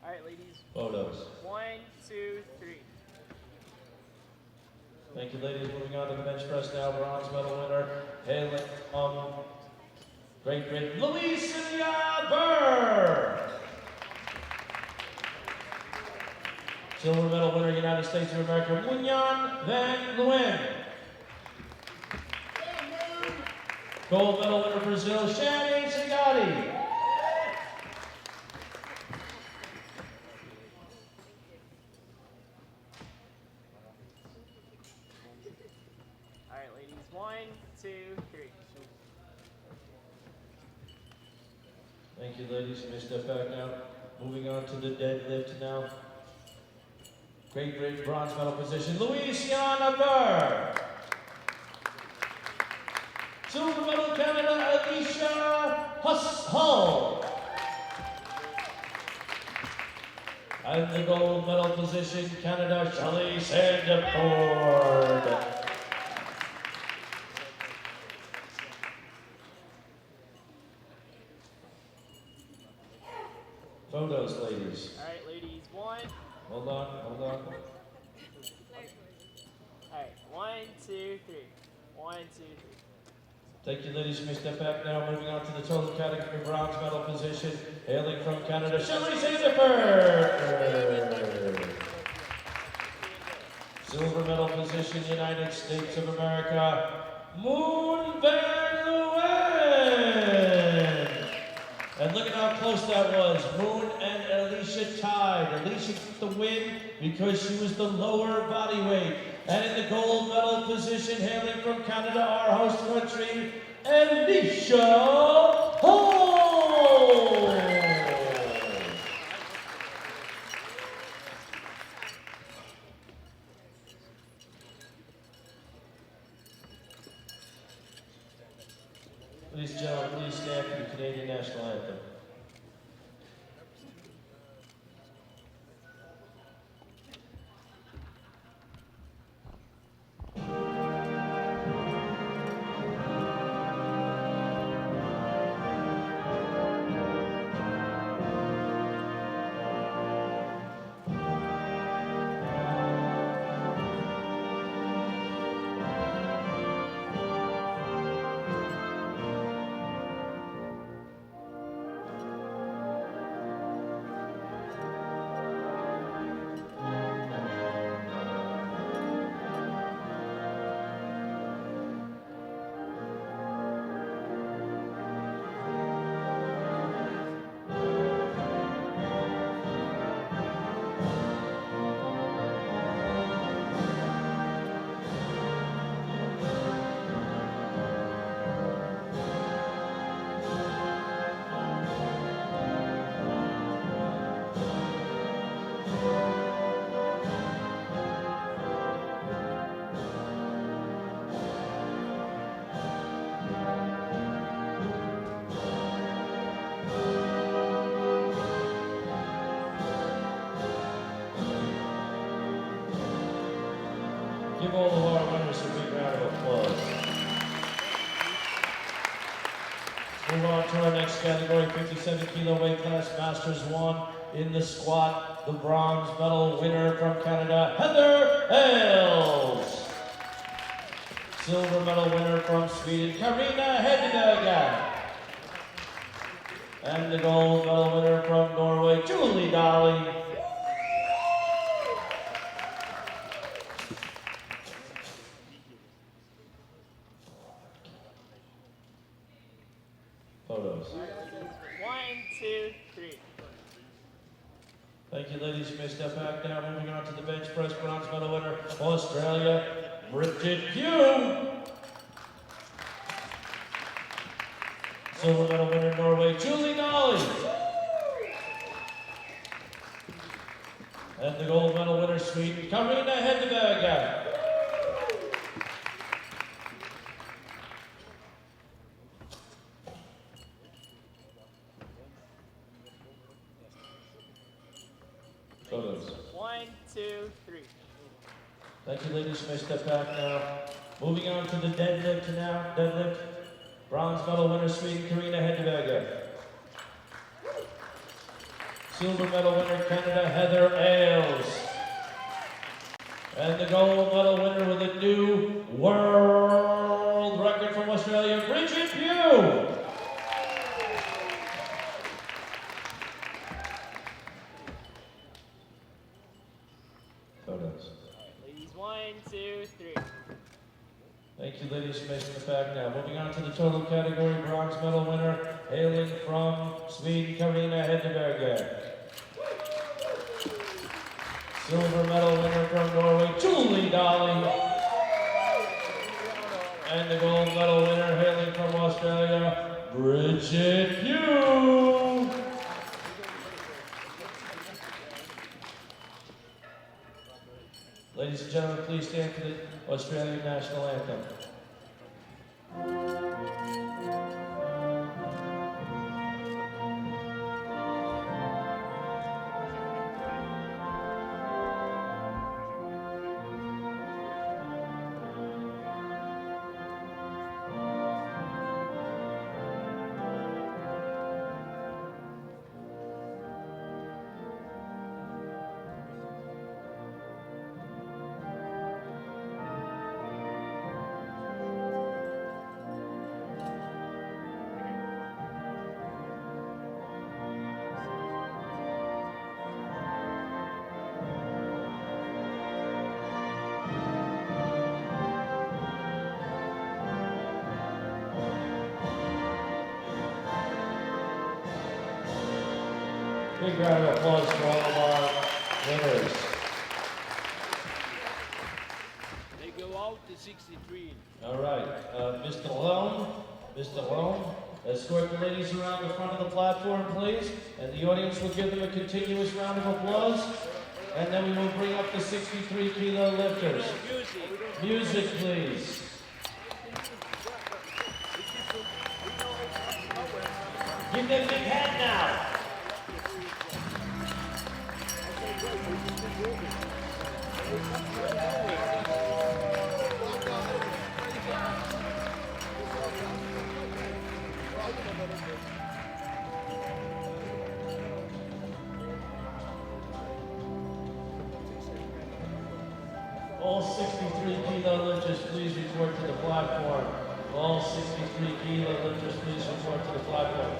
All right, ladies. Photos. 1, 2, 3. Thank you, ladies. Moving on to the bench press now, bronze medal winner, hailing from Great Britain, Louisa Burr. Silver medal winner, United States of America, Nguyen Van Leeuwen. Gold medal winner, Brazil, Shani Sagati. All right, ladies. 1, 2, 3. Thank you, ladies. You may step back now. Moving on to the deadlift now. Great Britain bronze medal position, Louisiana Burr. Silver medal, Canada, Alicia Hull. And the gold medal position, Canada, Shelley Sandiford. Photos, ladies. All right, ladies. 1. Hold on, hold on. All right. 1, 2, 3. 1, 2, 3. Thank you, ladies. You may step back now. Moving on to the total category bronze medal position, hailing from Canada, Shelley Sandiford. Silver medal position, United States of America, Moon Van Leeuwen. And look at how close that was. Moon and Alicia tied. Alicia took the win because she was the lower body weight. And in the gold medal position, hailing from Canada, our host country, Alicia Hall. Ladies and gentlemen, please stand for the Canadian National Anthem. Give all of our winners a big round of applause. Move on to our next category, 57 kilo weight class, Masters 1 in the squat. The bronze medal winner from Canada, Heather Hales. Silver medal winner from Sweden, Karina Hedeberg. And the gold medal winner from Norway, Julie Daly. Photos. 1, 2, 3. Thank you, ladies. You may step back now. Moving on to the bench press, bronze medal winner, Australia, Bridget Pugh. Silver medal winner, Norway, Julie Nolly. And the gold medal winner, Sweden, Karina Hedeberg. 1, 2, 3. Thank you, ladies. You may step back now. Moving on to the deadlift now. Deadlift. Bronze medal winner, Sweden, Karina Hedberger. Silver medal winner, Canada, Heather Ailes. And the gold medal winner with a new world record from Australia, Bridget Pugh. Photos. Ladies, 1, 2, 3. Thank you, ladies. You may step back now. Moving on to the total category, bronze medal winner, hailing from Sweden, Karina Hedberger. Silver medal winner from Norway, Julie Dolly. And the gold medal winner, hailing from Australia, Bridget Pugh. Ladies and gentlemen, please stand for the Australian national anthem. Big round of applause for all of our winners. They go out to 63. All right, Mr. Lone, escort the ladies around the front of the platform, please. And the audience will give them a continuous round of applause. And then we will bring up the 63-kilo lifters. Music, please. Give them a big hand now. All 63-kilo lifters, please report to the platform. All 63-kilo lifters, please report to the platform.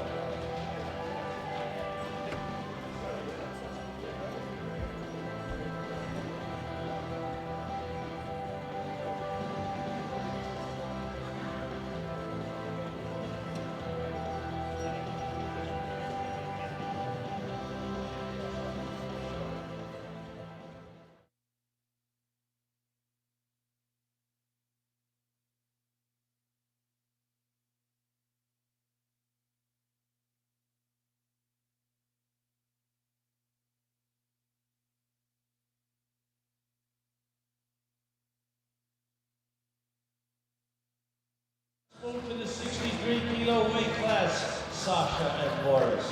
Move to the 63-kilo weight class, Sasha and Boris.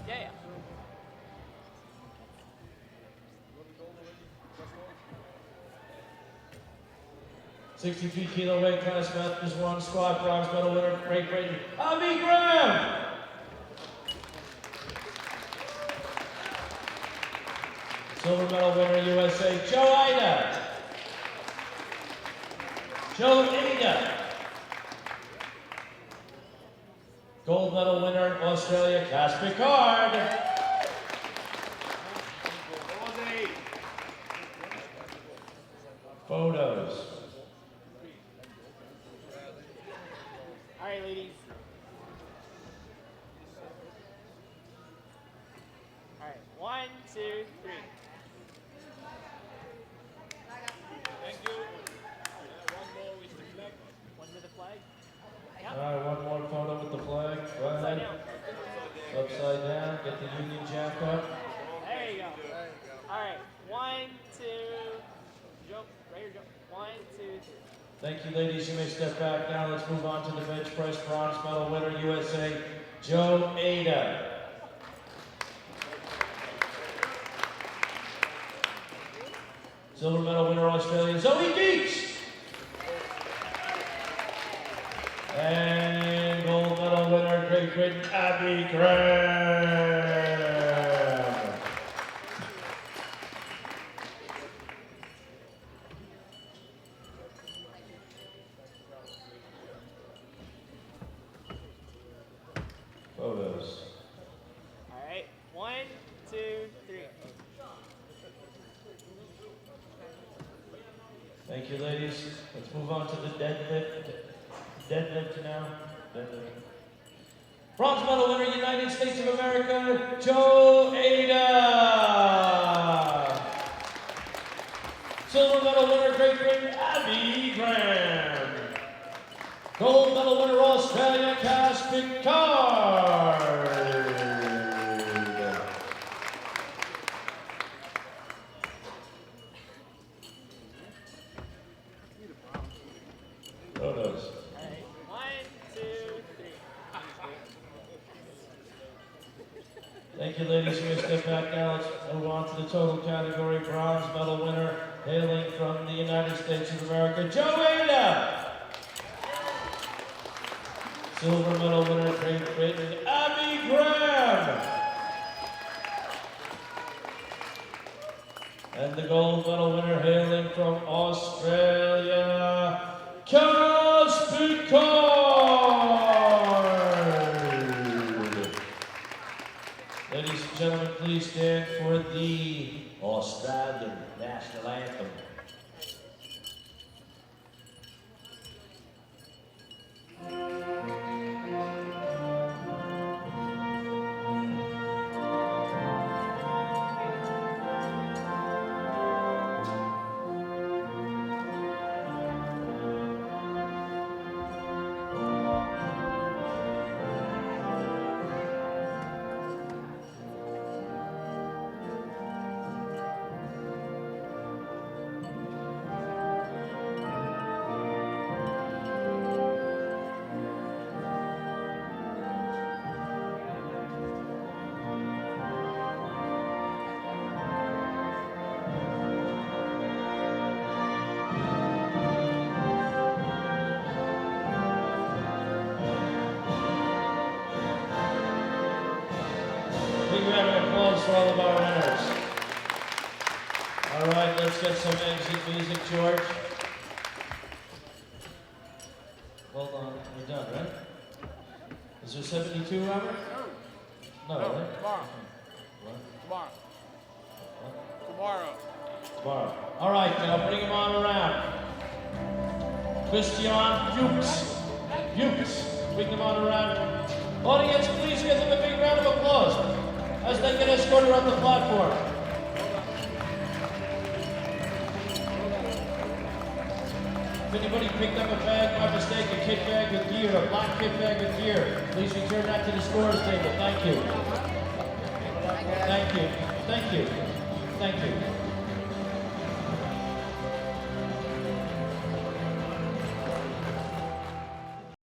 Yeah. 63-kilo weight class, Masters 1 squat, bronze medal winner, Great Britain, Abby Graham. Silver medal winner, USA, Joe Ida. Joe Ida. Gold medal winner, Australia, Cass Picard. Photos. All right, ladies. All right, 1, 2, 3. Thank you. One more with the flag. One with the flag. All right, one more photo with the flag. Go Upside ahead. down. Upside down. Get the Union Jack up. There you go. All right, 1, 2. Jump. Right here, jump. 1, 2, 3. Thank you, ladies. You may step back now. Let's move on to the bench press bronze medal winner, USA, Joe Ada. Silver medal winner, Australia, Zoe Geeks. And gold medal winner, Great Britain, Abby Graham. Photos. All right, 1, 2, 3. Thank you, ladies. Let's move on to the deadlift. Deadlift now. Deadlift. Bronze medal winner, United States of America, Joe Ada. Silver medal winner, Great Britain, Abby Graham. Gold medal winner, Australia, Cass Picard. Photos. All right, 1, 2, 3. Thank you, ladies. You may step back now. Let's move on to the total category. Bronze medal winner, hailing from the United States of America, Joe Ada. Silver medal winner, Great Britain, Abby Graham. And the gold medal winner, hailing from Australia, Cass Picard. Ladies and gentlemen, please stand for the Australian national anthem. Big round of applause for all of our winners. All right, let's get some exit music, George. Hold on, we're done, right? Is there 72, Robert? No, right? Tomorrow. What? Tomorrow. What? Tomorrow. Tomorrow. All right, now bring him on around. Christian Fuchs. Fuchs. Bring him on around. Audience, please give them a big round of applause as they get escorted on the platform. If anybody picked up a bag by mistake, a kit bag with gear, a black kit bag with gear, please return that to the scores table. Thank you. Thank you. Thank you. Thank you.